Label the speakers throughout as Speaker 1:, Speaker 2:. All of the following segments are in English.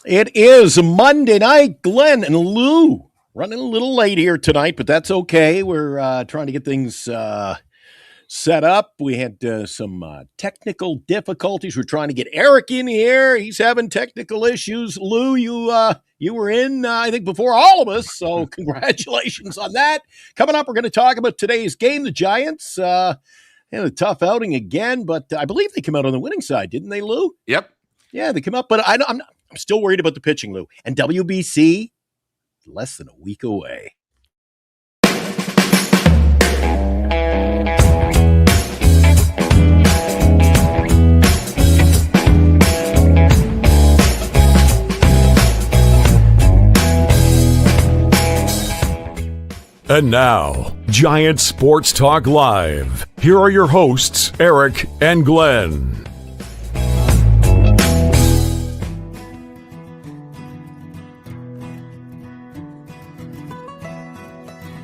Speaker 1: It is Monday night. Glenn and Lou running a little late here tonight, but that's okay. We're trying to get things set up. We had some technical difficulties. We're trying to get Eric in here. He's having technical issues. Lou, you were in, I think, before all of us, so congratulations on that. Coming up, we're going to talk about today's game. The Giants had a tough outing again, but I believe they came out on the winning side, didn't they, Lou?
Speaker 2: Yep.
Speaker 1: Yeah, they come up, but I'm still worried about the pitching, Lou. And WBC, less than a week away.
Speaker 3: And now, Giant Sports Talk Live. Here are your hosts, Eric and Glenn.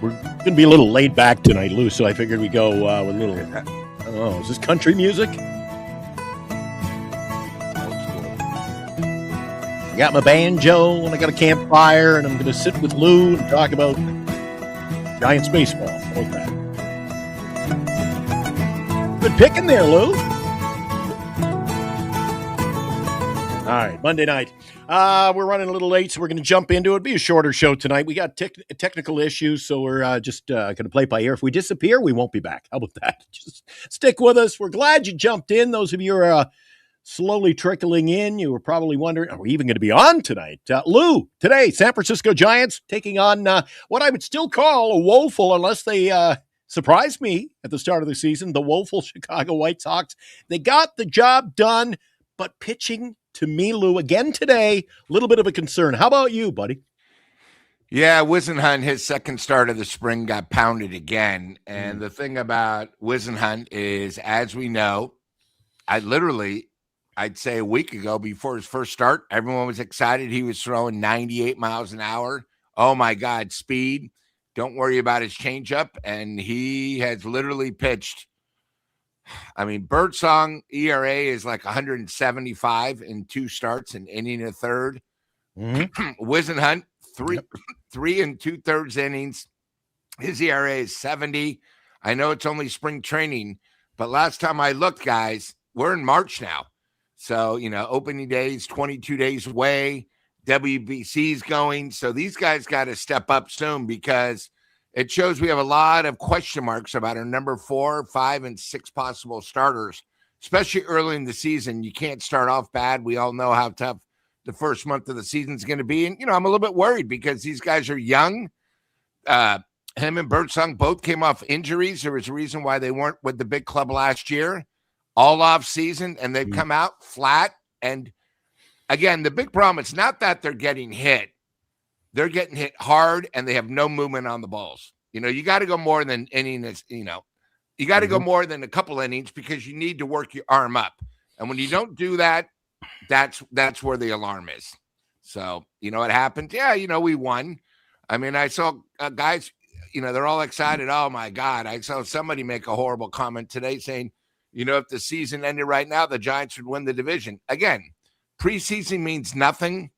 Speaker 1: We're going to be a little laid back tonight, Lou, so I figured we'd go with a little, I don't know, is this country music? I got my banjo, and I got a campfire, and I'm going to sit with Lou and talk about Giants baseball. How about that? Good picking there, Lou. All right, Monday night. We're running a little late, so we're going to jump into it. It'll be a shorter show tonight. We got technical issues, so we're just going to play by ear. If we disappear, we won't be back. How about that? Just stick with us. We're glad you jumped in. Those of you who are slowly trickling in, you were probably wondering, are we even going to be on tonight? Lou, today, San Francisco Giants taking on what I would still call a woeful, unless they surprised me at the start of the season, the woeful Chicago White Sox. They got the job done, but pitching to me, Lou, again today, a little bit of a concern. How about you, buddy?
Speaker 2: Yeah, Whisenhunt, his second start of the spring, got pounded again. And the thing about Whisenhunt is, as we know, I'd say a week ago before his first start, everyone was excited. He was throwing 98 miles an hour. Oh, my God, speed. Don't worry about his changeup. And he has literally pitched. I mean, Birdsong ERA is like 175 in 2 starts, an inning and a third. Whisenhunt, 3 and 2/3 innings. His ERA is 70. I know it's only spring training, but last time I looked, guys, we're in March now. So, opening day is 22 days away. WBC's going. So these guys got to step up soon, because it shows we have a lot of question marks about our number 4, 5, and 6 possible starters, especially early in the season. You can't start off bad. We all know how tough the first month of the season is going to be. And, I'm a little bit worried because these guys are young. Him and Birdsong both came off injuries. There was a reason why they weren't with the big club last year, all off season, and they've come out flat. And again, the big problem, it's not that they're getting hit. They're getting hit hard, and they have no movement on the balls. You got to go more than innings. You got to go more than a couple innings, because you need to work your arm up. And when you don't do that, that's where the alarm is. So, what happened? Yeah, we won. I mean, I saw guys, they're all excited. Oh, my God. I saw somebody make a horrible comment today saying, if the season ended right now, the Giants would win the division. Again, preseason means nothing,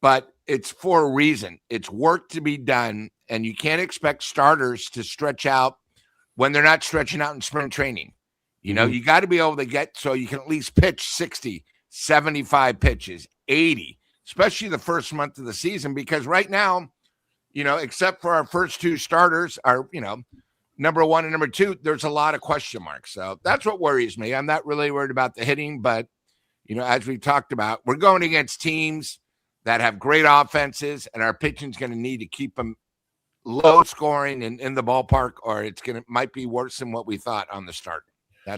Speaker 2: but it's for a reason. It's work to be done, and you can't expect starters to stretch out when they're not stretching out in spring training. You got to be able to get so you can at least pitch 60, 75 pitches, 80, especially the first month of the season, because right now, except for our first 2 starters, our, number 1 and number 2, there's a lot of question marks. So that's what worries me. I'm not really worried about the hitting, but, as we talked about, we're going against teams that have great offenses, and our pitching's going to need to keep them low scoring and in the ballpark, or might be worse than what we thought on the start.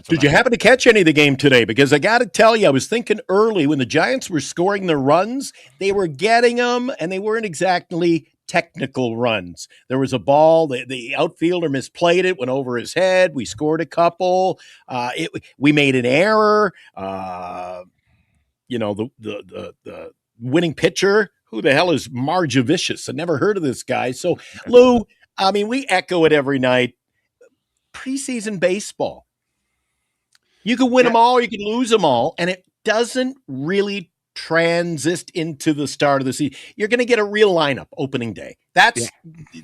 Speaker 1: Did you happen to catch any of the game today? Because I got to tell you, I was thinking early when the Giants were scoring their runs, they were getting them, and they weren't exactly technical runs. There was a ball, the outfielder misplayed it, went over his head. We scored a couple. We made an error. The winning pitcher, who the hell is Marjavicius? I never heard of this guy. So, Lou, I mean, we echo it every night. Preseason baseball. You can win them all, or you can lose them all, and it doesn't really transist into the start of the season, you're going to get a real lineup opening day. That's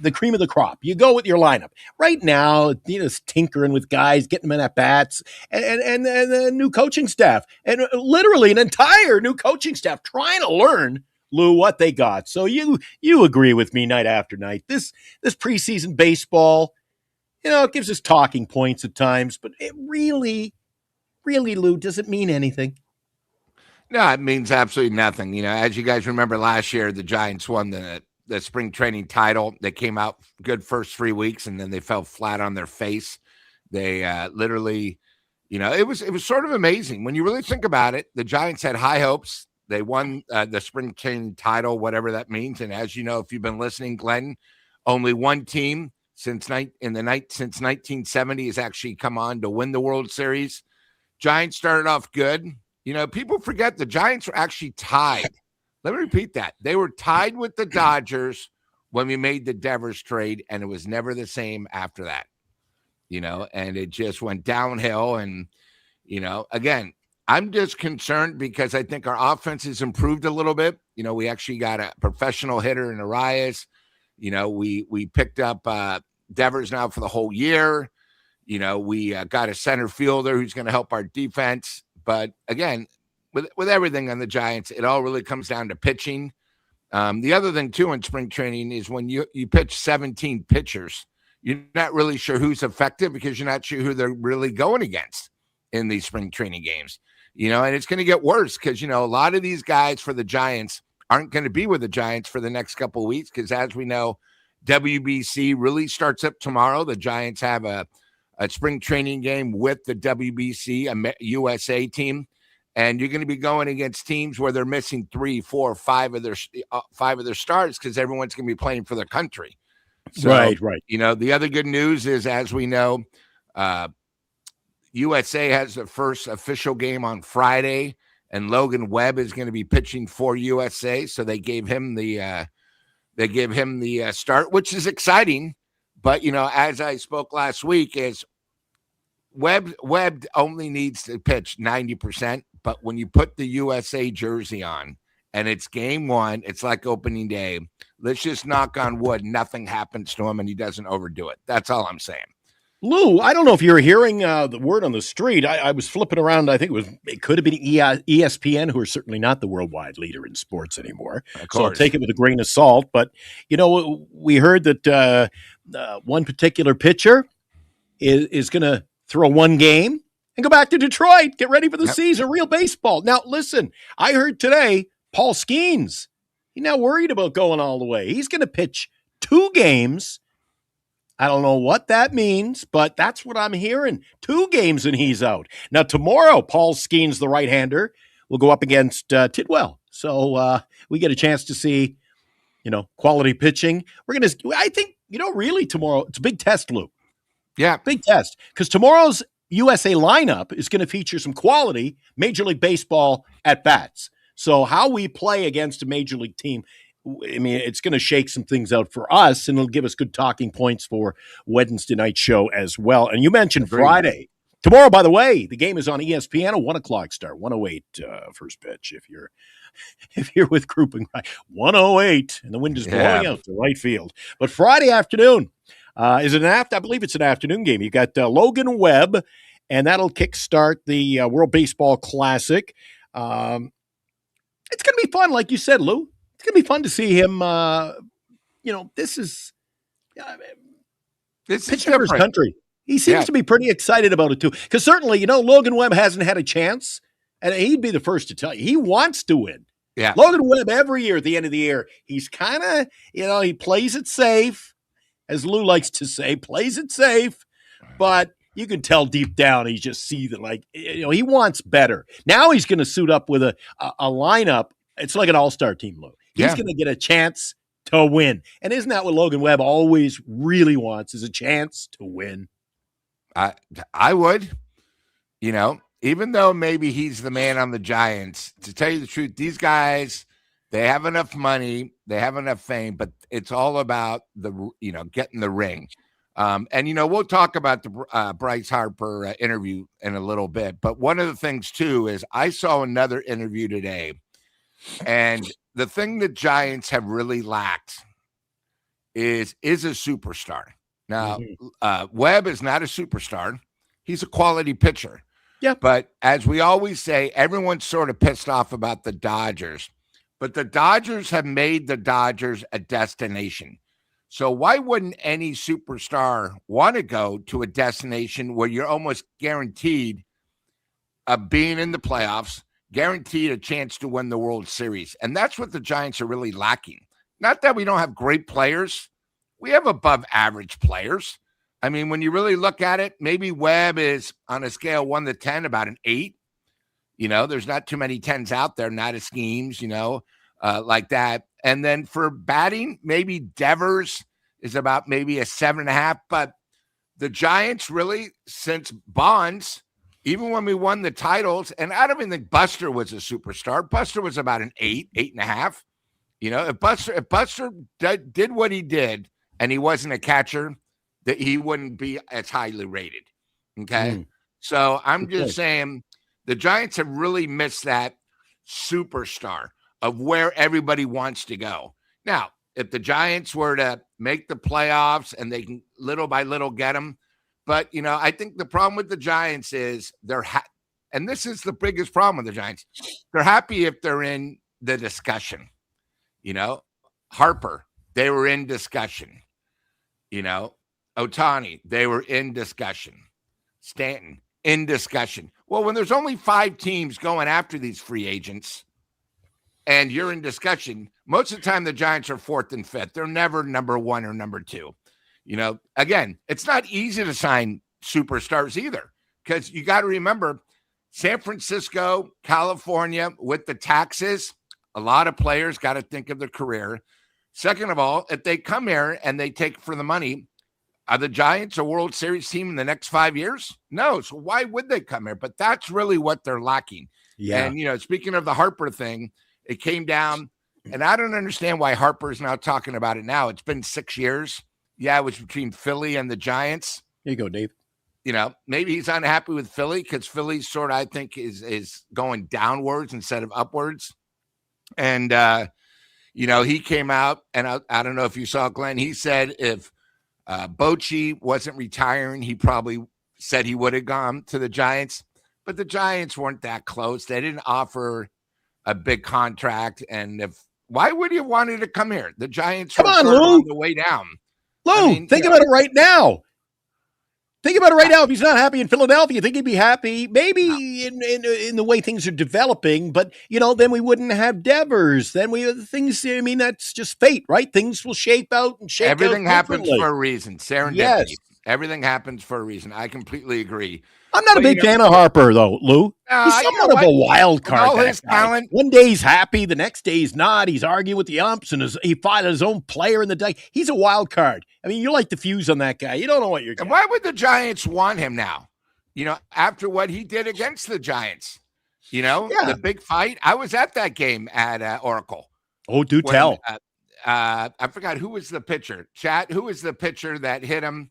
Speaker 1: the cream of the crop. You go with your lineup. Right now, it's tinkering with guys, getting them in at bats, and a new coaching staff, and literally an entire new coaching staff trying to learn, Lou, what they got. So you agree with me night after night. This preseason baseball, it gives us talking points at times, but it really, Lou, doesn't mean anything.
Speaker 2: No, it means absolutely nothing. As you guys remember last year, the Giants won the spring training title. They came out good first 3 weeks, and then they fell flat on their face. They literally, it was sort of amazing. When you really think about it, the Giants had high hopes. They won the spring training title, whatever that means. And as you know, if you've been listening, Glenn, only one team since 1970 has actually come on to win the World Series. Giants started off good. People forget the Giants were actually tied. Let me repeat that. They were tied with the Dodgers when we made the Devers trade, and it was never the same after that. And it just went downhill. And, again, I'm just concerned because I think our offense has improved a little bit. We actually got a professional hitter in Arias. We picked up Devers now for the whole year. We got a center fielder who's going to help our defense. But again, with everything on the Giants, it all really comes down to pitching. The other thing, too, in spring training is when you pitch 17 pitchers, you're not really sure who's effective because you're not sure who they're really going against in these spring training games. And it's going to get worse because, a lot of these guys for the Giants aren't going to be with the Giants for the next couple of weeks because, as we know, WBC really starts up tomorrow. The Giants have a spring training game with the WBC USA team, and you're going to be going against teams where they're missing 3, 4, 5 of their stars because everyone's going to be playing for their country. So,
Speaker 1: right.
Speaker 2: The other good news is, as we know, USA has the first official game on Friday, and Logan Webb is going to be pitching for USA. So they gave him the start, which is exciting. But, as I spoke last week, is Webb only needs to pitch 90%. But when you put the USA jersey on and it's game one, it's like opening day. Let's just knock on wood. Nothing happens to him and he doesn't overdo it. That's all I'm saying.
Speaker 1: Lou, I don't know if you're hearing the word on the street. I was flipping around. I think it could have been ESPN, who are certainly not the worldwide leader in sports anymore. So I'll take it with a grain of salt. But, we heard that one particular pitcher is going to throw one game and go back to Detroit, get ready for the season, real baseball. Now, listen, I heard today Paul Skeens, he's not worried about going all the way. He's going to pitch 2 games. I don't know what that means, but that's what I'm hearing. 2 games and he's out. Now, tomorrow, Paul Skeens, the right-hander, will go up against Tidwell. So we get a chance to see, quality pitching. I think, really tomorrow, it's a big test, Lou.
Speaker 2: Yeah.
Speaker 1: Big test. Because tomorrow's USA lineup is going to feature some quality Major League Baseball at-bats. So how we play against a Major League team, it's going to shake some things out for us, and it'll give us good talking points for Wednesday night show as well. And you mentioned Friday. Tomorrow, by the way, the game is on ESPN, a 1 o'clock start, 1:08 first pitch. If you're with grouping, 1:08, and the wind is blowing out to right field. But Friday afternoon is I believe it's an afternoon game. You got Logan Webb, and that'll kickstart the World Baseball Classic. It's going to be fun, like you said, Lou. It's going to be fun to see him. This is pitching for his country. He seems to be pretty excited about it, too. Because certainly, Logan Webb hasn't had a chance, and he'd be the first to tell you. He wants to win.
Speaker 2: Yeah.
Speaker 1: Logan Webb, every year at the end of the year, he's kind of, he plays it safe, as Lou likes to say, plays it safe. But you can tell deep down he just sees that, he wants better. Now he's going to suit up with a lineup. It's like an all-star team, Lou. He's going to get a chance to win. And isn't that what Logan Webb always really wants, is a chance to win?
Speaker 2: I would, even though maybe he's the man on the Giants, to tell you the truth, these guys, they have enough money, they have enough fame, but it's all about getting the ring. And, we'll talk about the Bryce Harper interview in a little bit. But one of the things, too, is I saw another interview today And the thing the Giants have really lacked is a superstar. Now, Webb is not a superstar. He's a quality pitcher.
Speaker 1: Yeah.
Speaker 2: But as we always say, everyone's sort of pissed off about the Dodgers. But the Dodgers have made the Dodgers a destination. So why wouldn't any superstar want to go to a destination where you're almost guaranteed of being in the playoffs, guaranteed a chance to win the World Series? And that's what the Giants are really lacking. Not that we don't have great players. We have above average players. I mean, when you really look at it, maybe Webb is on a scale 1 to 10, about an 8. There's not too many 10s out there, not a schemes, like that. And then for batting, maybe Devers is about maybe a 7.5. But the Giants really, since Bonds, even when we won the titles, and I don't even think Buster was a superstar. Buster was about an 8, 8.5. If Buster did what he did and he wasn't a catcher, that he wouldn't be as highly rated. Okay. So I'm just saying the Giants have really missed that superstar of where everybody wants to go. Now, if the Giants were to make the playoffs and they can little by little get them, but I think the problem with the Giants is and this is the biggest problem with the Giants. They're happy if they're in the discussion. Harper, they were in discussion. Ohtani, they were in discussion. Stanton, in discussion. Well, when there's only 5 teams going after these free agents and you're in discussion, most of the time the Giants are 4th and 5th. They're never number 1 or number 2. Again, it's not easy to sign superstars either, because you got to remember San Francisco, California, with the taxes, a lot of players got to think of their career. Second of all, if they come here and they take for the money, are the Giants a World Series team in the next 5 years? No. So why would they come here? But that's really what they're lacking. Yeah. And, speaking of the Harper thing, it came down, and I don't understand why Harper's now talking about it now. It's been 6 years. Yeah, it was between Philly and the Giants.
Speaker 1: There you go, Dave.
Speaker 2: Maybe he's unhappy with Philly because Philly sort of, I think, is going downwards instead of upwards. And, he came out, and I don't know if you saw Glenn. He said if Bochy wasn't retiring, he probably said he would have gone to the Giants. But the Giants weren't that close. They didn't offer a big contract. And why would you wanted to come here? The Giants were on the way down.
Speaker 1: Lou, think about it right now. Think about it right now. If he's not happy in Philadelphia, you think he'd be happy maybe in the way things are developing, but then we wouldn't have Devers. Then we have things. I mean, that's just fate, right? Things will shape out and shake
Speaker 2: Everything
Speaker 1: out
Speaker 2: happens for a reason. Serendipity.
Speaker 1: Yes.
Speaker 2: Everything happens for a reason. I completely agree.
Speaker 1: I'm not a big fan of Harper, though, Lou. He's somewhat of a wild card.
Speaker 2: All his talent.
Speaker 1: One day he's happy, the next day he's not. He's arguing with the umps, and he fought his own player in the day. He's a wild card. I mean, you're like the fuse on that guy. You don't know what you're getting.
Speaker 2: Why would the Giants want him now? After what he did against the Giants, the big fight. I was at that game at Oracle.
Speaker 1: Oh, do tell.
Speaker 2: I forgot who was the pitcher. Chat. Who was the pitcher that hit him?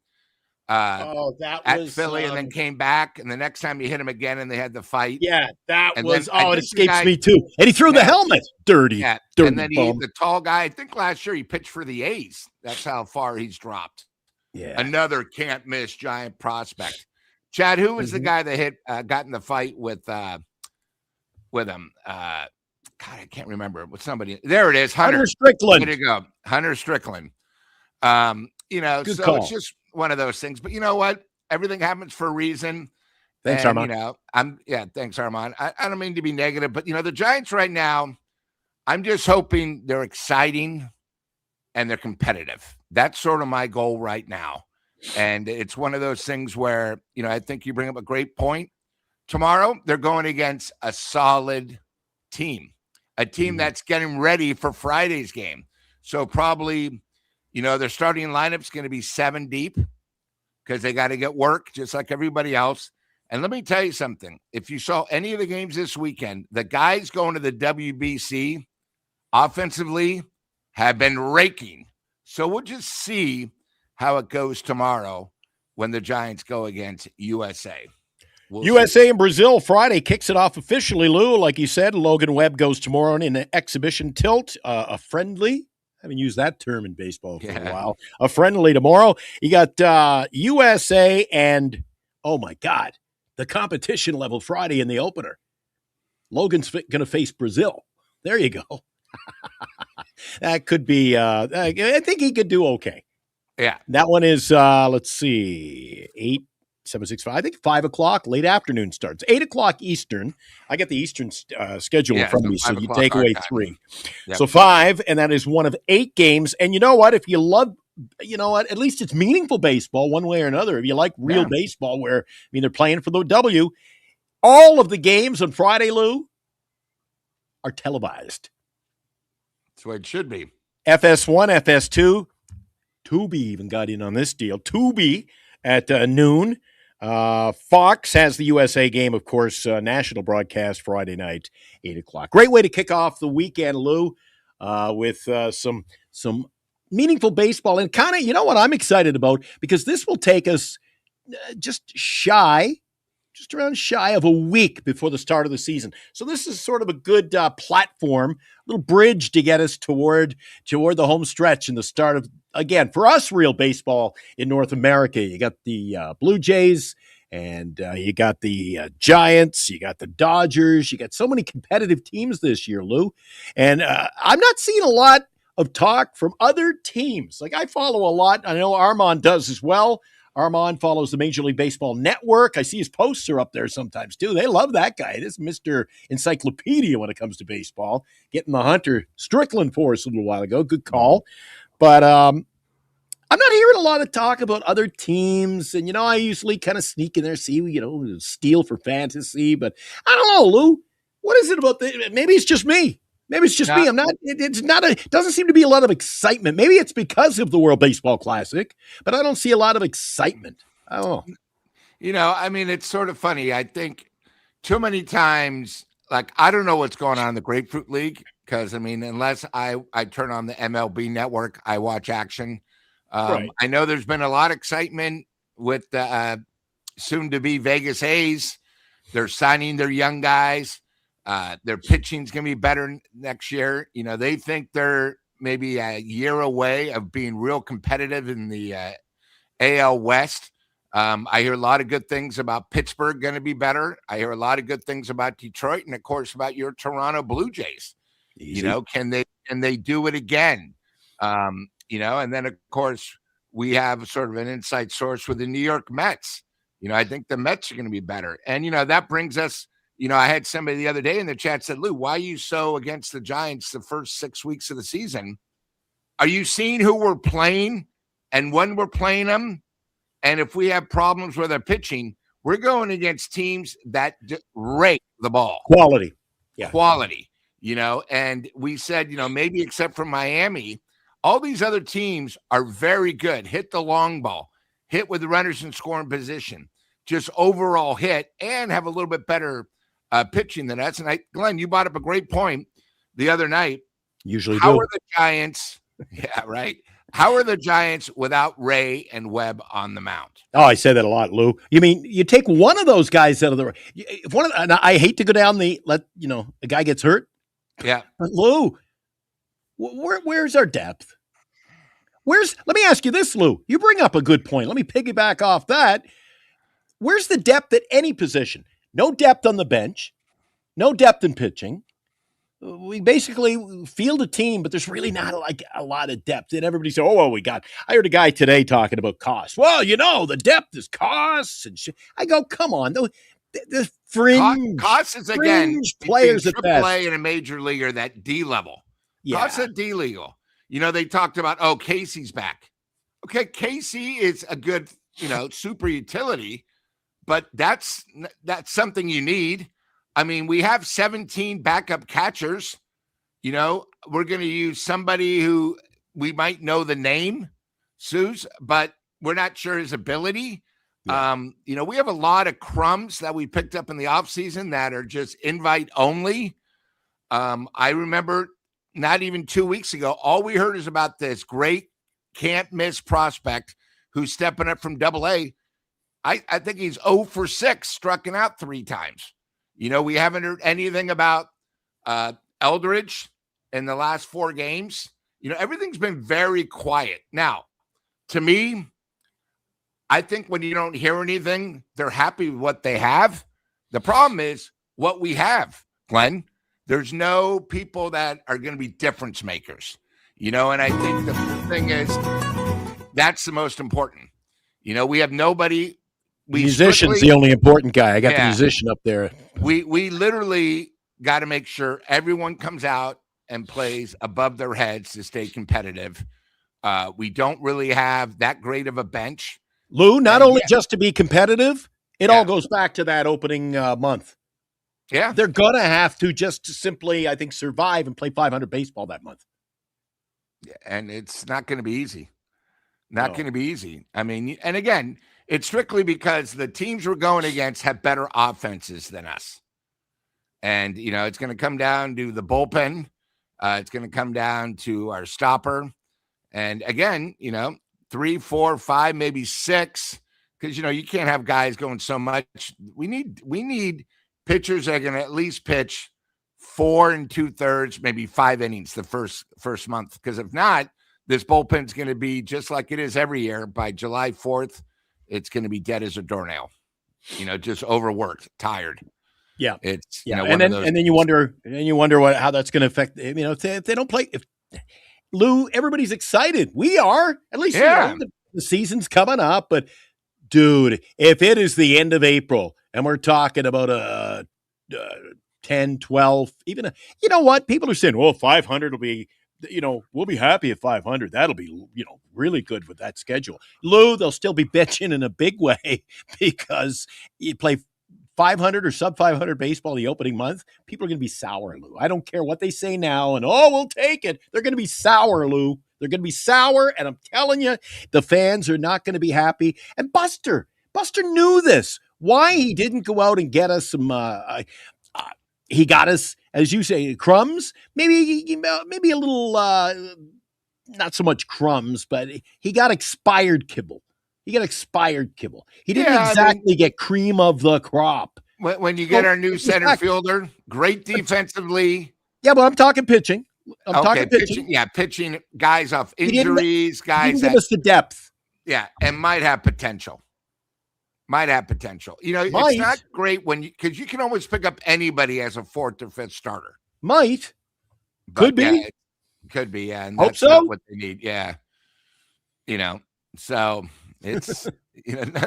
Speaker 1: That
Speaker 2: at
Speaker 1: was
Speaker 2: Philly, and then came back, and the next time you hit him again, and they had the fight.
Speaker 1: Yeah, that was. It escapes me too. And he threw the helmet, dirty. Yeah, dirty
Speaker 2: and then the tall guy. I think last year he pitched for the A's. That's how far he's dropped. Yeah, another can't miss Giant prospect. Chad, who was the guy that got in the fight with him? God, I can't remember. With somebody. There it is.
Speaker 1: Hunter Strickland.
Speaker 2: There you go, Hunter Strickland.
Speaker 1: Good call.
Speaker 2: It's just one of those things, but you know what? Everything happens for a reason.
Speaker 1: Thanks, Armand.
Speaker 2: Thanks, Armand. I don't mean to be negative, but the Giants right now, I'm just hoping they're exciting and they're competitive. That's sort of my goal right now. And it's one of those things where, I think you bring up a great point. Tomorrow, they're going against a solid team, a team that's getting ready for Friday's game. So probably, their starting lineup's going to be 7 deep because they got to get work just like everybody else. And let me tell you something. If you saw any of the games this weekend, the guys going to the WBC offensively have been raking. So we'll just see how it goes tomorrow when the Giants go against USA. We'll
Speaker 1: USA and Brazil Friday kicks it off officially, Lou. Like you said, Logan Webb goes tomorrow in an exhibition tilt, a friendly. I haven't used that term in baseball for a while. A friendly tomorrow. You got USA and, oh my God, the competition level Friday in the opener. Logan's going to face Brazil. There you go. That could be, I think he could do okay.
Speaker 2: Yeah.
Speaker 1: That one is, let's see, 765. I think 5 o'clock, late afternoon starts. 8 o'clock Eastern. I got the Eastern schedule in front of me, so you take away 3. Yep. So 5, and that is one of 8 games. And you know what? If you love, you know what? At least it's meaningful baseball one way or another. If you like real baseball where, I mean, they're playing for the W, all of the games on Friday, Lou, are televised.
Speaker 2: That's what it should be.
Speaker 1: FS1, FS2. Tubi even got in on this deal. Tubi at noon. Fox has the USA game, of course, national broadcast Friday night, 8 o'clock. Great way to kick off the weekend, Lou, with some meaningful baseball. And kind of, you know what I'm excited about? Because this will take us just around shy of a week before the start of the season. So this is sort of a good platform, a little bridge to get us toward the home stretch and the start of, again, for us, real baseball in North America. You got the Blue Jays, and you got the Giants, you got the Dodgers, you got so many competitive teams this year, Lou. And I'm not seeing a lot of talk from other teams. Like, I follow a lot. I know Armand does as well. Armand follows the Major League Baseball Network. I see his posts are up there sometimes, too. They love that guy. This is Mr. Encyclopedia when it comes to baseball. Getting the Hunter Strickland for us a little while ago. Good call. But I'm not hearing a lot of talk about other teams. And, you know, I usually kind of sneak in there, see, you know, steal for fantasy. But I don't know, Lou. What is it about maybe it's just me. Maybe it's just me. It doesn't seem to be a lot of excitement. Maybe it's because of the World Baseball Classic, but I don't see a lot of excitement. I don't know.
Speaker 2: You know, I mean, it's sort of funny. I think too many times, like, I don't know what's going on in the Grapefruit League because, I mean, unless I turn on the MLB network, I watch action.
Speaker 1: Right.
Speaker 2: I know there's been a lot of excitement with the soon-to-be Vegas A's. They're signing their young guys. Their pitching's going to be better next year. You know, they think they're maybe a year away of being real competitive in the AL West. I hear a lot of good things about Pittsburgh going to be better. I hear a lot of good things about Detroit and, of course, about your Toronto Blue Jays. Easy. You know, can they do it again? You know, and then, of course, we have sort of an inside source with the New York Mets. You know, I think the Mets are going to be better. And, you know, that brings us, you know, I had somebody the other day in the chat said, Lou, why are you so against the Giants the first 6 weeks of the season? Are you seeing who we're playing and when we're playing them? And if we have problems with our pitching, we're going against teams that rake the ball.
Speaker 1: Quality. Yeah.
Speaker 2: Quality, you know, and we said, you know, maybe except for Miami, all these other teams are very good. Hit the long ball, hit with the runners in scoring position, just overall hit and have a little bit better pitching than us. And Glenn, you brought up a great point the other night.
Speaker 1: Usually
Speaker 2: How are the Giants? Yeah, right. How are the Giants without Ray and Webb on the mound?
Speaker 1: Oh, I say that a lot, Lou. You mean you take one of those guys out of the and I hate to go down a guy gets hurt.
Speaker 2: Yeah.
Speaker 1: But Lou, where's our depth? Let me ask you this, Lou. You bring up a good point. Let me piggyback off that. Where's the depth at any position? No depth on the bench. No depth in pitching. We basically field a team, but there's really not like a lot of depth. And everybody said, I heard a guy today talking about costs. Well, you know, the depth is costs. And I go, come on. The fringe.
Speaker 2: Costs is, again,
Speaker 1: players at best.
Speaker 2: AAA and a major leaguer, that D level.
Speaker 1: Yeah.
Speaker 2: Costs at D legal. You know, they talked about, Casey's back. Okay, Casey is a good, you know, super utility, but that's something you need. I mean, we have 17 backup catchers. You know, we're going to use somebody who we might know the name, Suze, but we're not sure his ability. Yeah. You know, we have a lot of crumbs that we picked up in the offseason that are just invite only. I remember not even 2 weeks ago, all we heard is about this great can't miss prospect who's stepping up from AA. I think he's 0 for 6, striking out 3 times. We haven't heard anything about Eldridge in the last 4 games. Everything's been very quiet. Now, to me, I think when you don't hear anything, they're happy with what they have. The problem is what we have, Glenn. There's no people that are going to be difference makers, and I think the thing is that's the most important. We have nobody.
Speaker 1: Musician's the only important guy. I got the musician up there.
Speaker 2: We literally got to make sure everyone comes out and plays above their heads to stay competitive. We don't really have that great of a bench.
Speaker 1: Lou, not only just to be competitive, it all goes back to that opening month.
Speaker 2: Yeah.
Speaker 1: They're going to have to just simply, I think, survive and play 500 baseball that month.
Speaker 2: And it's not going to be easy. Going to be easy. I mean, and again, it's strictly because the teams we're going against have better offenses than us. And, it's going to come down to the bullpen. It's going to come down to our stopper. And again, 3, 4, 5, maybe 6, because, you can't have guys going so much. We need pitchers that are going to at least pitch 4 2/3, maybe 5 innings the first month. Because if not, this bullpen's going to be just like it is every year. By July 4th, it's going to be dead as a doornail. Just overworked, tired.
Speaker 1: Yeah,
Speaker 2: it's
Speaker 1: and then you wonder how that's going to affect. If they don't play. Lou, everybody's excited. We are, at least. The season's coming up, but dude, if it is the end of April and we're talking about a 10, 12, even you know what? People are saying, well, 500 will be, we'll be happy at 500. That'll be, really good with that schedule. Lou, they'll still be bitching in a big way because you play 500 or sub 500 baseball the opening month. People are going to be sour, Lou. I don't care what they say now. And, we'll take it. They're going to be sour, Lou. They're going to be sour. And I'm telling you, the fans are not going to be happy. And Buster knew this. Why he didn't go out and get us some, he got us, as you say, crumbs, maybe a little, not so much crumbs, but he got expired kibble. He didn't exactly get cream of the crop.
Speaker 2: When you get our new center fielder, great defensively.
Speaker 1: Yeah, but I'm talking pitching. Talking pitching.
Speaker 2: Yeah, pitching guys off injuries, guys
Speaker 1: that give us the depth.
Speaker 2: Yeah, and might have potential. It's not great because you can always pick up anybody as a 4th or 5th starter.
Speaker 1: Could be.
Speaker 2: Could be, yeah. And
Speaker 1: that's
Speaker 2: not what they need. Yeah. So it's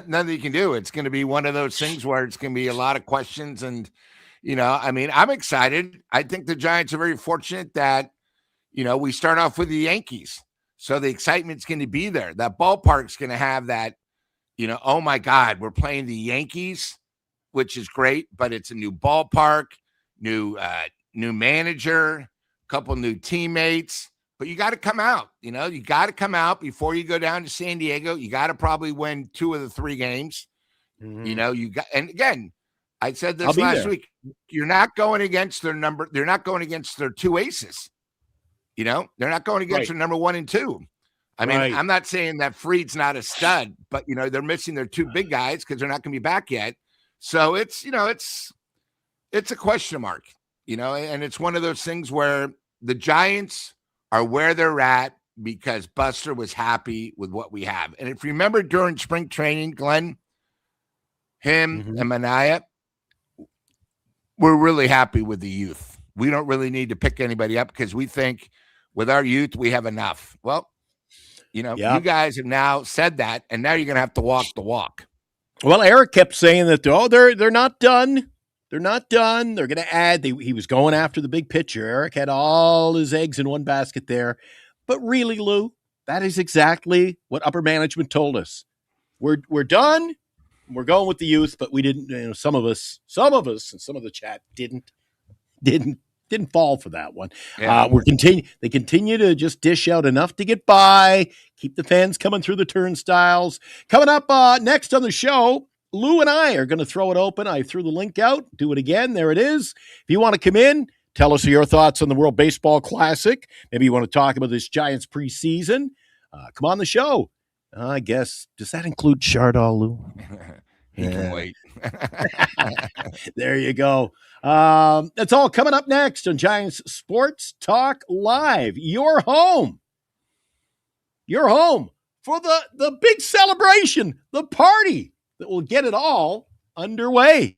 Speaker 2: nothing you can do. It's going to be one of those things where it's going to be a lot of questions. And, I'm excited. I think the Giants are very fortunate that, we start off with the Yankees. So the excitement's going to be there. That ballpark's going to have that, oh my God, we're playing the Yankees, which is great, but it's a new ballpark, new manager, couple new teammates. But you got to come out, you got to come out before you go down to San Diego. You got to probably win 2 of the 3 games.
Speaker 1: Mm-hmm.
Speaker 2: And again, I said this last week, you're not going against they're not going against their 2 aces. They're not going against their number 1 and 2. I mean, I'm not saying that Fried's not a stud, but they're missing their 2 big guys because they're not going to be back yet. So it's a question mark, and it's one of those things where the Giants are where they're at because Buster was happy with what we have. And if you remember during spring training, Glenn, him and Mania, we're really happy with the youth. We don't really need to pick anybody up because we think with our youth, we have enough. Well, you guys have now said that, and now you're going to have to walk the walk.
Speaker 1: Well, Eric kept saying that, they're not done. They're not done. They're going to add. He was going after the big pitcher. Eric had all his eggs in one basket there. But really, Lou, that is exactly what upper management told us. We're done. We're going with the youth, but we didn't. Some of us, and some of the chat didn't fall for that one. Yeah. They continue to just dish out enough to get by, keep the fans coming through the turnstiles. Coming up next on the show, Lou and I are going to throw it open. I threw the link out. Do it again. There it is. If you want to come in, tell us your thoughts on the World Baseball Classic. Maybe you want to talk about this Giants preseason. Come on the show. I guess. Does that include Chardol, Lou?
Speaker 2: He can wait.
Speaker 1: There you go. That's all coming up next on Giants Sports Talk Live. Your home for the big celebration, the party that will get it all underway.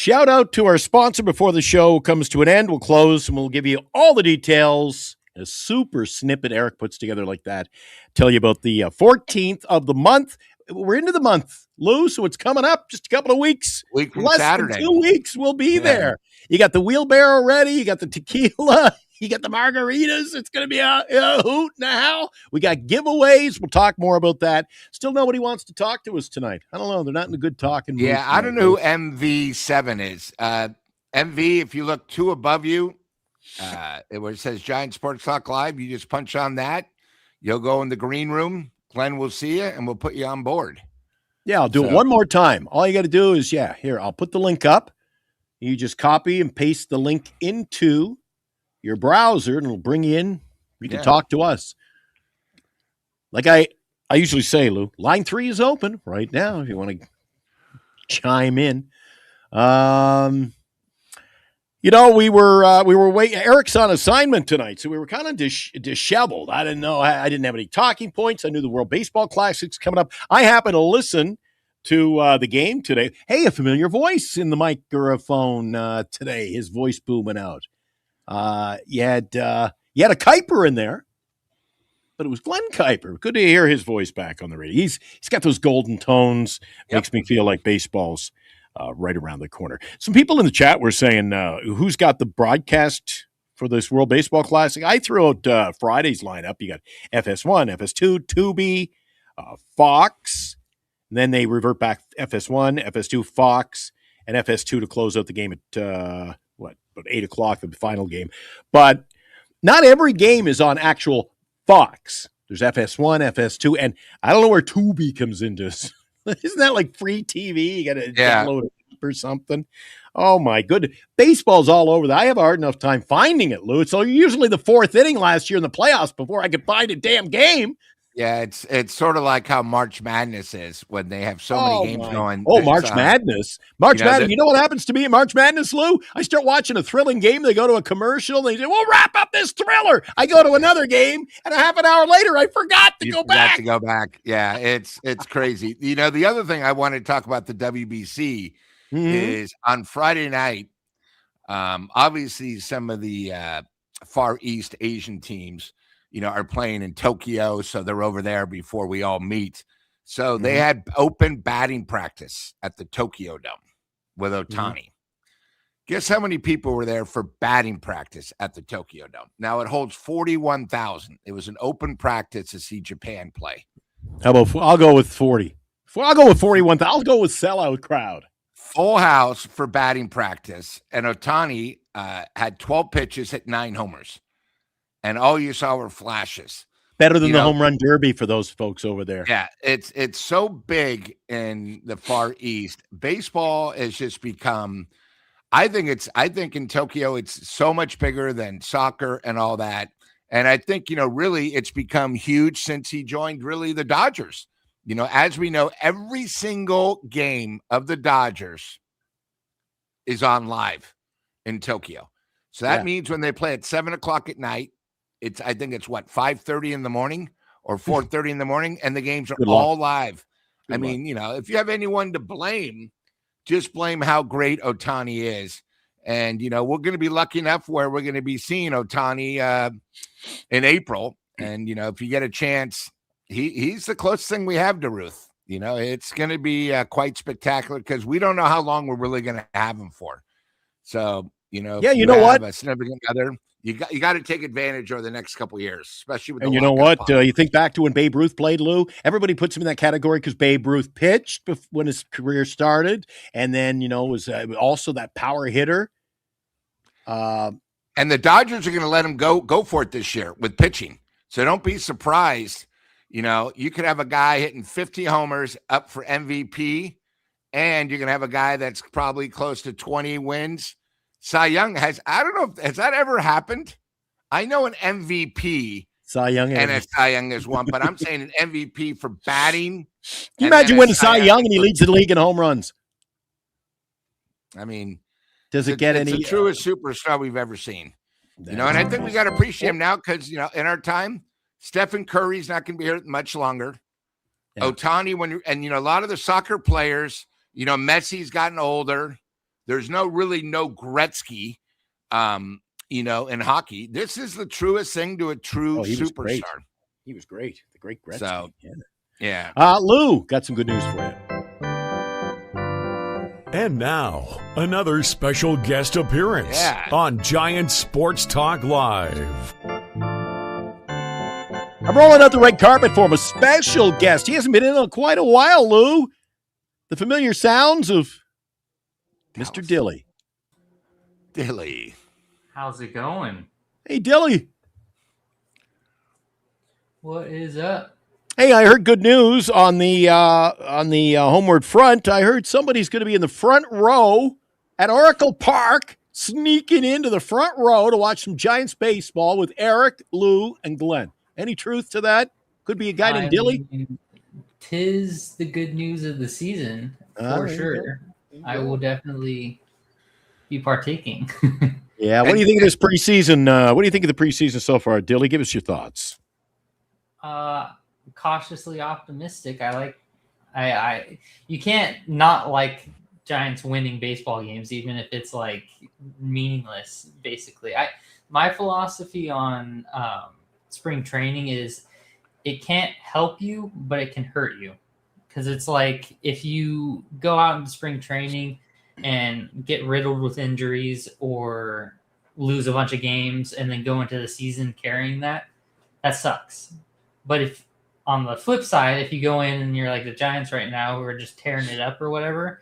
Speaker 1: Shout out to our sponsor before the show comes to an end. We'll close and we'll give you all the details. A super snippet Eric puts together like that. Tell you about the 14th of the month. We're into the month, Lou, so it's coming up just a couple of weeks.
Speaker 2: Week from
Speaker 1: Less
Speaker 2: Saturday.
Speaker 1: than 2 weeks, we'll be there. You got the wheelbarrow ready. You got the tequila. You got the margaritas. It's going to be a hoot and a howl. We got giveaways. We'll talk more about that. Still nobody wants to talk to us tonight. I don't know. They're not in the good talking mood.
Speaker 2: Yeah, I don't know who MV7 is. MV, if you look two above you, where it says Giant Sports Talk Live, you just punch on that. You'll go in the green room. Glenn will see you, and we'll put you on board.
Speaker 1: Yeah, I'll do it one more time. All you got to do is, here, I'll put the link up. You just copy and paste the link into your browser, and it'll bring you in. You can talk to us. Like I usually say, Lou, line 3 is open right now if you want to chime in. We were waiting. Eric's on assignment tonight, so we were kind of disheveled. I didn't know. I didn't have any talking points. I knew the World Baseball Classic's coming up. I happened to listen to the game today. Hey, a familiar voice in the microphone today. His voice booming out. You had a Kuiper in there, but it was Glenn Kuiper. Good to hear his voice back on the radio. He's got those golden tones. Makes me feel like baseball's right around the corner. Some people in the chat were saying, who's got the broadcast for this World Baseball Classic? I threw out Friday's lineup. You got FS1, FS2, Tubi, Fox. And then they revert back FS1, FS2, Fox, and FS2 to close out the game at about 8 o'clock, the final game. But not every game is on actual Fox. There's FS1, FS2, and I don't know where Tubi comes into. Isn't that like free TV? You got to download it or something. Oh, my goodness. Baseball's all over that. I have a hard enough time finding it, Lou. So usually the fourth inning last year in the playoffs before I could find a damn game.
Speaker 2: Yeah, it's sort of like how March Madness is when they have so many games going.
Speaker 1: Oh, March Madness. Madness. You know what happens to me at March Madness, Lou? I start watching a thrilling game. They go to a commercial. They say, we'll wrap up this thriller. I go to another game, and a half an hour later, I forgot to go back.
Speaker 2: Yeah, it's crazy. The other thing I wanted to talk about the WBC is on Friday night, obviously some of the Far East Asian teams are playing in Tokyo, so they're over there before we all meet. So they had open batting practice at the Tokyo Dome with Ohtani. Guess how many people were there for batting practice at the Tokyo Dome? Now it holds 41,000. It was an open practice to see Japan play.
Speaker 1: How about I'll go with 40. I'll go with 41,000. I'll go with sellout crowd.
Speaker 2: Full house for batting practice, and Ohtani had 12 pitches, hit 9 homers. And all you saw were flashes.
Speaker 1: Better than the home run derby for those folks over there.
Speaker 2: Yeah, it's so big in the Far East. Baseball has just become, I think in Tokyo, it's so much bigger than soccer and all that. And I think, really it's become huge since he joined really the Dodgers. As we know, every single game of the Dodgers is on live in Tokyo. So that means when they play at 7 o'clock at night, I think it's 5:30 in the morning or 4:30 in the morning, and the games are all live I mean, if you have anyone to blame, just blame how great Ohtani is. And, we're going to be lucky enough where we're going to be seeing Ohtani in April. And, if you get a chance, he's the closest thing we have to Ruth. It's going to be quite spectacular because we don't know how long we're really going to have him for. So,
Speaker 1: yeah,
Speaker 2: if
Speaker 1: you know what?
Speaker 2: A significant other, you got to take advantage over the next couple of years, especially with.
Speaker 1: And you know what? You think back to when Babe Ruth played, Lou. Everybody puts him in that category because Babe Ruth pitched when his career started, and then was also that power hitter.
Speaker 2: And the Dodgers are going to let him go for it this year with pitching. So don't be surprised. You could have a guy hitting 50 homers up for MVP, and you're going to have a guy that's probably close to 20 wins. Cy Young has that ever happened? I know an MVP
Speaker 1: Cy Young
Speaker 2: and a Cy Young is one, but I'm saying an MVP for batting.
Speaker 1: Can you imagine winning Cy Young and he leads the league in home runs?
Speaker 2: I mean,
Speaker 1: does it get
Speaker 2: it's
Speaker 1: any?
Speaker 2: the truest superstar we've ever seen. And I think we got to appreciate him now because in our time, Stephen Curry's not going to be here much longer. Yeah. Ohtani, a lot of the soccer players, Messi's gotten older. There's no Gretzky, in hockey. This is the truest thing to a true superstar.
Speaker 1: He was great. The great Gretzky.
Speaker 2: So, yeah.
Speaker 1: Lou, got some good news for you.
Speaker 3: And now, another special guest appearance on Giant Sports Talk Live.
Speaker 1: I'm rolling out the red carpet for him, a special guest. He hasn't been in quite a while, Lou. The familiar sounds of Mr. Dilly.
Speaker 2: Dilly.
Speaker 4: How's it going?
Speaker 1: Hey, Dilly.
Speaker 4: What is up?
Speaker 1: Hey, I heard good news on the homeward front. I heard somebody's going to be in the front row at Oracle Park, sneaking into the front row to watch some Giants baseball with Eric, Lou, and Glenn. Any truth to that? Could be a guy named Dilly.
Speaker 4: Tis the good news of the season for sure. I will definitely be partaking.
Speaker 1: Yeah. What do you think of this preseason? What do you think of the preseason so far, Dilly? Give us your thoughts.
Speaker 4: Cautiously optimistic. You can't not like Giants winning baseball games, even if it's like meaningless. Basically, my philosophy on spring training is it can't help you, but it can hurt you. Because it's like if you go out into spring training and get riddled with injuries or lose a bunch of games and then go into the season carrying that sucks. But if on the flip side, if you go in and you're like the Giants right now who are just tearing it up or whatever,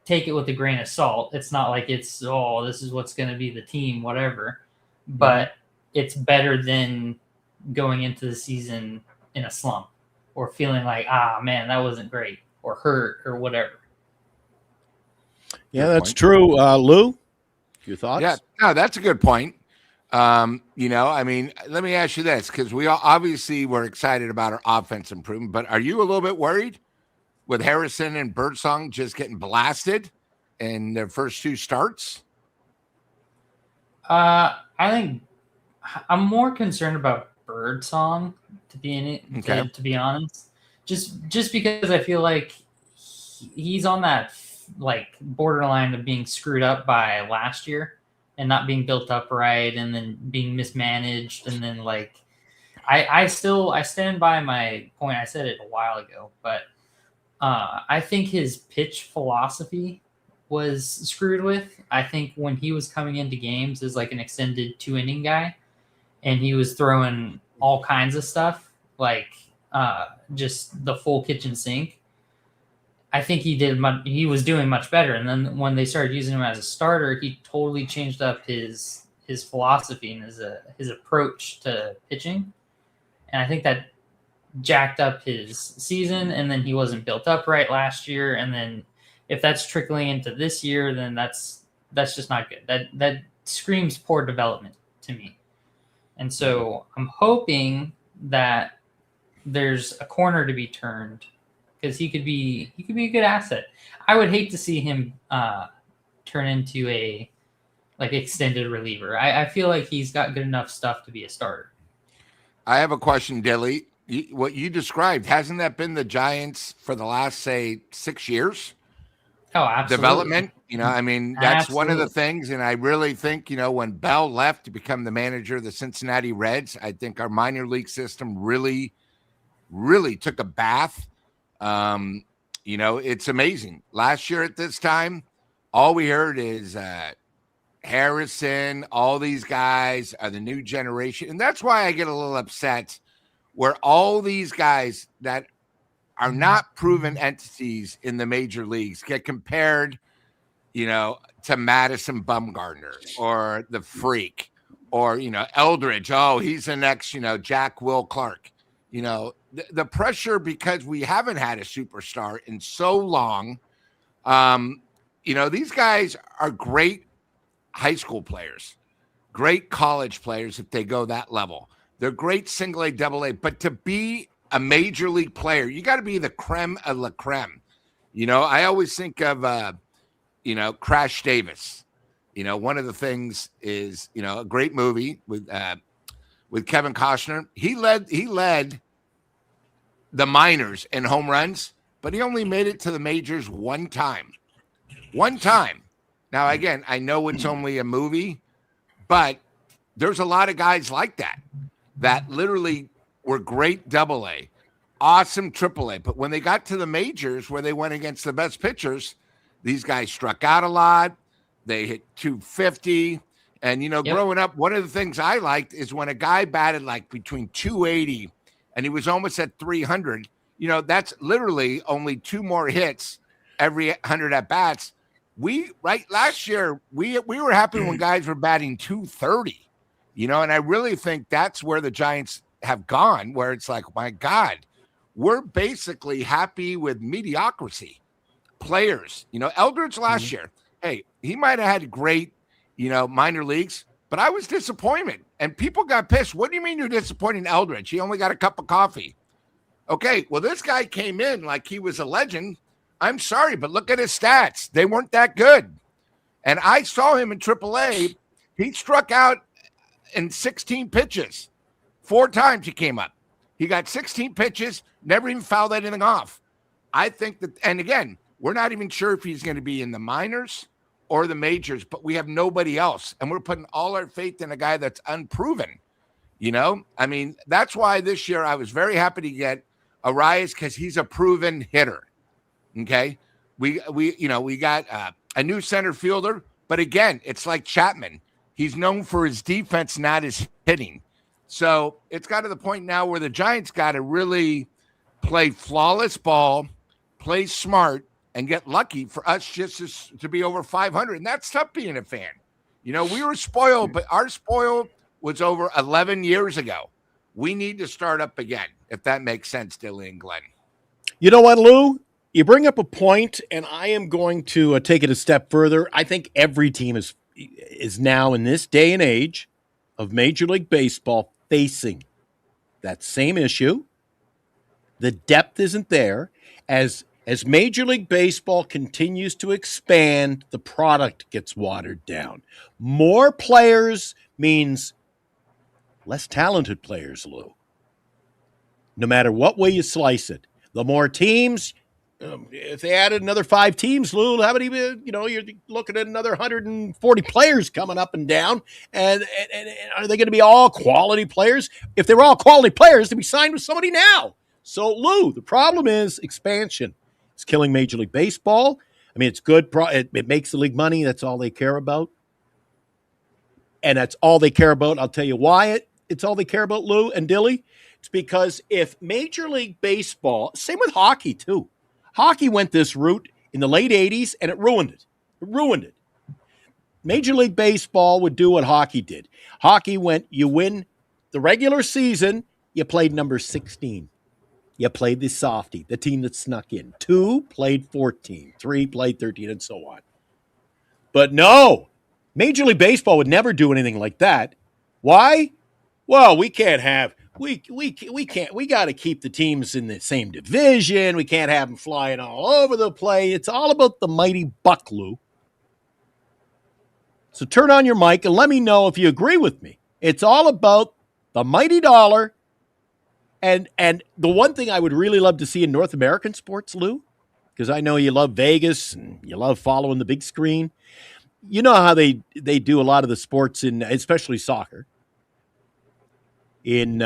Speaker 4: take it with a grain of salt. It's not like it's, this is what's going to be the team, whatever. But it's better than going into the season in a slump or feeling like, man, that wasn't great or hurt or whatever.
Speaker 1: Yeah, that's true. Lou, your thoughts?
Speaker 2: Yeah, no, that's a good point. Let me ask you this, because we obviously were excited about our offense improvement, but are you a little bit worried with Harrison and Birdsong just getting blasted in their first two starts?
Speaker 4: I think I'm more concerned about Birdsong to be honest, just because I feel like he's on that like borderline of being screwed up by last year and not being built up right and then being mismanaged. And then like, I stand by my point. I said it a while ago, but I think his pitch philosophy was screwed with. I think when he was coming into games as like an extended 2-inning guy and he was throwing all kinds of stuff, like just the full kitchen sink, I think he was doing much better. And then when they started using him as a starter, he totally changed up his philosophy and his approach to pitching. And I think that jacked up his season, and then he wasn't built up right last year. And then if that's trickling into this year, then that's just not good. That screams poor development to me. And so I'm hoping that there's a corner to be turned, because he could be a good asset. I would hate to see him turn into a like extended reliever. I feel like he's got good enough stuff to be a starter.
Speaker 2: I have a question, Dilly. what you described, hasn't that been the Giants for the last, say, 6 years?
Speaker 4: Oh, absolutely.
Speaker 2: Development, I mean, that's one of the
Speaker 4: Absolutely.
Speaker 2: things. And I really think, when Bell left to become the manager of the Cincinnati Reds, I think our minor league system really, really took a bath. It's amazing. Last year at this time, all we heard is Harrison, all these guys are the new generation. And that's why I get a little upset where all these guys that are not proven entities in the major leagues get compared, to Madison Bumgarner or the Freak or, Eldridge. Oh, he's the next, Jack Will Clark. The pressure, because we haven't had a superstar in so long. These guys are great high school players, great college players if they go that level. They're great single A, double A, but to be a major league player, you got to be the creme of la creme. I always think of, Crash Davis. One of the things is, a great movie with Kevin Costner. He led the minors in home runs, but he only made it to the majors one time. One time. Now, again, I know it's only a movie, but there's a lot of guys like that literally were great double A, awesome triple A. But when they got to the majors where they went against the best pitchers, these guys struck out a lot. They hit 250. And, growing up, one of the things I liked is when a guy batted like between 280 and he was almost at 300, that's literally only 2 more hits every 100 at bats. Last year, we were happy when guys were batting 230, and I really think that's where the Giants have gone, where it's like, my God, we're basically happy with mediocrity players. Eldridge last year, hey, he might have had great, minor leagues, but I was disappointed. And people got pissed. What do you mean you're disappointed in Eldridge? He only got a cup of coffee. Okay, well, this guy came in like he was a legend. I'm sorry, but look at his stats. They weren't that good. And I saw him in AAA. He struck out in 16 pitches. 4 times he came up. He got 16 pitches, never even fouled anything off. I think that, and again, we're not even sure if he's going to be in the minors or the majors, but we have nobody else. And we're putting all our faith in a guy that's unproven. I mean, that's why this year I was very happy to get Arias, because he's a proven hitter. Okay. We got a new center fielder, but again, it's like Chapman. He's known for his defense, not his hitting. So it's got to the point now where the Giants got to really play flawless ball, play smart, and get lucky for us just to be over 500. And that's tough being a fan. We were spoiled, but our spoil was over 11 years ago. We need to start up again, if that makes sense, Dilly and Glenn.
Speaker 1: You know what, Lou? You bring up a point, and I am going to take it a step further. I think every team is now in this day and age of Major League Baseball facing that same issue. The depth isn't there. As Major League Baseball continues to expand, the product gets watered down. More players means less talented players, Lou. No matter what way you slice it. The more teams, if they added another 5 teams, Lou, how many, you're looking at another 140 players coming up and down. And are they going to be all quality players? If they were all quality players, they'd be signed with somebody now. So, Lou, the problem is expansion. It's killing Major League Baseball. I mean, it's good. It makes the league money. That's all they care about. And that's all they care about. I'll tell you why it's all they care about, Lou and Dilly. It's because if Major League Baseball, same with hockey too. Hockey went this route in the late 80s, and it ruined it. It ruined it. Major League Baseball would do what hockey did. Hockey went, you win the regular season, you played number 16. You played the softie, the team that snuck in. 2 played 14. 3 played 13, and so on. But no, Major League Baseball would never do anything like that. Why? Well, we can't have... We can't. We got to keep the teams in the same division. We can't have them flying all over the place. It's all about the mighty buck, Lou. So turn on your mic and let me know if you agree with me. It's all about the mighty dollar And the one thing I would really love to see in North American sports, Lou, because I know you love Vegas and you love following the big screen. You know how they do a lot of the sports in, especially soccer, in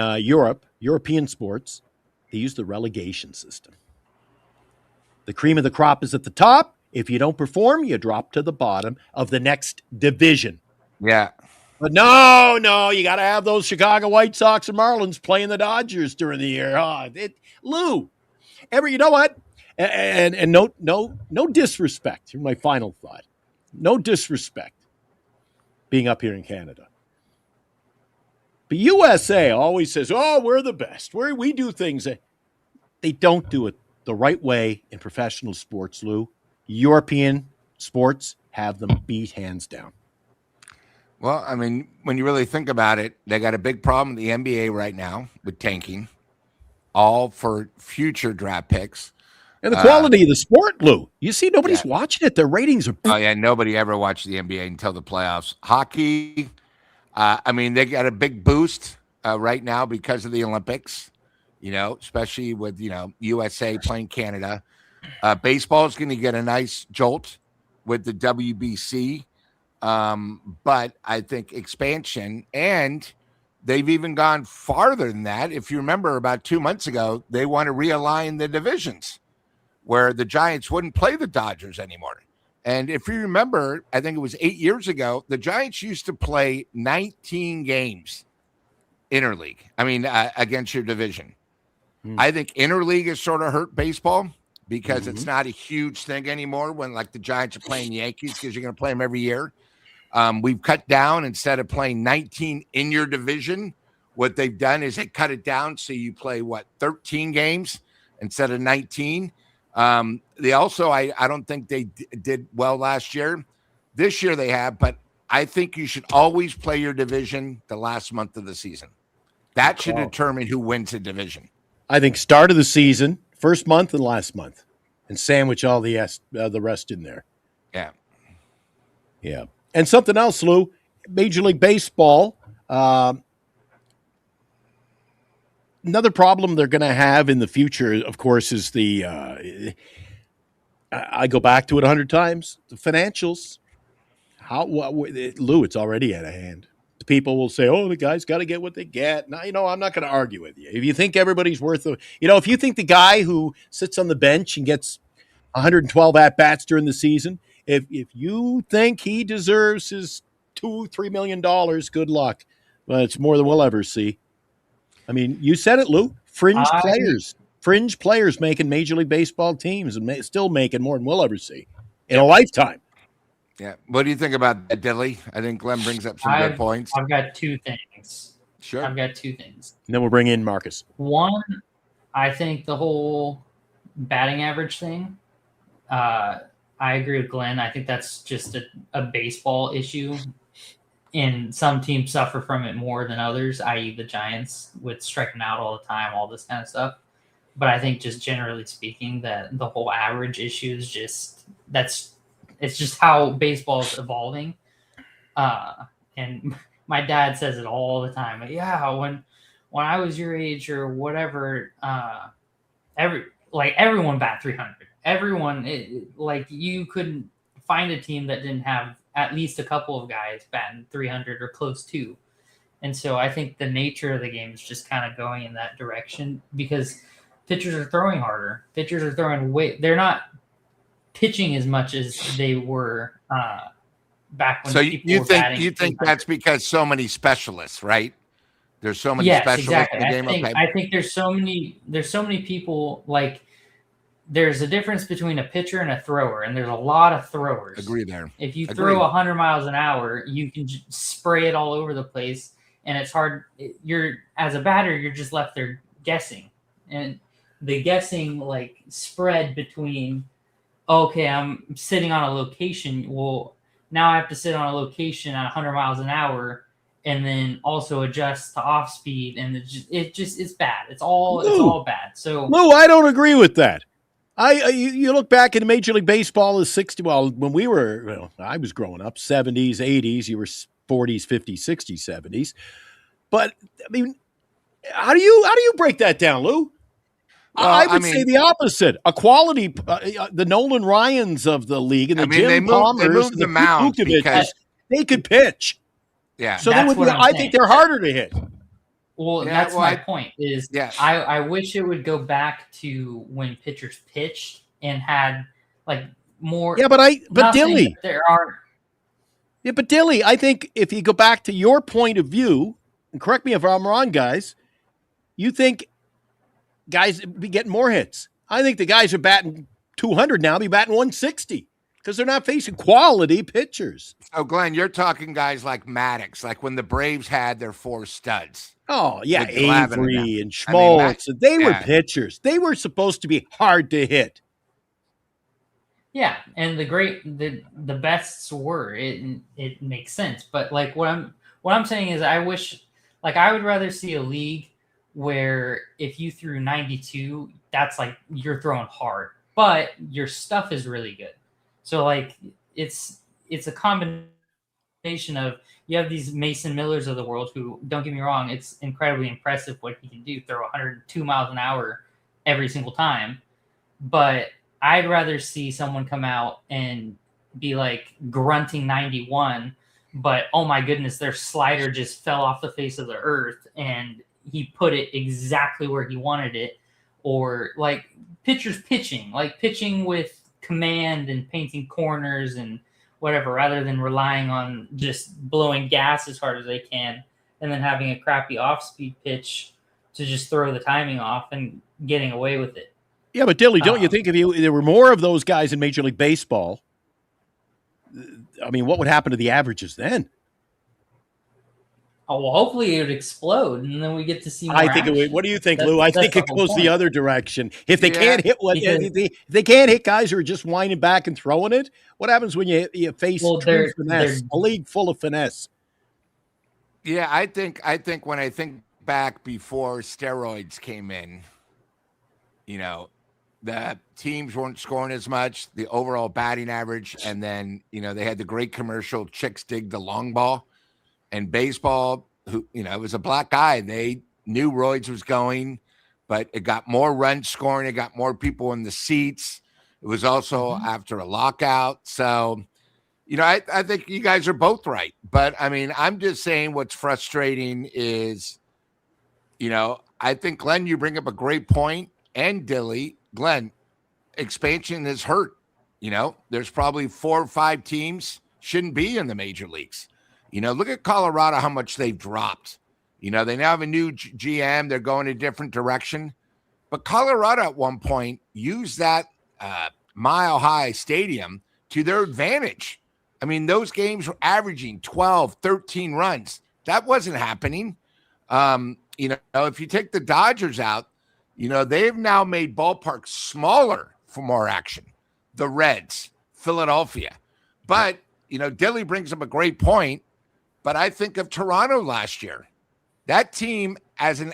Speaker 1: European sports. They use the relegation system. The cream of the crop is at the top. If you don't perform, you drop to the bottom of the next division.
Speaker 2: Yeah.
Speaker 1: But no, you got to have those Chicago White Sox and Marlins playing the Dodgers during the year. Lou, you know what? And no disrespect. Here's my final thought. No disrespect being up here in Canada. But USA always says, "Oh, we're the best. We do things." They don't do it the right way in professional sports, Lou. European sports have them beat hands down.
Speaker 2: Well, I mean, when you really think about it, they got a big problem in the NBA right now with tanking, all for future draft picks.
Speaker 1: And the quality of the sport, Lou. You see, nobody's watching it. Their ratings are...
Speaker 2: Oh, yeah, nobody ever watched the NBA until the playoffs. Hockey, I mean, they got a big boost right now because of the Olympics, especially with, USA playing Canada. Baseball is going to get a nice jolt with the WBC. But I think expansion, and they've even gone farther than that. If you remember, about 2 months ago, they want to realign the divisions where the Giants wouldn't play the Dodgers anymore. And if you remember, I think it was 8 years ago, the Giants used to play 19 games interleague. I mean, against your division. I think interleague has sort of hurt baseball because it's not a huge thing anymore when like the Giants are playing Yankees because you're going to play them every year. We've cut down, instead of playing 19 in your division, what they've done is they cut it down. So you play 13 games instead of 19. They also, I don't think they did well last year. This year they have, but I think you should always play your division the last month of the season. That should determine who wins the division.
Speaker 1: I think start of the season, first month and last month, and sandwich all the rest in there.
Speaker 2: Yeah.
Speaker 1: Yeah. And something else, Lou, Major League Baseball, another problem they're going to have in the future, of course, is I go back to it 100 times, the financials. Lou, it's already out of hand. The people will say, "Oh, the guys got to get what they get." Now, I'm not going to argue with you. If you think everybody's worth if you think the guy who sits on the bench and gets 112 at-bats during the season, if you think he deserves his $2-3 million, good luck. But it's more than we'll ever see. I mean, you said it, Lou. Fringe players making Major League Baseball teams and still making more than we'll ever see in a lifetime.
Speaker 2: Yeah. What do you think about that, Dilly? I think Glenn brings up some good points.
Speaker 4: I've got two things.
Speaker 2: Sure.
Speaker 4: I've got two things.
Speaker 1: And then we'll bring in Marcus.
Speaker 4: One, I think the whole batting average thing, I agree with Glenn. I think that's just a baseball issue. And some teams suffer from it more than others, i.e. the Giants, with striking out all the time, all this kind of stuff. But I think just generally speaking, that the whole average issue is it's just how baseball is evolving. And my dad says it all the time. Yeah, when I was your age or whatever, everyone bat 300. Everyone, you couldn't find a team that didn't have at least a couple of guys batting 300 or close to. And so I think the nature of the game is just kind of going in that direction because pitchers are throwing harder. Pitchers are throwing they're not pitching as much as they were back when.
Speaker 2: So you think that's because so many specialists, right? There's so many specialists
Speaker 4: exactly.
Speaker 2: in the game.
Speaker 4: I think there's so many people. Like there's a difference between a pitcher and a thrower, and there's a lot of throwers.
Speaker 2: Agree there.
Speaker 4: If you throw 100 miles an hour, you can spray it all over the place, and it's hard. As a batter, you're just left there guessing, and the guessing spread between. Okay, I'm sitting on a location. Well, now I have to sit on a location at 100 miles an hour, and then also adjust to off speed, and it's bad. It's all bad. So,
Speaker 1: Lou, I don't agree with that. You look back in Major League Baseball is 60. Well, when I was growing up, 70s, 80s, you were 40s, 50s, 60s, 70s. But I mean, How do you break that down, Lou?
Speaker 2: Well,
Speaker 1: I would say the opposite. A quality, the Nolan Ryans of the league and the
Speaker 2: they
Speaker 1: Jim Palmers
Speaker 2: moved
Speaker 1: and
Speaker 2: the
Speaker 1: the Pete
Speaker 2: mounds
Speaker 1: Vukovic's,
Speaker 2: because
Speaker 1: they could pitch.
Speaker 2: yeah.
Speaker 1: So they
Speaker 4: That's
Speaker 1: would
Speaker 4: what
Speaker 1: be.
Speaker 4: I'm
Speaker 1: I
Speaker 4: saying.
Speaker 1: think they're harder to hit.
Speaker 4: Well,
Speaker 2: Yeah,
Speaker 4: that's
Speaker 2: well,
Speaker 4: my point. Is
Speaker 2: yeah.
Speaker 4: I wish it would go back to when pitchers pitched and had like more.
Speaker 1: Yeah, but
Speaker 4: not saying
Speaker 1: Dilly.
Speaker 4: that there are.
Speaker 1: Yeah, but Dilly, I think if you go back to your point of view, and correct me if I'm wrong, guys, you think guys be getting more hits. I think the guys are batting 200 now, be batting 160 because they're not facing quality pitchers.
Speaker 2: Oh, Glenn, you're talking guys like Maddox, like when the Braves had their 4 studs.
Speaker 1: Oh, yeah,
Speaker 2: With Glavine
Speaker 1: Avery and Schmaltz. They were
Speaker 2: yeah.
Speaker 1: pitchers. They were supposed to be hard to hit.
Speaker 4: Yeah, and the bests were it makes sense, but like what I'm saying is I wish, like, I would rather see a league where if you threw 92, that's like you're throwing hard, but your stuff is really good. So like it's a combination of, you have these Mason Millers of the world who, don't get me wrong, it's incredibly impressive what he can do, throw 102 miles an hour every single time, but I'd rather see someone come out and be like grunting 91, but oh my goodness, their slider just fell off the face of the earth and he put it exactly where he wanted it. Or like pitchers pitching, like pitching with command and painting corners and whatever, rather than relying on just blowing gas as hard as they can and then having a crappy off-speed pitch to just throw the timing off and getting away with it.
Speaker 1: Yeah, but Dilly, don't you think if there were more of those guys in Major League Baseball, I mean, what would happen to the averages then?
Speaker 4: Oh, well, hopefully it would explode, and then we get to see more
Speaker 1: I think it would. What do you think, Lou? I think it goes the other direction. If they can't hit if they can't hit guys who are just winding back and throwing it, what happens when you face true finesse, a league full of finesse?
Speaker 2: Yeah, I think when I think back before steroids came in, the teams weren't scoring as much, the overall batting average, and then, they had the great commercial, chicks dig the long ball. And baseball, it was a black guy. They knew roids was going, but it got more run scoring. It got more people in the seats. It was also after a lockout. So, I think you guys are both right. But, I mean, I'm just saying what's frustrating is, I think, Glenn, you bring up a great point, and Dilly. Glenn, expansion has hurt. There's probably 4 or 5 teams shouldn't be in the major leagues. Look at Colorado, how much they've dropped. They now have a new GM. They're going a different direction. But Colorado at one point used that Mile High Stadium to their advantage. I mean, those games were averaging 12, 13 runs. That wasn't happening. If you take the Dodgers out, they've now made ballparks smaller for more action. The Reds, Philadelphia. But, Dilly brings up a great point. But I think of Toronto last year. That team, as a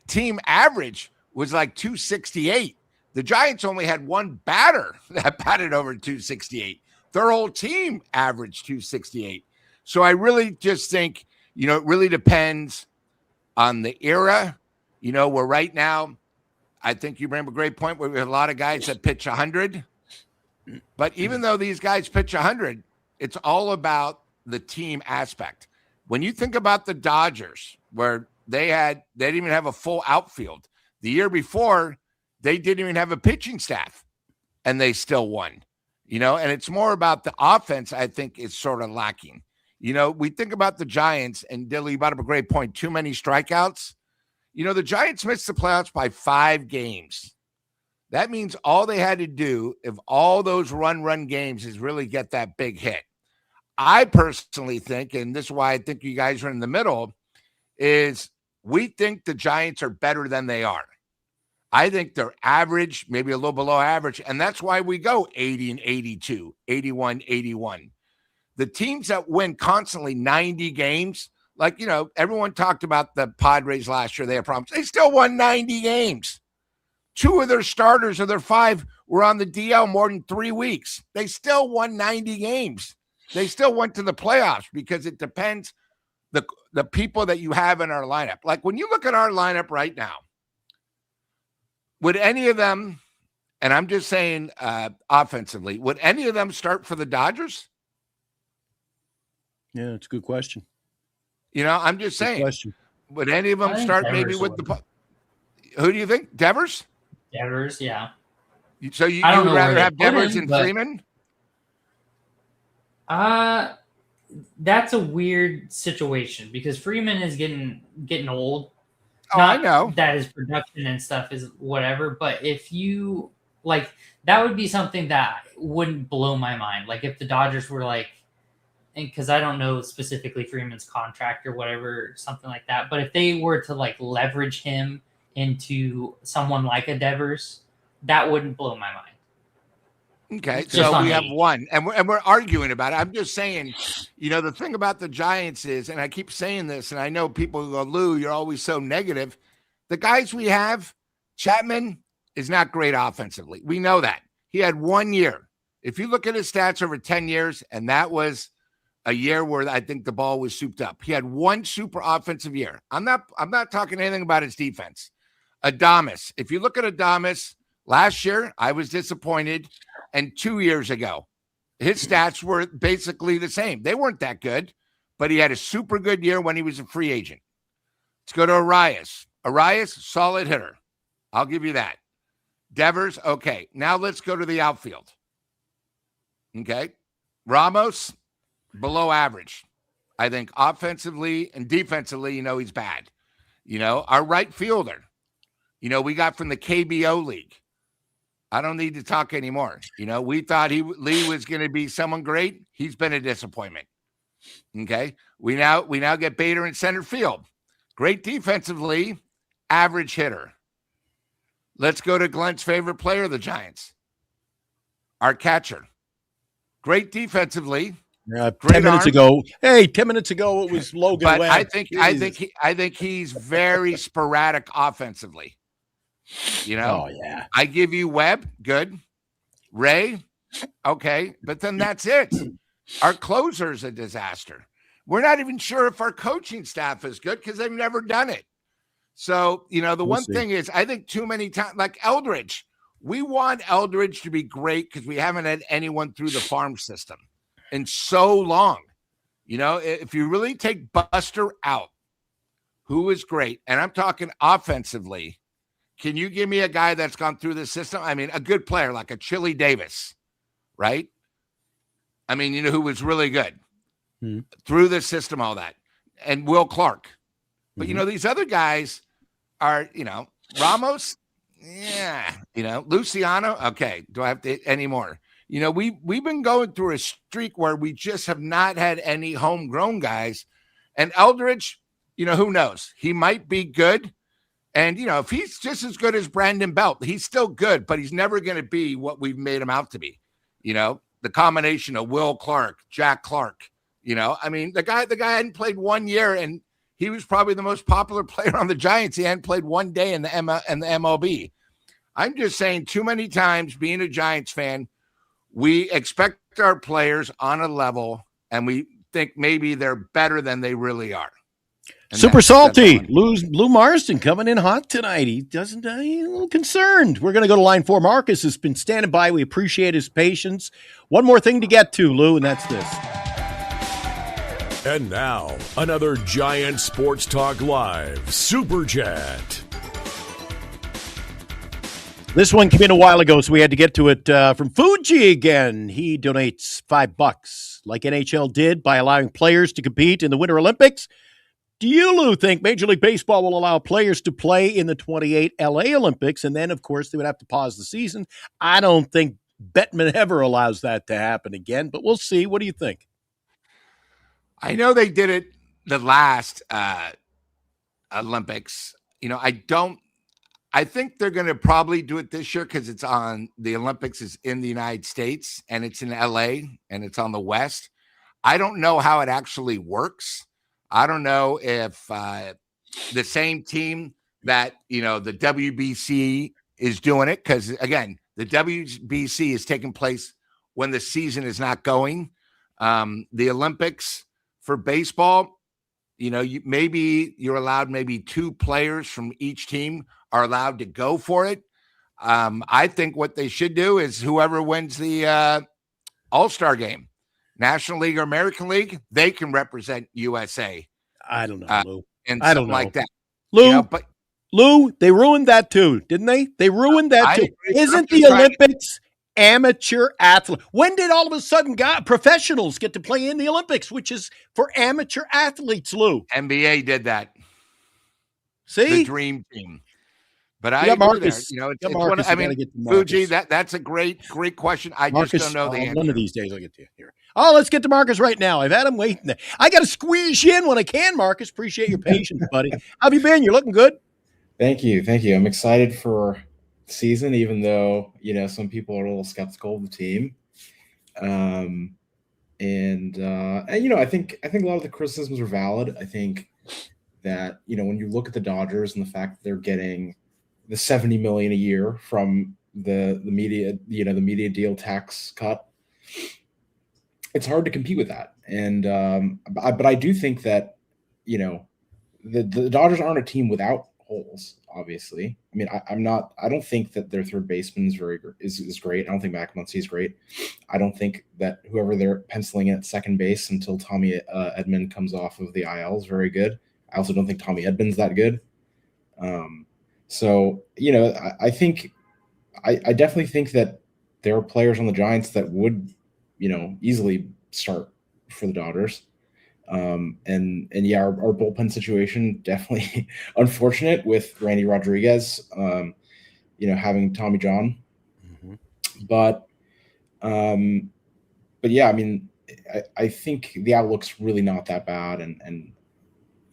Speaker 2: team average, was like 268. The Giants only had one batter that batted over 268. Their whole team averaged 268. So I really just think, it really depends on the era. Where right now, I think you bring up a great point where we have a lot of guys that pitch 100. But even though these guys pitch 100, it's all about the team aspect. When you think about the Dodgers, where they didn't even have a full outfield. The year before, they didn't even have a pitching staff, and they still won. And it's more about the offense, I think, is sort of lacking. We think about the Giants, and Dilly, you brought up a great point, too many strikeouts. The Giants missed the playoffs by 5 games. That means all they had to do, if all those run games, is really get that big hit. I personally think, and this is why I think you guys are in the middle, is we think the Giants are better than they are. I think they're average, maybe a little below average, and that's why we go 80 and 82, 81, 81. The teams that win constantly 90 games, like, everyone talked about the Padres last year. They had problems. They still won 90 games. 2 of their starters of their 5 were on the DL more than 3 weeks. They still won 90 games. They still went to the playoffs because it depends the people that you have in our lineup. Like when you look at our lineup right now, would any of them, and I'm just saying offensively, would any of them start for the Dodgers?
Speaker 1: Yeah, it's a good question.
Speaker 2: I'm just saying.
Speaker 1: Question.
Speaker 2: Would any of them start maybe with the – who do you think? Devers?
Speaker 4: Devers, yeah.
Speaker 2: So you would rather have Devers and Freeman?
Speaker 4: That's a weird situation because Freeman is getting old.
Speaker 2: Oh, I know.
Speaker 4: That his production and stuff is whatever, but if you like, that would be something that wouldn't blow my mind. Like if the Dodgers were like, and because I don't know specifically Freeman's contract or whatever, something like that, but if they were to like leverage him into someone like a Devers, that wouldn't blow my mind.
Speaker 2: Okay, so we have one, and we're arguing about it. I'm just saying, the thing about the Giants is, and I keep saying this, and I know people go, Lou, you're always so negative. The guys we have, Chapman is not great offensively. We know that. He had 1 year. If you look at his stats over 10 years, and that was a year where I think the ball was souped up. He had one super offensive year. I'm not talking anything about his defense. Adames. If you look at Adames, last year, I was disappointed. And 2 years ago, his stats were basically the same. They weren't that good, but he had a super good year when he was a free agent. Let's go to Arias. Arias, solid hitter. I'll give you that. Devers, okay. Now let's go to the outfield. Okay. Ramos, below average. I think offensively and defensively, he's bad. Our right fielder, we got from the KBO league. I don't need to talk anymore. We thought Lee was going to be someone great. He's been a disappointment. Okay. We now get Bader in center field. Great defensively, average hitter. Let's go to Glenn's favorite player, the Giants. Our catcher. Great defensively.
Speaker 1: 10 minutes ago. Hey, 10 minutes ago it was Logan
Speaker 2: but
Speaker 1: Webb.
Speaker 2: I think he's very sporadic offensively.
Speaker 1: Oh yeah.
Speaker 2: I give you Webb, good. Ray, okay, but then that's it. Our closer's a disaster. We're not even sure if our coaching staff is good because they've never done it. So, we'll see. Thing is, I think too many times, like Eldridge, we want Eldridge to be great because we haven't had anyone through the farm system in so long. If you really take Buster out, who is great, and I'm talking offensively, can you give me a guy that's gone through the system? I mean, a good player like a Chili Davis, right? I mean, who was really good through the system, all that. And Will Clark. But, these other guys are, Ramos, yeah. Luciano, okay. Do I have to anymore? We've been going through a streak where we just have not had any homegrown guys. And Eldridge, who knows? He might be good. And, if he's just as good as Brandon Belt, he's still good, but he's never going to be what we've made him out to be. The combination of Will Clark, Jack Clark, I mean, the guy hadn't played 1 year and he was probably the most popular player on the Giants. He hadn't played 1 day in the MLB. I'm just saying too many times being a Giants fan, we expect our players on a level and we think maybe they're better than they really are. And
Speaker 1: Super salty. Lou Marston coming in hot tonight. He's a little concerned. We're going to go to line 4. Marcus has been standing by. We appreciate his patience. One more thing to get to, Lou, and that's this.
Speaker 3: And now, another Giant Sports Talk Live Super Chat.
Speaker 1: This one came in a while ago, so we had to get to it from Fuji again. He donates $5, like NHL did, by allowing players to compete in the Winter Olympics. Do you, Lou, think Major League Baseball will allow players to play in the 28 LA Olympics? And then, of course, they would have to pause the season. I don't think Bettman ever allows that to happen again, but we'll see. What do you think?
Speaker 2: I know they did it the last Olympics. I think they're going to probably do it this year because it's on the Olympics is in the United States and it's in LA and it's on the West. I don't know how it actually works. I don't know if the same team that, the WBC is doing it. Because, again, the WBC is taking place when the season is not going. The Olympics for baseball, maybe you're allowed maybe 2 players from each team are allowed to go for it. I think what they should do is whoever wins the All-Star game, National League or American League, they can represent USA.
Speaker 1: I don't know, Lou.
Speaker 2: And
Speaker 1: I don't
Speaker 2: something
Speaker 1: know.
Speaker 2: like that.
Speaker 1: Lou,
Speaker 2: But
Speaker 1: Lou, they ruined that too, didn't they? They ruined that too. Isn't the Olympics amateur athlete? When did all of a sudden professionals get to play in the Olympics, which is for amateur athletes, Lou?
Speaker 2: NBA did that.
Speaker 1: See?
Speaker 2: The dream team. But I agree
Speaker 1: Marcus,
Speaker 2: there.
Speaker 1: It's one, I mean,
Speaker 2: Fuji, that's a great question. I
Speaker 1: Marcus,
Speaker 2: just don't know the answer.
Speaker 1: One of these days I'll get to you here. Oh, let's get to Marcus right now. I've had him waiting there. I got to squeeze you in when I can, Marcus. Appreciate your patience, buddy. How have you been? You're looking good.
Speaker 5: Thank you. I'm excited for the season, even though, some people are a little skeptical of the team. I think a lot of the criticisms are valid. I think that, when you look at the Dodgers and the fact that they're getting the $70 million a year from the media, the media deal tax cut, it's hard to compete with that. And but I do think that the Dodgers aren't a team without holes. Obviously, I mean, I don't think that their third baseman is great. I don't think Mac Muncy is great. I don't think that whoever they're penciling in at second base until Tommy Edman comes off of the IL is very good. I also don't think Tommy Edman's that good. So, I think I definitely think that there are players on the Giants that would, easily start for the Dodgers. Our bullpen situation definitely unfortunate with Randy Rodriguez, having Tommy John. Mm-hmm. But yeah, I mean, I think the outlook's really not that bad, and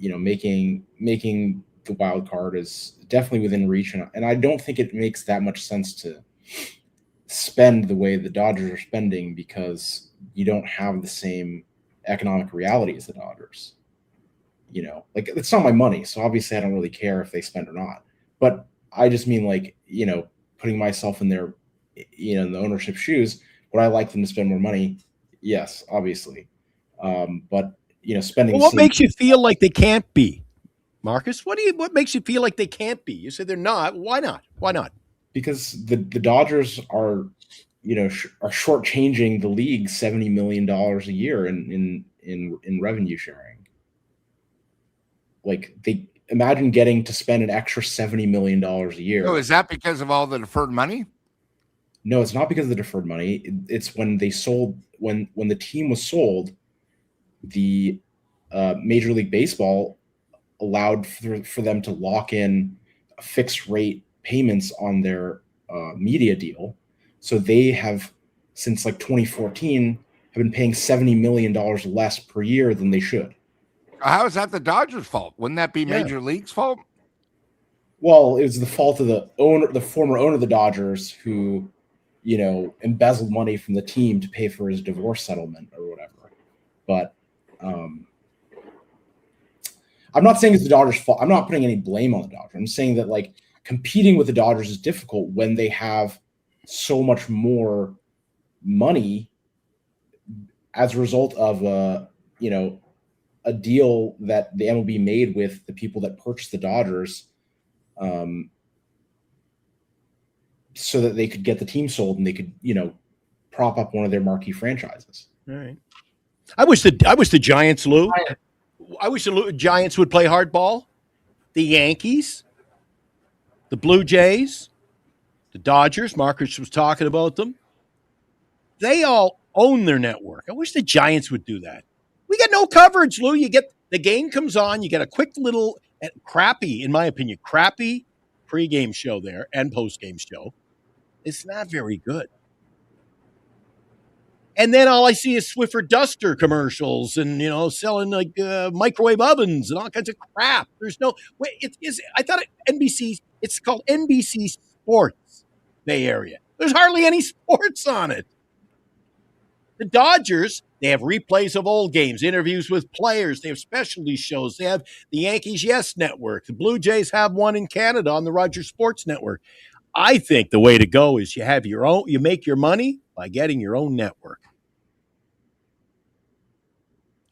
Speaker 5: making the wild card is definitely within reach, and I don't think it makes that much sense to spend the way the Dodgers are spending, because you don't have the same economic reality as the Dodgers. It's not my money, so obviously I don't really care if they spend or not. But I just mean, putting myself in their, in the ownership shoes, would I like them to spend more money? Yes, obviously. But spending.
Speaker 1: Well, what makes you feel like they can't be, Marcus? What makes you feel like they can't be? You said they're not. Why not? Why not?
Speaker 5: Because the Dodgers are, are shortchanging the league $70 million a year in revenue sharing. They imagine getting to spend an extra $70 million a year.
Speaker 2: So is that because of all the deferred money?
Speaker 5: No, it's not because of the deferred money. It's when they sold, when the team was sold, the Major League Baseball allowed for them to lock in fixed rate payments on their media deal. So they have, since 2014, have been paying $70 million less per year than they should.
Speaker 2: How is that the Dodgers' fault? Wouldn't that be Major League's fault?
Speaker 5: Well, it was the fault of the former owner of the Dodgers, who, embezzled money from the team to pay for his divorce settlement or whatever. But I'm not saying it's the Dodgers' fault. I'm not putting any blame on the Dodgers. I'm saying that competing with the Dodgers is difficult when they have so much more money as a result of a deal that the MLB made with the people that purchased the Dodgers, so that they could get the team sold and they could, prop up one of their marquee franchises.
Speaker 1: All right. I wish the Giants, Lou. I wish the Giants would play hardball. The Yankees, the Blue Jays, the Dodgers. Marcus was talking about them. They all own their network. I wish the Giants would do that. We get no coverage, Lou. You get the game comes on. You get a quick little crappy, in my opinion, crappy pregame show there and postgame show. It's not very good. And then all I see is Swiffer Duster commercials and, selling microwave ovens and all kinds of crap. There's no way. I thought NBC, it's called NBC Sports Bay Area. There's hardly any sports on it. The Dodgers, they have replays of old games, interviews with players. They have specialty shows. They have the Yankees Yes Network. The Blue Jays have one in Canada on the Rogers Sports Network. I think the way to go is you have your own, you make your money by getting your own network.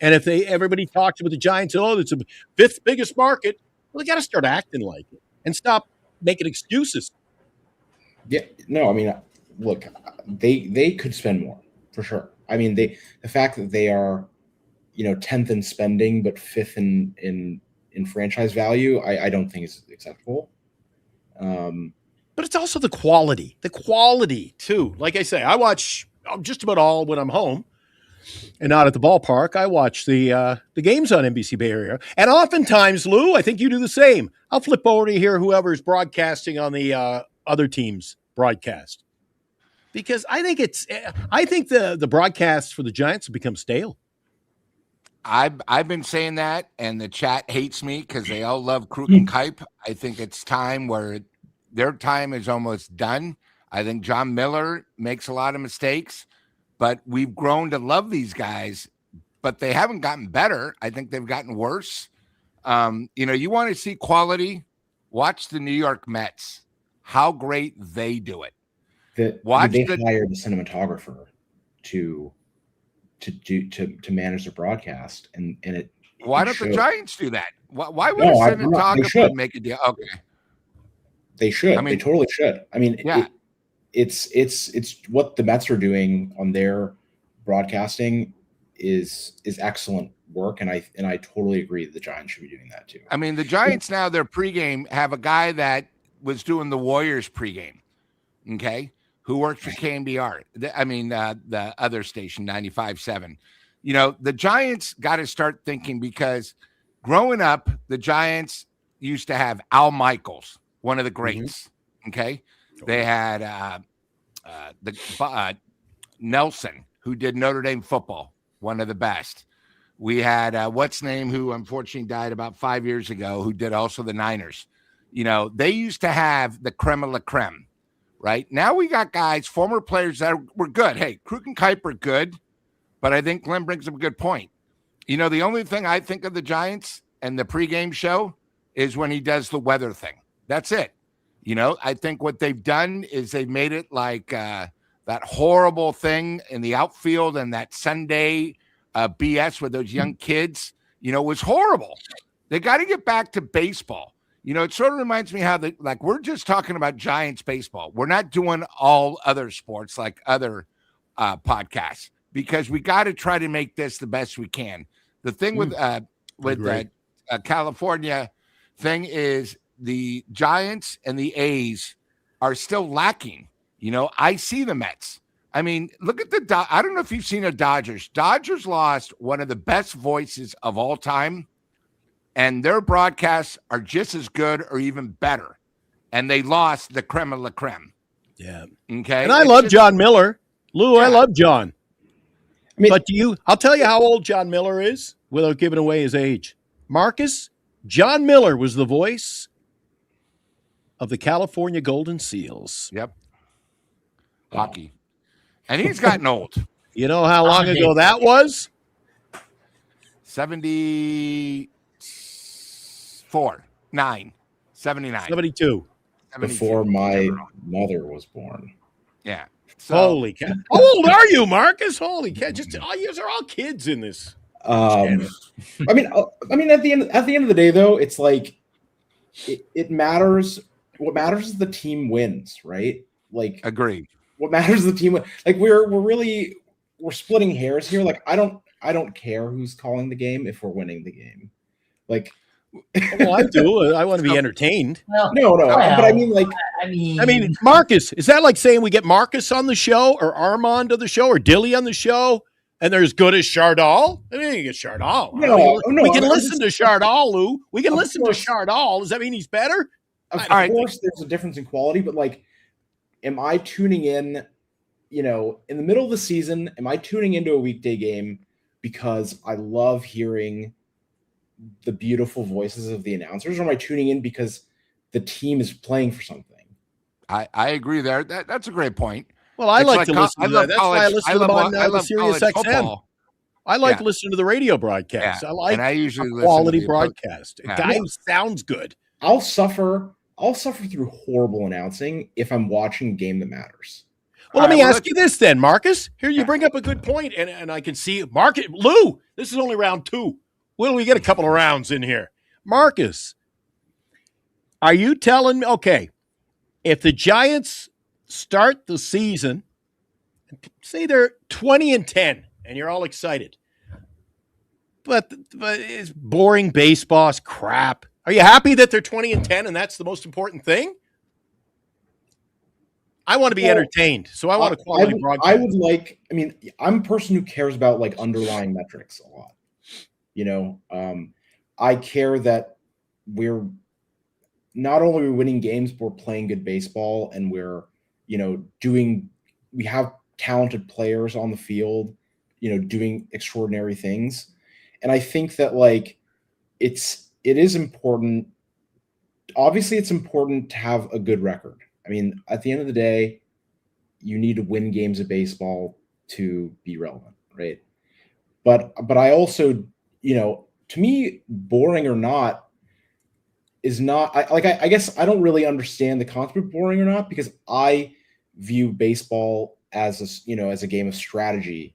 Speaker 1: And if everybody talks about the Giants, oh, it's the fifth biggest market. Well, they got to start acting like it and stop making excuses.
Speaker 5: Yeah, no, I mean, look, they could spend more for sure. I mean, the fact that they are, 10th in spending but 5th in franchise value, I don't think is acceptable.
Speaker 1: But it's also the quality too. Like I say, I watch just about all when I'm home and not at the ballpark. I watch the games on NBC Bay Area, and oftentimes, Lou, I think you do the same. I'll flip over to hear whoever's broadcasting on the other team's broadcast, because I think the broadcasts for the Giants have become stale.
Speaker 2: I've been saying that, and the chat hates me because they all love Kruk and Kipe. I think it's time where their time is almost done. I think John Miller makes a lot of mistakes, but we've grown to love these guys, but they haven't gotten better. I think they've gotten worse. You want to see quality, watch the New York Mets, how great they do it.
Speaker 5: They hired a cinematographer to manage the broadcast, and it.
Speaker 2: Why don't the Giants do that? Why would a cinematographer make a deal? Okay,
Speaker 5: they should. They totally should. I mean,
Speaker 2: yeah.
Speaker 5: It's what the Mets are doing on their broadcasting is excellent work, and I totally agree that the Giants should be doing that too.
Speaker 2: I mean, the Giants now, their pregame have a guy that was doing the Warriors pregame, okay, who works for KMBR. The other station, 95.7. The Giants got to start thinking, because growing up, the Giants used to have Al Michaels, one of the greats, okay? They had Nelson, who did Notre Dame football, one of the best. We had who unfortunately died about 5 years ago, who did also the Niners. They used to have the creme of la creme, right? Now we got guys, former players that were good. Hey, Kruk and Kipe are good, but I think Glenn brings up a good point. The only thing I think of the Giants and the pregame show is when he does the weather thing. That's it. I think what they've done is they've made it like that horrible thing in the outfield and that Sunday BS with those young kids, was horrible. They got to get back to baseball. It sort of reminds me how we're just talking about Giants baseball. We're not doing all other sports like other podcasts, because we got to try to make this the best we can. The thing with California thing is the Giants and the A's are still lacking. I see the Mets. I mean, look at I don't know if you've seen the Dodgers. Dodgers lost one of the best voices of all time, and their broadcasts are just as good or even better. And they lost the creme of la creme.
Speaker 1: Yeah.
Speaker 2: Okay.
Speaker 1: And I love John Miller. Lou, yeah. I love John. But I'll tell you how old John Miller is without giving away his age. Marcus, John Miller was the voice of the California Golden Seals.
Speaker 2: Yep. Hockey. And he's gotten old.
Speaker 1: You know how long ago that was?
Speaker 2: 79.
Speaker 1: 72.
Speaker 5: Before my mother was born.
Speaker 2: Yeah.
Speaker 1: So, holy cow. How old are you, Marcus? Holy cow. Just these are all kids in this.
Speaker 5: I mean, at the end of the day, though, it's like it matters. What matters is the team wins, right? Like,
Speaker 2: agreed.
Speaker 5: What matters is the team. Like, we're splitting hairs here. Like, I don't care who's calling the game if we're winning the game. Like,
Speaker 1: well, I do. I want to be entertained.
Speaker 5: No. But I
Speaker 1: mean, Marcus, is that like saying we get Marcus on the show or Armand on the show or Dilly on the show and they're as good as Chardal? I mean, you get Chardal. No, we can listen to Chardal, Lou. We can listen to Chardal. Does that mean he's better?
Speaker 5: Of course, there's a difference in quality, but like, am I tuning in, in the middle of the season, am I tuning into a weekday game because I love hearing the beautiful voices of the announcers, or am I tuning in because the team is playing for something?
Speaker 2: I agree there. That's a great point.
Speaker 1: Well, I like to listen to that. That's why I listen to them on Sirius XM. I like listening to the radio broadcast.
Speaker 2: Yeah. I usually listen
Speaker 1: quality to broadcast. A guy who sounds good.
Speaker 5: I'll suffer through horrible announcing if I'm watching a game that matters.
Speaker 1: Well, let me ask you this then, Marcus. Here you bring up a good point, and I can see Lou, this is only round 2. Will we get a couple of rounds in here? Marcus, are you telling me, okay, if the Giants start the season, say they're 20-10, and you're all excited, but it's boring baseball, it's crap. Are you happy that they're 20-10 and that's the most important thing? I want to be entertained, so I want a quality broadcast.
Speaker 5: I'm a person who cares about like underlying metrics a lot. I care that we're not only winning games, but we're playing good baseball, and we're, we have talented players on the field, doing extraordinary things. And I think that like it is important. Obviously, it's important to have a good record. I mean, at the end of the day, you need to win games of baseball to be relevant, right? But I also, to me, boring or not is not. I guess I don't really understand the concept of boring or not, because I view baseball as as a game of strategy,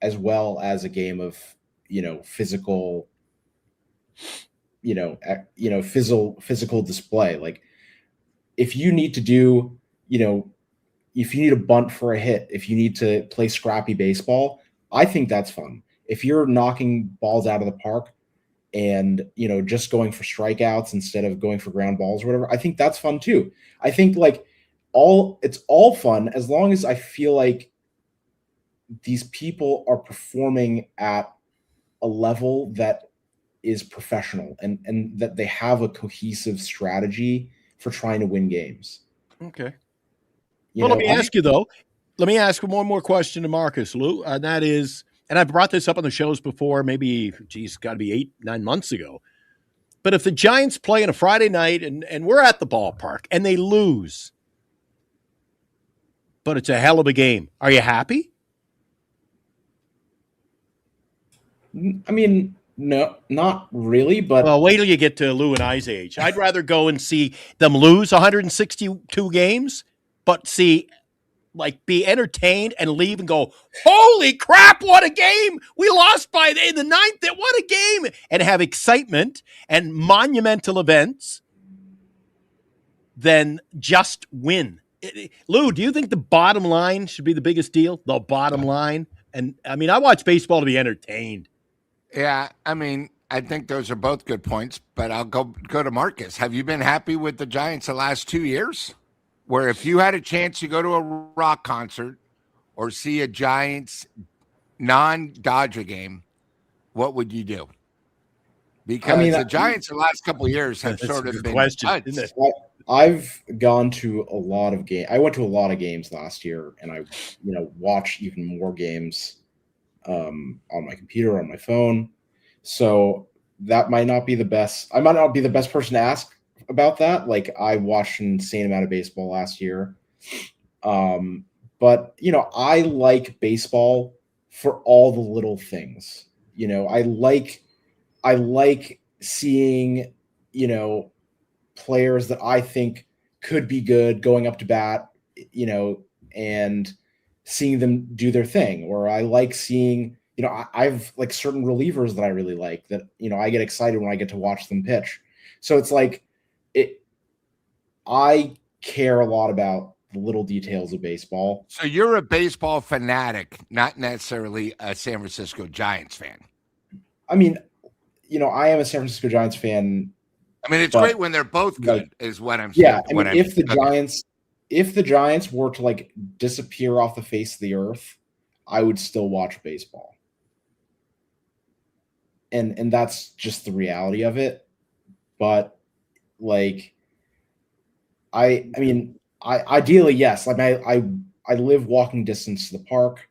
Speaker 5: as well as a game of physical, physical display. Like, if you need to do, if you need a bunt for a hit, if you need to play scrappy baseball, I think that's fun. If you're knocking balls out of the park and, just going for strikeouts instead of going for ground balls or whatever, I think that's fun too. I think like it's all fun as long as I feel like these people are performing at a level that is professional, and that they have a cohesive strategy for trying to win games.
Speaker 1: Okay. Let me ask you though. Let me ask one more question to Marcus, Lou, and that is, and I've brought this up on the shows before, maybe, got to be 8-9 months ago. But if the Giants play on a Friday night and we're at the ballpark and they lose, but it's a hell of a game, are you happy?
Speaker 5: I mean, no, not really, but...
Speaker 1: Well, wait till you get to Lou and I's age. I'd rather go and see them lose 162 games, but be entertained and leave and go, holy crap, what a game! We lost by the ninth. What a game! And have excitement and monumental events than just win. Lou, do you think the bottom line should be the biggest deal? The bottom line? And I mean, I watch baseball to be entertained.
Speaker 2: Yeah, I mean, I think those are both good points, but I'll go to Marcus. Have you been happy with the Giants the last 2 years? Where if you had a chance to go to a rock concert or see a Giants non-Dodger game, what would you do? Because the Giants the last couple of years have sort of been
Speaker 1: question, isn't it?
Speaker 5: I've gone to a lot of games. I went to a lot of games last year, and I, watched even more games on my computer, on my phone. So that might not be the best. I might not be the best person to ask about that. Like, I watched an insane amount of baseball last year. But I like baseball for all the little things. I like seeing, players that I think could be good going up to bat, and seeing them do their thing. Or I like seeing, I've like certain relievers that I really like that, I get excited when I get to watch them pitch. So it's like, I care a lot about the little details of baseball.
Speaker 2: So you're a baseball fanatic, not necessarily a San Francisco Giants fan.
Speaker 5: I mean, I am a San Francisco Giants fan.
Speaker 2: I mean, it's great when they're both good, is what I'm saying.
Speaker 5: Yeah, I mean, if the Giants were to like disappear off the face of the earth, I would still watch baseball. And that's just the reality of it. But like, I mean, ideally, yes. Like I live walking distance to the park.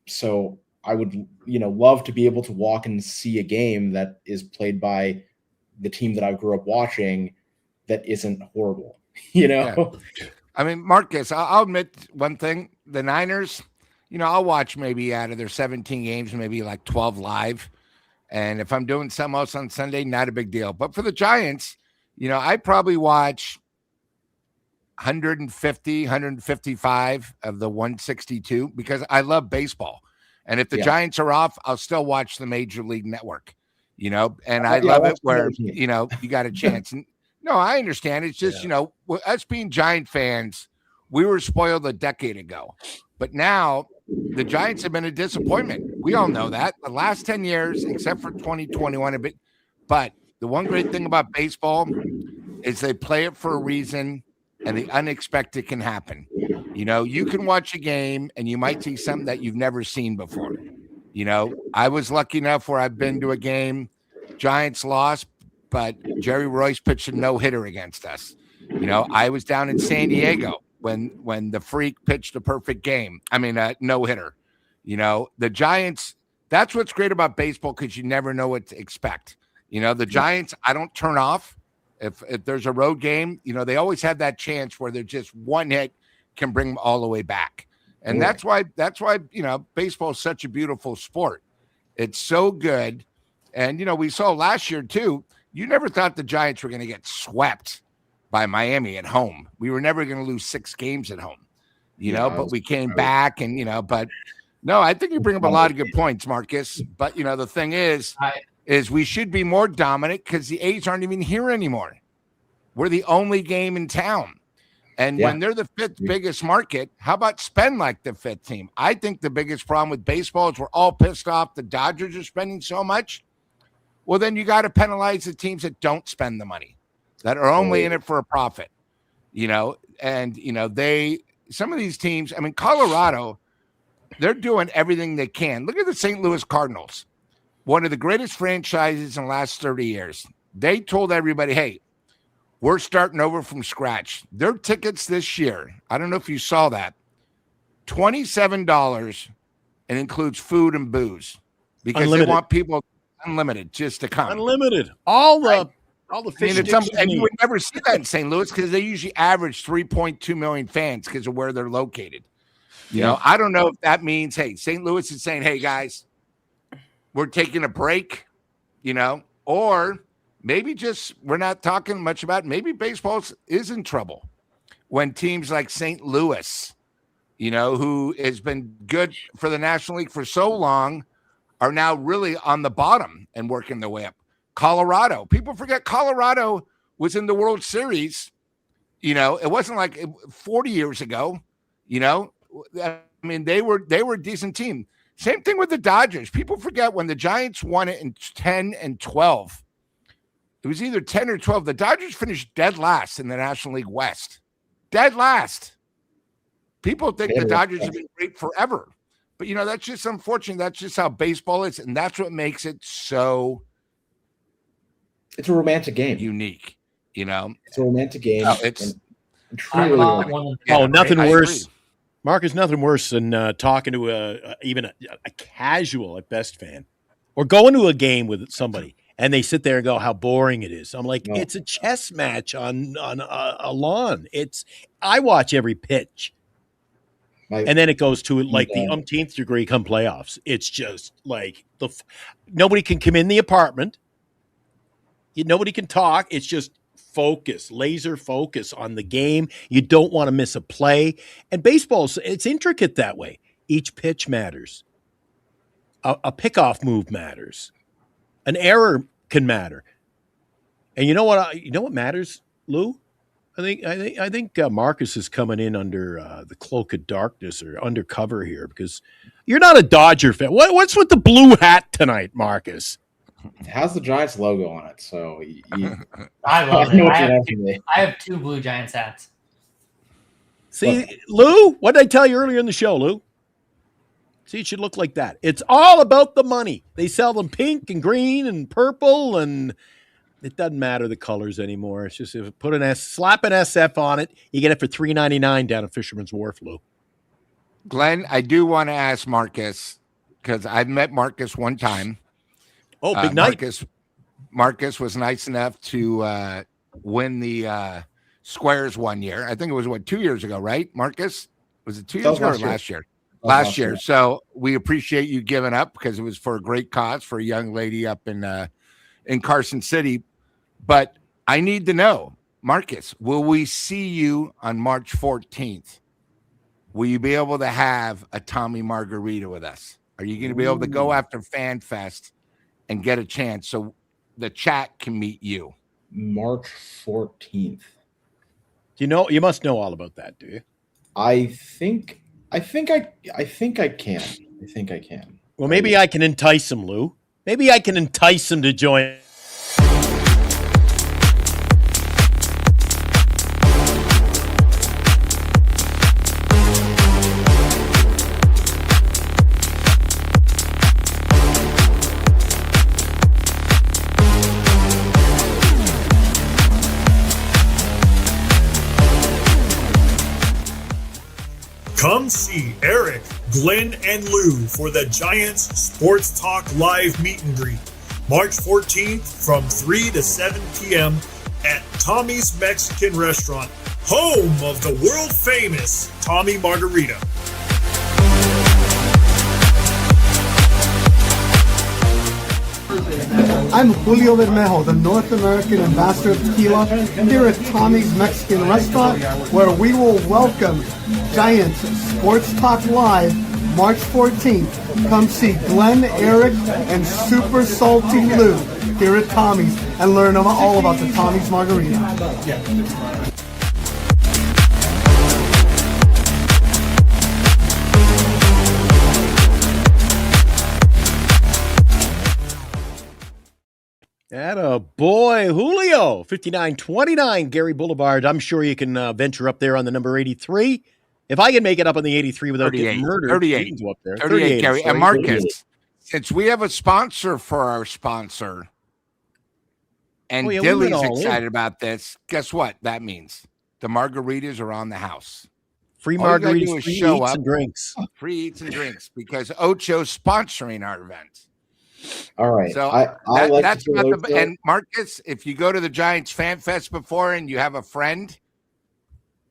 Speaker 5: So I would, love to be able to walk and see a game that is played by the team that I grew up watching that isn't horrible,
Speaker 2: Yeah. I mean, Marcus, I'll admit one thing. The Niners, I'll watch maybe out of their 17 games, maybe like 12 live. And if I'm doing something else on Sunday, not a big deal. But for the Giants, I probably watch 150, 155 of the 162 because I love baseball. And if the Giants are off, I'll still watch the Major League Network, and I love it where, you got a chance. And no, I understand. It's just, us being Giant fans, we were spoiled a decade ago. But now the Giants have been a disappointment. We all know that. The last 10 years, except for 2021, but the one great thing about baseball is they play it for a reason, and the unexpected can happen. You can watch a game and you might see something that you've never seen before. I was lucky enough where I've been to a game, Giants lost, but Jerry Royce pitched a no-hitter against us. I was down in San Diego when the Freak pitched a perfect game. I mean, a no-hitter. The Giants, that's what's great about baseball because you never know what to expect. The Giants, I don't turn off. If there's a road game, they always have that chance where they're just one hit can bring them all the way back. And that's why, baseball is such a beautiful sport. It's so good. And, we saw last year too, you never thought the Giants were going to get swept by Miami at home. We were never going to lose 6 games at home, but we came back and, but no, I think you bring up a lot of good points, Marcus. But, the thing is we should be more dominant because the A's aren't even here anymore. We're the only game in town. And when they're the 5th biggest market, how about spend like the 5th team? I think the biggest problem with baseball is we're all pissed off. The Dodgers are spending so much. Well, then you got to penalize the teams that don't spend the money, that are only in it for a profit, and, some of these teams, I mean, Colorado, they're doing everything they can. Look at the St. Louis Cardinals, one of the greatest franchises in the last 30 years. They told everybody, hey, we're starting over from scratch. Their tickets this year, I don't know if you saw that, $27 and includes food and booze because they want people unlimited just to come.
Speaker 1: Unlimited. All the fish
Speaker 2: and you would never see that in St. Louis because they usually average 3.2 million fans because of where they're located. I don't know if that means, hey, St. Louis is saying, hey, guys, we're taking a break, or maybe just we're not talking much about maybe baseball is in trouble when teams like St. Louis, who has been good for the National League for so long, are now really on the bottom and working their way up. Colorado. People forget Colorado was in the World Series. It wasn't like 40 years ago. I mean, they were a decent team. Same thing with the Dodgers. People forget when the Giants won it in 10 and 12. It was either 10 or 12. The Dodgers finished dead last in the National League West. Dead last. People think the Dodgers have been great forever. But, that's just unfortunate. That's just how baseball is. And that's what makes it so
Speaker 5: it's a romantic game.
Speaker 2: Unique,
Speaker 5: It's a romantic game.
Speaker 2: It's
Speaker 5: truly
Speaker 1: nothing worse. Marcus, nothing worse than talking to even a casual at best fan or going to a game with somebody and they sit there and go, how boring it is. I'm like, it's a chess match on a lawn. I watch every pitch. And then it goes to like the umpteenth degree come playoffs. It's just like nobody can come in the apartment. Nobody can talk. It's just focus, laser focus on the game. You don't want to miss a play. And baseball, it's intricate that way. Each pitch matters. A pickoff move matters. An error can matter. And you know what matters, Lou? I think Marcus is coming in under the cloak of darkness or undercover here because you're not a Dodger fan. What's with the blue hat tonight, Marcus?
Speaker 5: It has the Giants logo on it, so
Speaker 4: I love it. I have 2 Blue Giants hats.
Speaker 1: See, Lou, what did I tell you earlier in the show, Lou? See, it should look like that. It's all about the money. They sell them pink and green and purple, and it doesn't matter the colors anymore. It's just slap an SF on it, you get it for $3.99 down at Fisherman's Wharf, Lou.
Speaker 2: Glenn, I do want to ask Marcus because I've met Marcus one time.
Speaker 1: Oh, big night.
Speaker 2: Marcus was nice enough to win the Squares one year. I think it was 2 years ago, right? Marcus, was it 2 years ago or last year? Last year. So we appreciate you giving up because it was for a great cause for a young lady up in Carson City. But I need to know, Marcus, will we see you on March 14th? Will you be able to have a Tommy Margarita with us? Are you going to be able to go after Fan Fest and get a chance so the chat can meet you?
Speaker 5: March 14th.
Speaker 1: You must know all about that, do you?
Speaker 5: I think I can. I think I can.
Speaker 1: Well, maybe I can entice him, Lou. Maybe I can entice him to join.
Speaker 6: Come see Eric, Glenn, and Lou for the Giants Sports Talk Live Meet and Greet, March 14th from 3 to 7 p.m. at Tommy's Mexican Restaurant, home of the world-famous Tommy Margarita.
Speaker 7: I'm Julio Bermejo, the North American ambassador of tequila, here at Tommy's Mexican Restaurant, where we will welcome Giants Sports Talk Live, March 14th. Come see Glenn, Eric, and Super Salty Lou here at Tommy's and learn all about the Tommy's Margarita.
Speaker 1: Atta boy, Julio, 5929 Gary Boulevard. I'm sure you can venture up there on the number 83. If I can make it up on the 83 without getting murdered,
Speaker 2: 38.
Speaker 1: you can go up there.
Speaker 2: 38, Gary. And Marcus, since we have a sponsor for our sponsor, and Dilly's excited about this, guess what that means? The margaritas are on the house.
Speaker 1: Free margaritas, free eats and drinks.
Speaker 2: Free eats and drinks because Ocho's sponsoring our event.
Speaker 5: All right.
Speaker 2: So that's about the. And Marcus, if you go to the Giants Fan Fest before and you have a friend,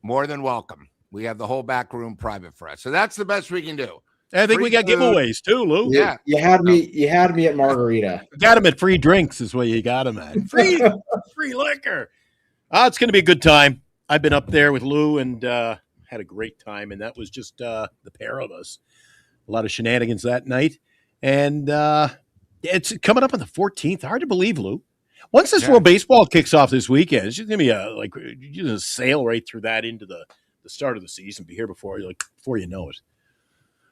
Speaker 2: more than welcome. We have the whole back room private for us. So that's the best we can do.
Speaker 1: I think we got giveaways too, Lou.
Speaker 2: Yeah.
Speaker 5: You had me at margarita.
Speaker 1: Got him at free drinks is where you got him at. Free liquor. It's going to be a good time. I've been up there with Lou and had a great time. And that was just the pair of us. A lot of shenanigans that night. And it's coming up on the 14th. Hard to believe, Lou. Once this World Baseball kicks off this weekend, it's just going to be a sail right through that into the start of the season. Be here before you know it.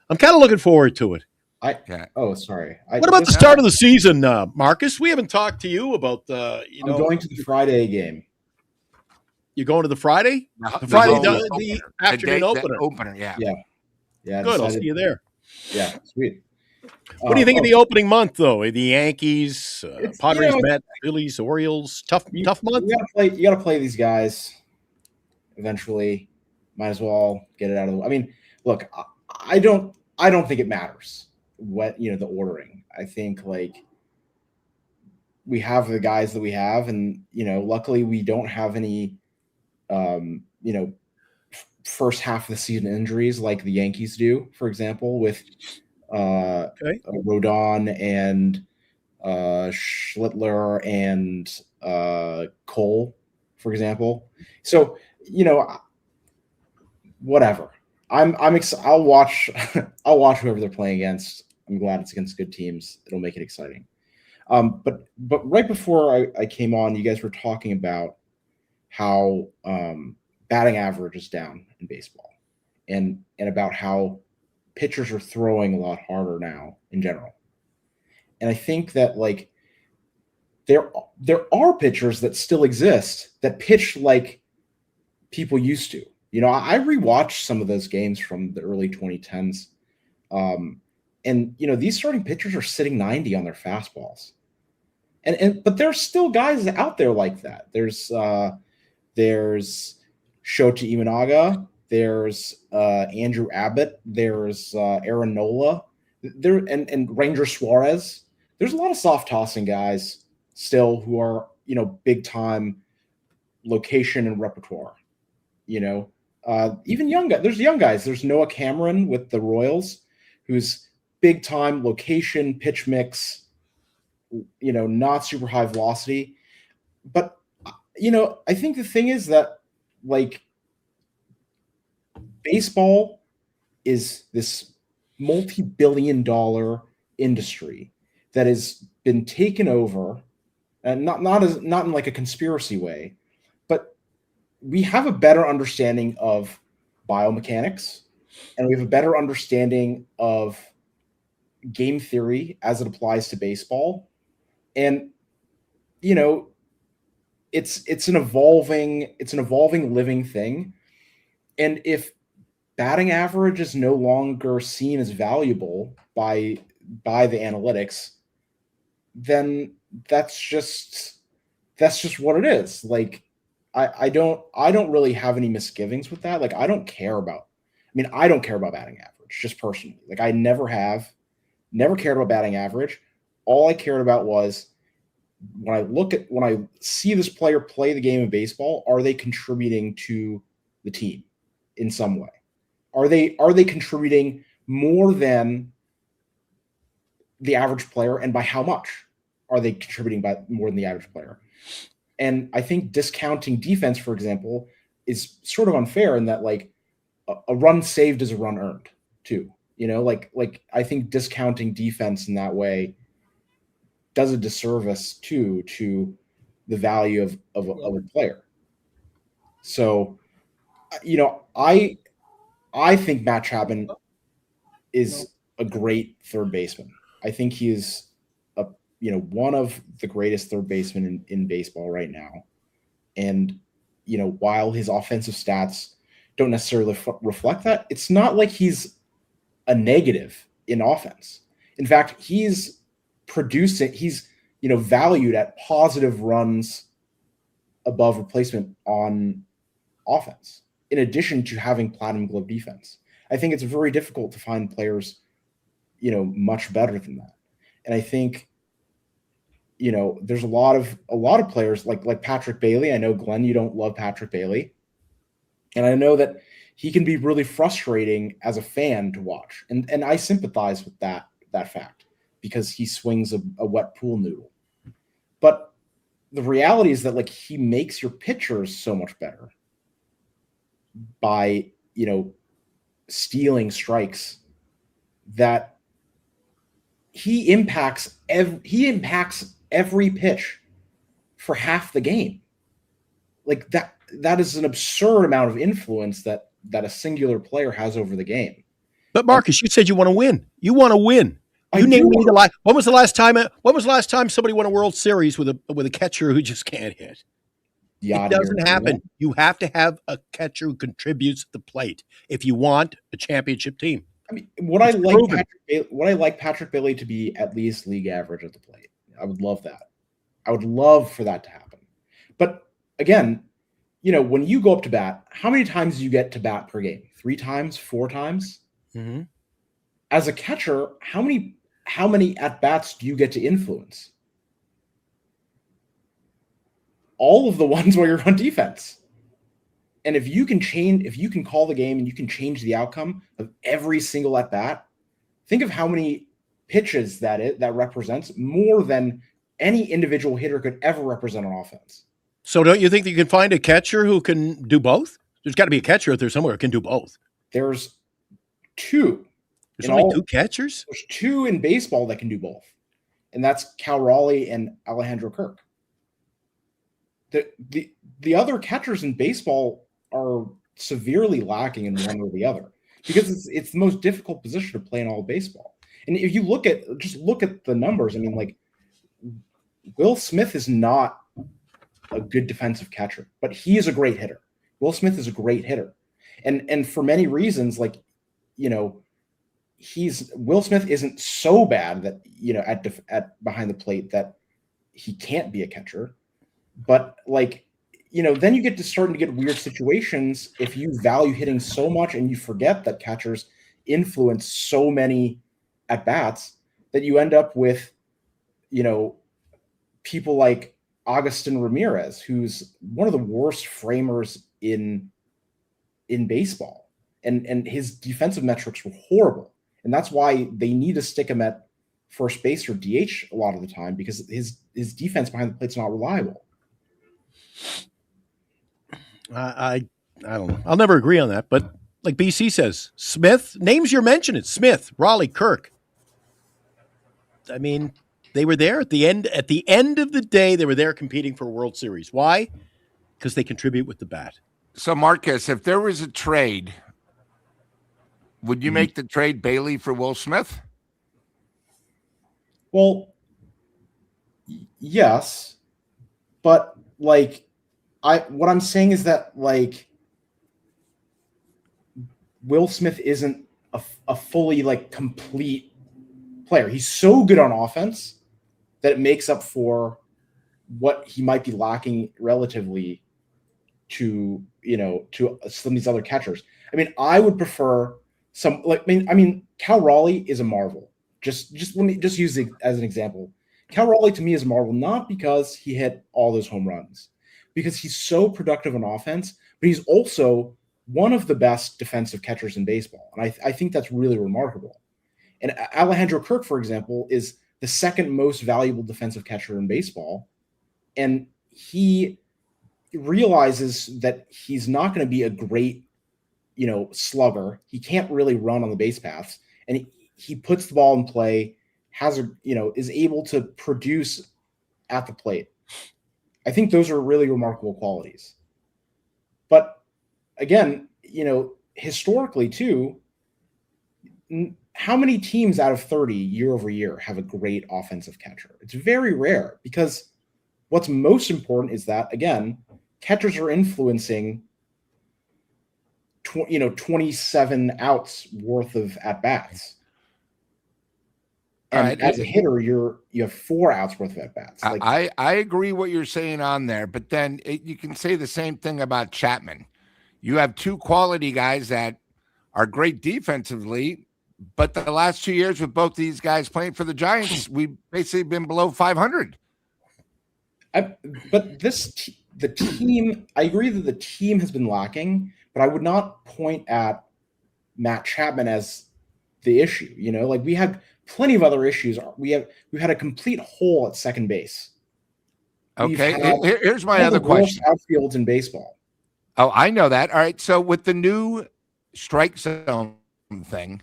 Speaker 1: I'm kind of looking forward to it.
Speaker 5: Sorry.
Speaker 1: What about the start of the season, Marcus? We haven't talked to you about the.
Speaker 5: I'm going to the Friday game.
Speaker 1: You're going to the Friday? The afternoon opener.
Speaker 2: Yeah.
Speaker 1: Good. I'll see you there.
Speaker 5: Yeah, sweet.
Speaker 1: What do you think of the opening month, though? The Yankees, Padres, Mets, Phillies, Orioles. Tough month.
Speaker 5: You got to play these guys. Eventually, might as well get it out of the way. I mean, look, I don't think it matters what the ordering. I think we have the guys that we have, and luckily we don't have any first half of the season injuries like the Yankees do, for example, with Rodon and Schlittler and Cole, for example. So whatever. I'll watch whoever they're playing against. I'm glad it's against good teams. It'll make it exciting. But right before I came on, you guys were talking about how batting average is down in baseball, and about how pitchers are throwing a lot harder now in general. And I think that there are pitchers that still exist that pitch like people used to. I rewatched some of those games from the early 2010s. And these starting pitchers are sitting 90 on their fastballs. But there's still guys out there like that. There's Shota Imanaga, there's Andrew Abbott, there's Aaron Nola, and Ranger Suarez. There's a lot of soft tossing guys still who are big time location and repertoire. Even young guys. There's young guys. There's Noah Cameron with the Royals, who's big time location, pitch mix, not super high velocity. But, I think the thing is that, like, baseball is this multi-billion-dollar industry that has been taken over, and not in like a conspiracy way, but we have a better understanding of biomechanics, and we have a better understanding of game theory as it applies to baseball. And it's an evolving living thing. And if batting average is no longer seen as valuable by the analytics, then that's just what it is. Like, I don't really have any misgivings with that. Like, I don't care about batting average, just personally. Like, I never cared about batting average. All I cared about was, when I see this player play the game of baseball, are they contributing to the team in some way? Are they contributing more than the average player, and by how much are they contributing by more than the average player? And I think discounting defense, for example, is sort of unfair in that, like, a run saved is a run earned too. Like I think discounting defense in that way does a disservice to the value of a player. So, I think Matt Chapman is a great third baseman. I think he is one of the greatest third basemen in baseball right now. And, while his offensive stats don't necessarily reflect that, it's not like he's a negative in offense. In fact, he's valued at positive runs above replacement on offense, in addition to having platinum glove defense. I think it's very difficult to find players, much better than that. And I think, there's a lot of players like Patrick Bailey. I know, Glenn, you don't love Patrick Bailey. And I know that he can be really frustrating as a fan to watch. And I sympathize with that fact, because he swings a wet pool noodle. But the reality is that, like, he makes your pitchers so much better by, stealing strikes, that he impacts every pitch for half the game. Like, that is an absurd amount of influence that a singular player has over the game.
Speaker 1: But Marcus, you said you want to win. You want to win. You named me when was the last time somebody won a World Series with a catcher who just can't hit? It doesn't happen. You have to have a catcher who contributes at the plate if you want a championship team.
Speaker 5: I mean, would I like Patrick Bailey to be at least league average at the plate? I would love that. I would love for that to happen. But again, when you go up to bat, how many times do you get to bat per game? 3 times, 4 times?
Speaker 1: Mm-hmm.
Speaker 5: As a catcher, how many at-bats do you get to influence? All of the ones where you're on defense. And if you can call the game and you can change the outcome of every single at-bat, think of how many pitches that represents, more than any individual hitter could ever represent on offense.
Speaker 1: So don't you think that you can find a catcher who can do both? There's got to be a catcher out there somewhere who can do both.
Speaker 5: There's 2.
Speaker 1: There's only 2 catchers?
Speaker 5: There's 2 in baseball that can do both. And that's Cal Raleigh and Alejandro Kirk. The other catchers in baseball are severely lacking in one or the other, because it's the most difficult position to play in all of baseball. And if you look at the numbers, I mean, like, Will Smith is not a good defensive catcher, but he is a great hitter. Will Smith is a great hitter. And for many reasons, like, Will Smith isn't so bad that, at behind the plate that he can't be a catcher. But, like, then you starting to get weird situations if you value hitting so much and you forget that catchers influence so many at bats, that you end up with, people like Agustin Ramirez, who's one of the worst framers in baseball. And his defensive metrics were horrible. And that's why they need to stick him at first base or DH a lot of the time, because his defense behind the plate's not reliable.
Speaker 1: I don't know. I'll never agree on that, but like BC says, Smith, names you're mentioning, Smith, Raleigh, Kirk. I mean, they were there at the end. At the end of the day, they were there competing for a World Series. Why? Because they contribute with the bat.
Speaker 2: So, Marcus, if there was a trade, would you make the trade Bailey for Will Smith?
Speaker 5: Well, yes, but like, what I'm saying is that like Will Smith isn't a fully like complete player. He's so good on offense that it makes up for what he might be lacking relatively to some of these other catchers. I mean, I would prefer some like I mean Cal Raleigh is a marvel. Just let me just use it as an example. Cal Raleigh to me is a marvel, not because he hit all those home runs, because he's so productive on offense, but he's also one of the best defensive catchers in baseball. And I think that's really remarkable. And Alejandro Kirk, for example, is the second most valuable defensive catcher in baseball. And he realizes that he's not going to be a great, slugger. He can't really run on the base paths. And he puts the ball in play, is able to produce at the plate. I think those are really remarkable qualities. But again, historically too, how many teams out of 30 year over year have a great offensive catcher? It's very rare, because what's most important is that, again, catchers are influencing 27 outs worth of at-bats. And as a hitter, you have 4 outs worth of at-bats.
Speaker 2: I agree what you're saying on there, but then you can say the same thing about Chapman. You have 2 quality guys that are great defensively, but the last 2 years with both these guys playing for the Giants, we've basically been below 500.
Speaker 5: But the team, I agree that the team has been lacking, but I would not point at Matt Chapman as the issue. Like, we had plenty of other issues. We've had a complete hole at second base.
Speaker 2: Okay, here's my other question.
Speaker 5: Worst outfields in baseball.
Speaker 2: Oh, I know that. All right, so with the new strike zone thing,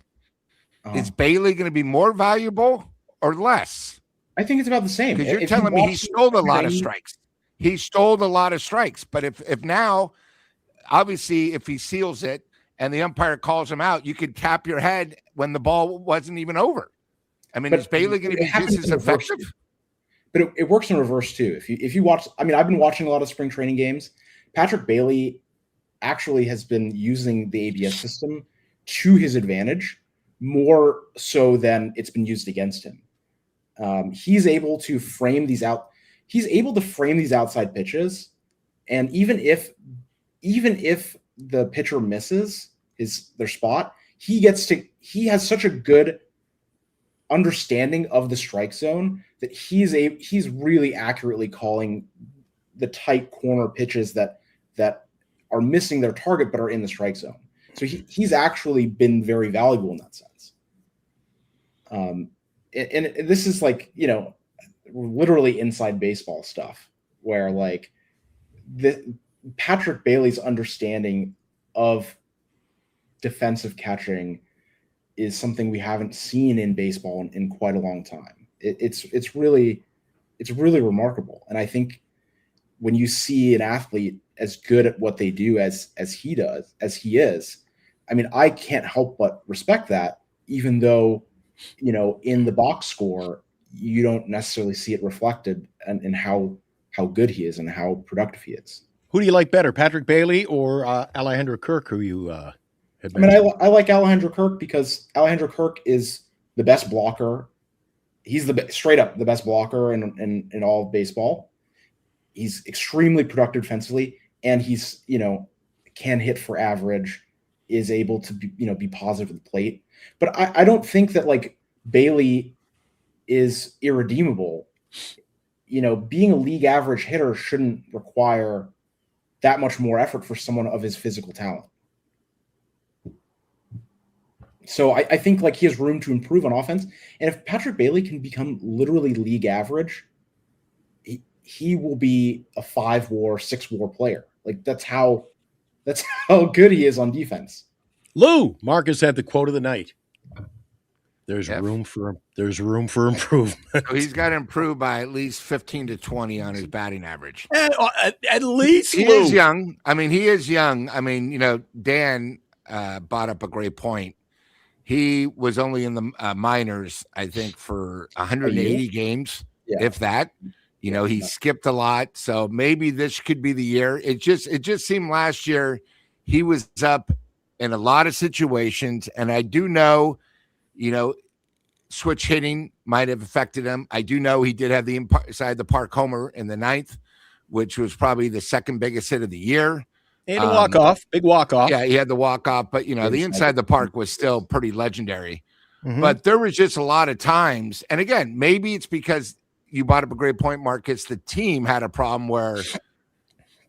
Speaker 2: is Bailey going to be more valuable or less?
Speaker 5: I think it's about the same.
Speaker 2: Because you're telling me he stole a lot of strikes. He stole a lot of strikes. But if now, obviously, if he seals it and the umpire calls him out, you could tap your head when the ball wasn't even over. I mean, is Bailey going to be just as effective?
Speaker 5: But it works in reverse too. If you watch, I mean, I've been watching a lot of spring training games. Patrick Bailey actually has been using the ABS system to his advantage, more so than it's been used against him. He's able to frame these out. He's able to frame these outside pitches, and even if the pitcher misses their spot, he has such a good understanding of the strike zone that he's really accurately calling the tight corner pitches that are missing their target but are in the strike zone. So he's actually been very valuable in that sense. And this is like, literally inside baseball stuff, where like Patrick Bailey's understanding of defensive catching is something we haven't seen in baseball in quite a long time. It's really remarkable. And I think when you see an athlete as good at what they do as he is, I mean, I can't help but respect that, even though, in the box score, you don't necessarily see it reflected in how good he is and how productive he is.
Speaker 1: Who do you like better, Patrick Bailey or Alejandro Kirk, who you had mentioned?
Speaker 5: I mean, I like Alejandro Kirk because Alejandro Kirk is the best blocker. He's straight up the best blocker in all of baseball. He's extremely productive defensively, and he's, can hit for average, is able to be positive at the plate. But I don't think that like Bailey is irredeemable. Being a league average hitter shouldn't require that much more effort for someone of his physical talent. So I think like he has room to improve on offense. And if Patrick Bailey can become literally league average, he will be a 5-WAR, 6-WAR player. Like that's how That's how good he is on defense.
Speaker 1: Lou, Marcus had the quote of the night. There's
Speaker 2: Yep.
Speaker 1: room for improvement.
Speaker 2: So he's got to improve by at least 15 to 20 on his batting average.
Speaker 1: At least
Speaker 2: He
Speaker 1: Lou.
Speaker 2: is young. I mean, he is young. I mean, Dan brought up a great point. He was only in the minors, I think, for 180 games, if that. He skipped a lot. So maybe this could be the year. It just seemed last year he was up in a lot of situations. And I do know, switch hitting might have affected him. I do know he did have the inside the park homer in the 9th, which was probably the second biggest hit of the year.
Speaker 1: And a walk-off, big walk-off.
Speaker 2: Yeah, he had the walk-off, but, the inside the park was still pretty legendary. Mm-hmm. But there was just a lot of times, and again, maybe it's because you brought up a great point, Marcus, the team had a problem where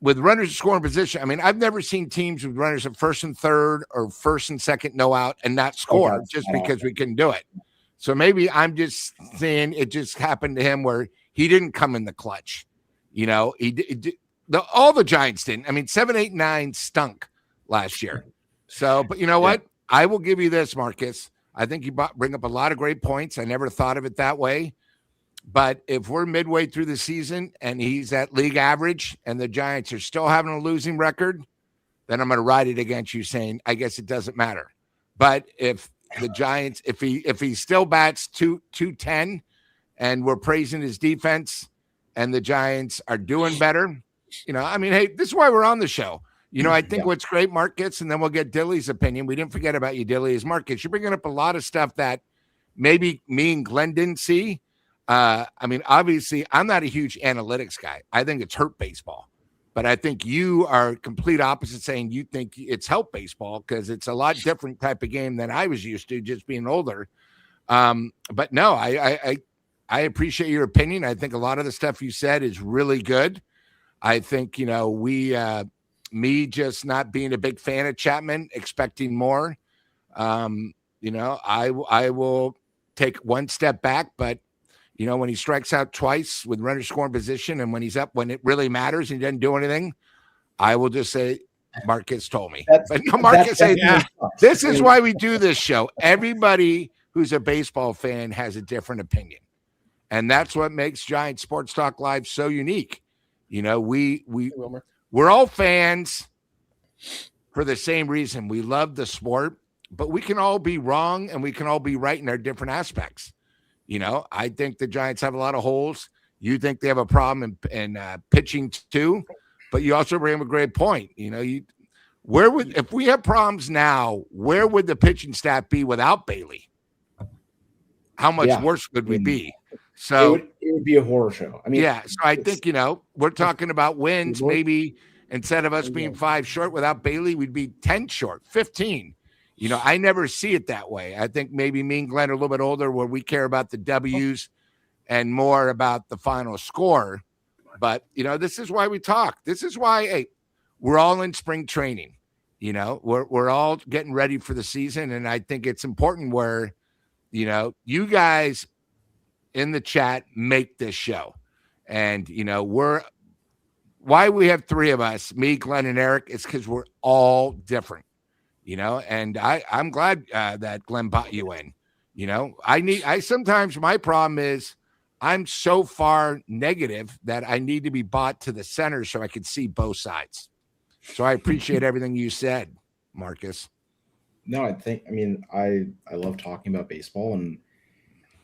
Speaker 2: with runners in scoring position, I mean, I've never seen teams with runners at first and third or first and second no out and not score just because we couldn't do it. So maybe I'm just saying it just happened to him where he didn't come in the clutch. All the Giants didn't. I mean, 7, 8, 9 stunk last year. So, but you know what? I will give you this, Marcus. I think you bring up a lot of great points. I never thought of it that way. But if we're midway through the season and he's at league average and the Giants are still having a losing record, then I'm going to ride it against you saying, I guess it doesn't matter. But if the Giants, if he still bats 210 and we're praising his defense and the Giants are doing better, I mean, hey, this is why we're on the show. I think what's great, Marcus, and then we'll get Dilly's opinion. We didn't forget about you, Dilly, is Marcus. You're bringing up a lot of stuff that maybe me and Glenn didn't see. I mean, obviously, I'm not a huge analytics guy. I think it's hurt baseball. But I think you are complete opposite, saying you think it's helped baseball because it's a lot different type of game than I was used to, just being older. But no, I appreciate your opinion. I think a lot of the stuff you said is really good. I think, me just not being a big fan of Chapman, expecting more, I will take one step back, but when he strikes out twice with runner scoring position and when he's up, when it really matters and he doesn't do anything, I will just say, Marcus told me. This is why we do this show. Everybody who's a baseball fan has a different opinion. And that's what makes Giant Sports Talk Live so unique. We're all fans for the same reason. We love the sport, but we can all be wrong and we can all be right in our different aspects. I think the Giants have a lot of holes. You think they have a problem in pitching too, but you also bring up a great point. If we have problems now, where would the pitching staff be without Bailey? How much worse would we be? So
Speaker 5: it would be a horror show. I mean,
Speaker 2: so I think, we're talking about wins. Maybe instead of us being 5 short without Bailey, we'd be 10 short, 15. I never see it that way. I think maybe me and Glenn are a little bit older where we care about the W's and more about the final score. But, this is why we talk. This is why, we're all in spring training. We're all getting ready for the season. And I think it's important where, you guys in the chat make this show. And, why we have 3 of us, me, Glenn, and Eric, is because we're all different. And I'm glad that Glenn bought you in. Sometimes my problem is I'm so far negative that I need to be bought to the center so I can see both sides. So I appreciate everything you said, Marcus.
Speaker 5: No, I love talking about baseball and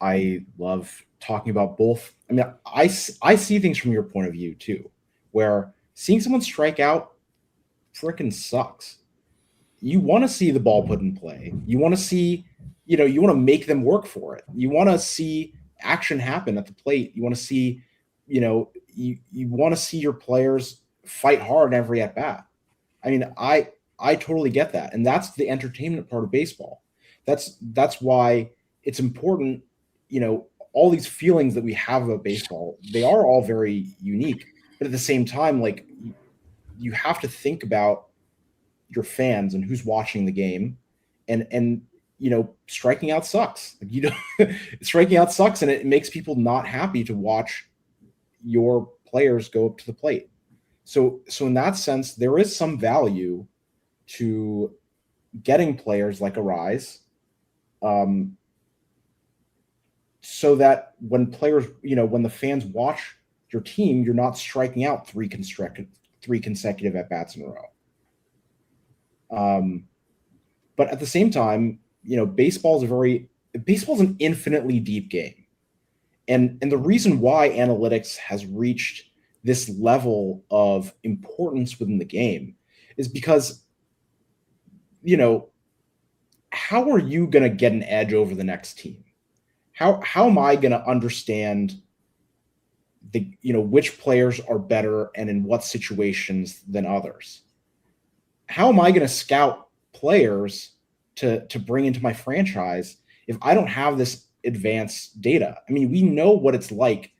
Speaker 5: I love talking about both. I mean, I see things from your point of view too, where seeing someone strike out freaking sucks. You want to see the ball put in play. You want to see, you want to make them work for it. You want to see action happen at the plate. You want to see, you want to see your players fight hard every at bat. I mean, I totally get that. And that's the entertainment part of baseball. That's why it's important, all these feelings that we have about baseball, they are all very unique. But at the same time, like, you have to think about your fans and who's watching the game, and striking out sucks. Striking out sucks, and it makes people not happy to watch your players go up to the plate. So in that sense, there is some value to getting players like Arise, so that when players, when the fans watch your team, you're not striking out three consecutive at bats in a row. But at the same time, baseball's an infinitely deep game. And the reason why analytics has reached this level of importance within the game is because, how are you going to get an edge over the next team? How am I going to understand which players are better and in what situations than others? How am I going to scout players to bring into my franchise if I don't have this advanced data? I mean, we know what it's like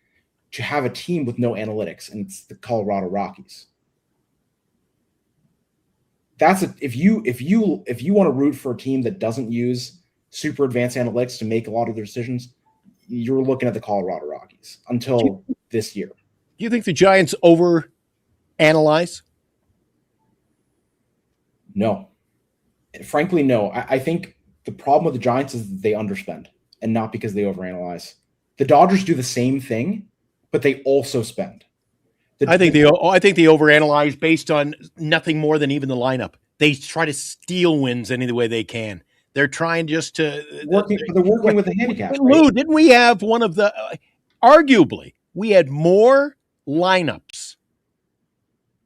Speaker 5: to have a team with no analytics, and it's the Colorado Rockies. If you want to root for a team that doesn't use super advanced analytics to make a lot of their decisions, you're looking at the Colorado Rockies until this year.
Speaker 1: Do you think the Giants over analyze?
Speaker 5: No. Frankly, no. I think the problem with the Giants is that they underspend, and not because they overanalyze. The Dodgers do the same thing, but they also spend.
Speaker 1: I think they overanalyze based on nothing more than even the lineup. They try to steal wins any way they can. They're trying just to
Speaker 5: they're working with the handicap.
Speaker 1: Lou,
Speaker 5: right?
Speaker 1: didn't we have one of the arguably we had more lineups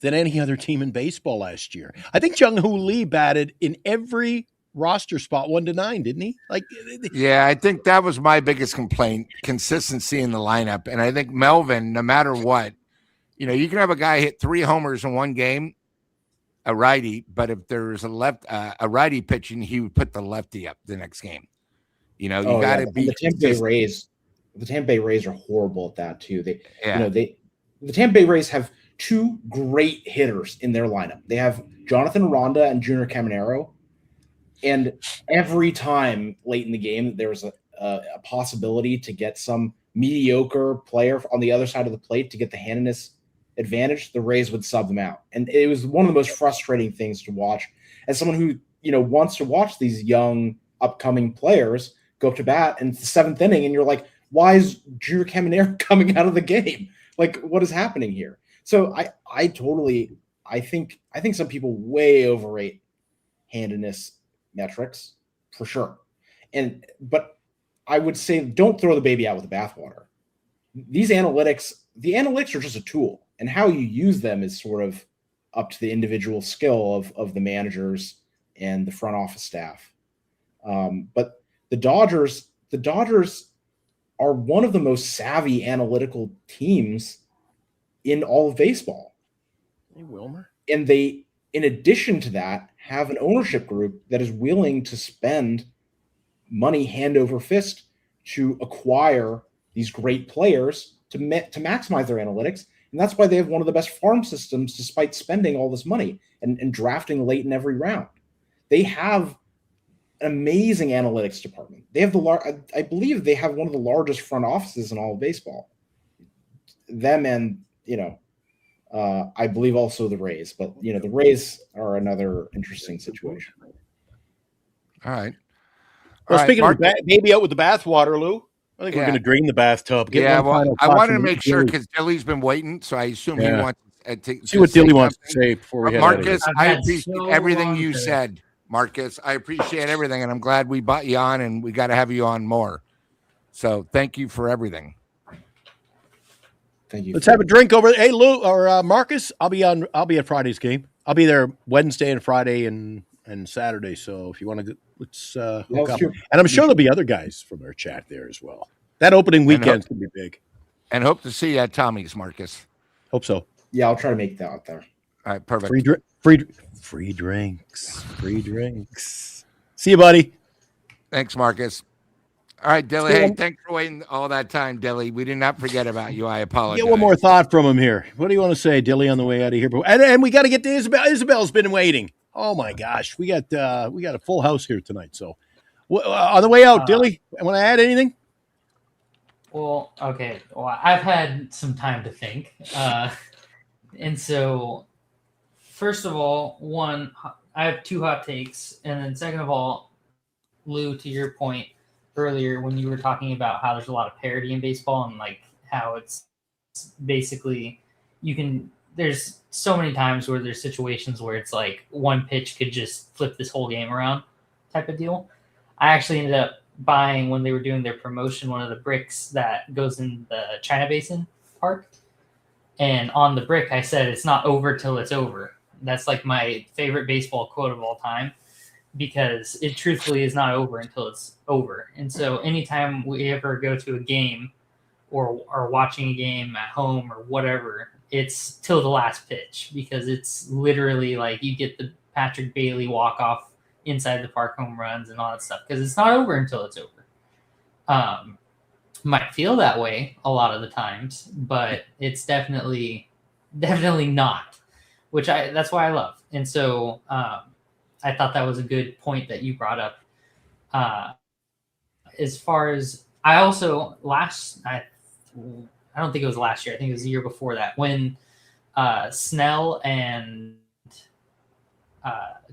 Speaker 1: than any other team in baseball last year? I think Jung-Hoo Lee batted in every roster spot 1 to 9, didn't he?
Speaker 2: Yeah, I think that was my biggest complaint: consistency in the lineup. And I think Melvin, no matter what, you can have a guy hit 3 homers in one game, a righty, but if there's a righty pitching, he would put the lefty up the next game. You got to be
Speaker 5: the Tampa Bay Rays. The Tampa Bay Rays are horrible at that too. The Tampa Bay Rays have 2 great hitters in their lineup. They have Jonathan Aranda and Junior Caminero, and every time late in the game there's a possibility to get some mediocre player on the other side of the plate to get the handedness advantage, the Rays would sub them out. And it was one of the most frustrating things to watch as someone who, wants to watch these young upcoming players go up to bat, and it's the 7th inning and you're like, why is Junior Caminero coming out of the game? Like, what is happening here? So I think some people way overrate handedness metrics for sure. But I would say don't throw the baby out with the bathwater. The analytics are just a tool, and how you use them is sort of up to the individual skill of the managers and the front office staff. But the Dodgers are one of the most savvy analytical teams in all of baseball.
Speaker 1: Hey, Wilmer.
Speaker 5: And they, in addition to that, have an ownership group that is willing to spend money hand over fist to acquire these great players to maximize their analytics. And that's why they have one of the best farm systems despite spending all this money and drafting late in every round. They have an amazing analytics department. They have I believe they have one of the largest front offices in all of baseball. Them and, I believe also the Rays, but the Rays are another interesting situation.
Speaker 2: All right.
Speaker 1: Well, speaking of baby out with the bathwater, Lou, I think we're going to drain the bathtub.
Speaker 2: I wanted to make sure because Dilly's been waiting, so I assume he wants to
Speaker 1: see what Dilly wants to say before we head
Speaker 2: Marcus,
Speaker 1: out of
Speaker 2: I appreciate everything you said. Marcus, I appreciate everything, and I'm glad we brought you on, and we got to have you on more. So thank you for everything.
Speaker 5: Thank you.
Speaker 1: Let's have a drink over. Hey, Lou or Marcus, I'll be at Friday's game. I'll be there Wednesday and Friday and Saturday. So if you want to, let's hook up. And I'm sure there'll be other guys from our chat there as well. That opening weekend's gonna be big.
Speaker 2: And hope to see you at Tommy's, Marcus.
Speaker 1: Hope so.
Speaker 5: Yeah, I'll try to make that out there.
Speaker 2: All right, perfect.
Speaker 1: Free drinks. See you, buddy.
Speaker 2: Thanks, Marcus. All right, Dilly. Hey, thanks for waiting all that time, Dilly. We did not forget about you. I apologize.
Speaker 1: Get one more thought from him here. What do you want to say, Dilly, on the way out of here? And we got to get to Isabel. Isabel's been waiting. Oh my gosh, we got a full house here tonight. So on the way out, Dilly, want to add anything?
Speaker 4: Well, okay. Well, I've had some time to think, and so first of all, I have two hot takes, and then second of all, Lou, to your point earlier when you were talking about how there's a lot of parity in baseball and like how it's basically there's so many times where there's situations where it's like one pitch could just flip this whole game around type of deal. I actually ended up buying, when they were doing their promotion, one of the bricks that goes in the China Basin Park. And on the brick, I said, "It's not over till it's over." That's like my favorite baseball quote of all time, because it truthfully is not over until it's over. And so anytime we ever go to a game or are watching a game at home or whatever, it's till the last pitch, because it's literally like you get the Patrick Bailey walk-off inside the park home runs and all that stuff, because it's not over until it's over. Might feel that way a lot of the times, but it's definitely not, that's why I love. And so I thought that was a good point that you brought up. As far as I also I don't think it was last year, I think it was the year before that, when Snell and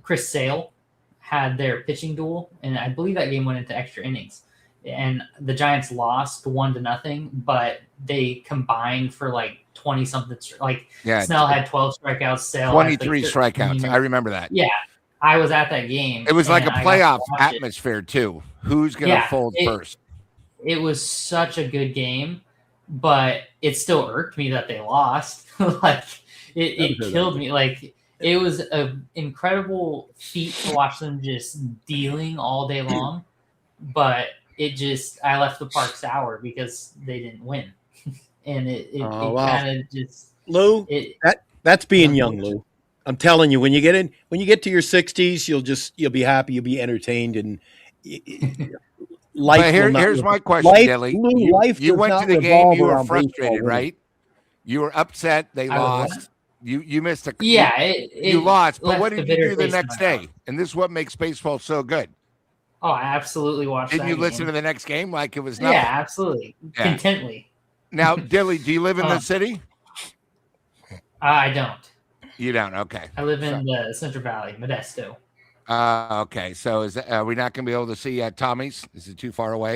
Speaker 4: Chris Sale had their pitching duel, and I believe that game went into extra innings, and the Giants lost 1-0, but they combined for like 20 something. Like Snell had 12 strikeouts, Sale
Speaker 2: 23
Speaker 4: had
Speaker 2: strikeouts. I remember that.
Speaker 4: Yeah, I was at that game.
Speaker 2: It was like a playoff atmosphere too. Who's gonna fold first?
Speaker 4: It was such a good game, but it still irked me that they lost. Like it killed me. Like it was an incredible feat to watch them just dealing all day long, but I left the park sour because they didn't win. And it kind of just
Speaker 1: Lou, that's being young, Lou. I'm telling you, when you get to your 60s, you'll be happy, you'll be entertained, and life.
Speaker 2: But here's my question, Dilly. You went to the game, you were frustrated, right? You were upset they lost. You missed you lost, but what did you do the next day? And this is what makes baseball so good.
Speaker 4: Oh, I absolutely watched.
Speaker 2: Didn't you listen to the next game like it was nothing?
Speaker 4: Yeah, absolutely. Yeah. Contently.
Speaker 2: Now, Dilly, do you live in the city?
Speaker 4: I don't.
Speaker 2: You don't? Okay.
Speaker 4: I live in the Central Valley, Modesto.
Speaker 2: Okay. So are we not going to be able to see at Tommy's? Is it too far away?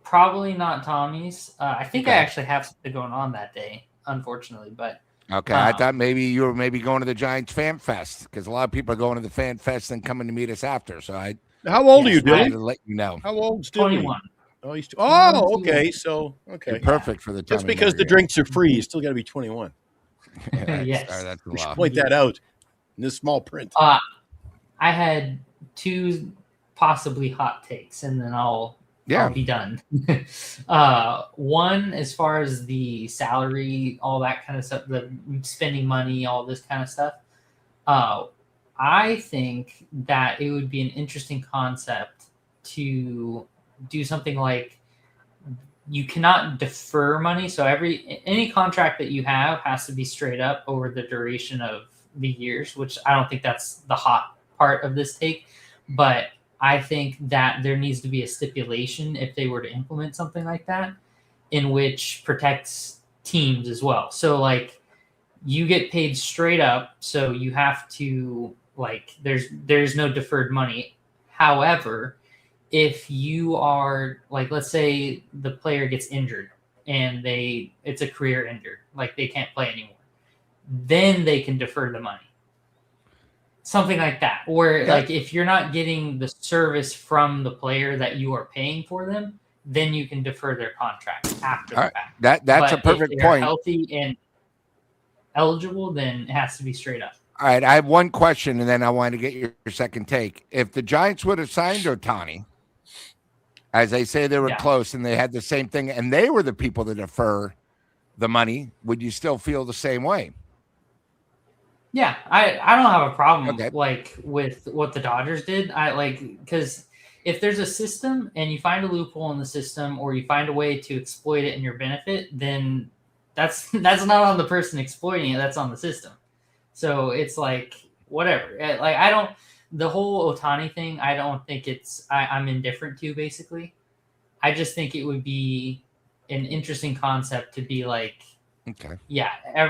Speaker 4: Probably not Tommy's. I think I actually have something going on that day, unfortunately, but.
Speaker 2: Okay, I thought maybe you were going to the Giants Fan Fest, because a lot of people are going to the Fan Fest and coming to meet us after. So
Speaker 1: how old are you, Dilly?
Speaker 2: To let you know.
Speaker 1: How old's
Speaker 4: 21.
Speaker 1: Oh, okay. So
Speaker 2: You're perfect for the time.
Speaker 1: Just because the drinks are free, you still got to be 21.
Speaker 4: Yes,
Speaker 2: that's
Speaker 1: we should point that out in this small print.
Speaker 4: I had two possibly hot takes, and then I'll be done. One, as far as the salary, all that kind of stuff, the spending money, all this kind of stuff. I think that it would be an interesting concept to do something like, you cannot defer money. So any contract that you have has to be straight up over the duration of the years, which I don't think that's the hot part of this take, but I think that there needs to be a stipulation, if they were to implement something like that, in which protects teams as well. So like, you get paid straight up, so you have to, like, there's no deferred money. However, if you are, like, let's say the player gets injured and it's a career injured, like they can't play anymore, then they can defer the money. Something like that. Or like, if you're not getting the service from the player that you are paying for them, then you can defer their contract after the fact.
Speaker 2: That's a perfect point.
Speaker 4: Healthy and eligible, then it has to be straight up.
Speaker 2: All right, I have one question, and then I want to get your second take. If the Giants would have signed Ohtani, as they say they were close, and they had the same thing, and they were the people that defer the money, would you still feel the same way?
Speaker 4: Yeah, I don't have a problem like with what the Dodgers did. Because if there's a system and you find a loophole in the system, or you find a way to exploit it in your benefit, then that's not on the person exploiting it. That's on the system. So it's like, whatever. Like, the whole Ohtani thing, I don't think I'm indifferent to, basically. I just think it would be an interesting concept to be like,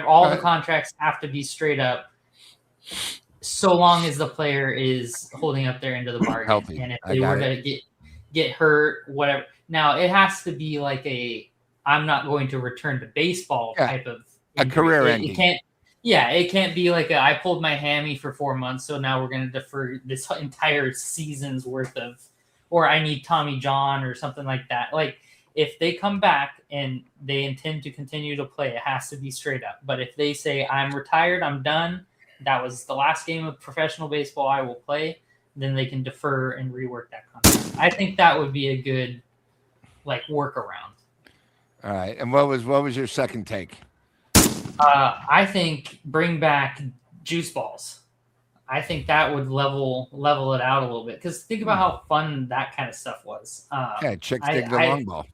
Speaker 4: all the contracts have to be straight up. so long as the player is holding up their end of the bargain.
Speaker 2: Healthy.
Speaker 4: And if they were to get hurt, whatever. Now, it has to be like I'm not going to return to baseball type of
Speaker 2: injury. A career ending.
Speaker 4: It can't be like I pulled my hammy for 4 months, so now we're going to defer this entire season's worth of, or I need Tommy John or something like that. Like, if they come back and they intend to continue to play, it has to be straight up. But if they say, I'm retired, I'm done, that was the last game of professional baseball I will play, then they can defer and rework that contract. I think that would be a good, like, workaround.
Speaker 2: All right. And what was your second take?
Speaker 4: I think bring back juice balls. I think that would level it out a little bit, because think about how fun that kind of stuff was.
Speaker 2: Chicks dig the long ball.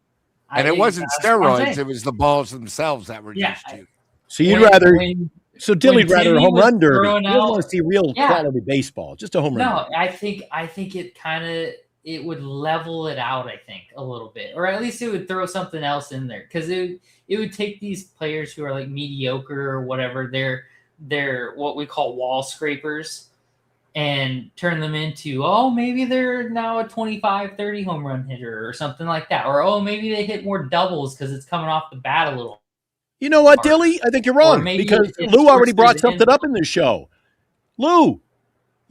Speaker 2: And it wasn't steroids; it was the balls themselves that were used to.
Speaker 1: So you'd rather. So Dilly'd rather a home run derby. You don't want to see real quality baseball, just a home run.
Speaker 4: No, I think it would level it out, I think, a little bit, or at least it would throw something else in there, because it would take these players who are like mediocre or whatever, they're what we call wall scrapers, and turn them into, maybe they're now a 25, 30 home run hitter or something like that, or maybe they hit more doubles because it's coming off the bat a little.
Speaker 1: You know what, Dilly? I think you're wrong, because Lou already brought something up in this show. Lou,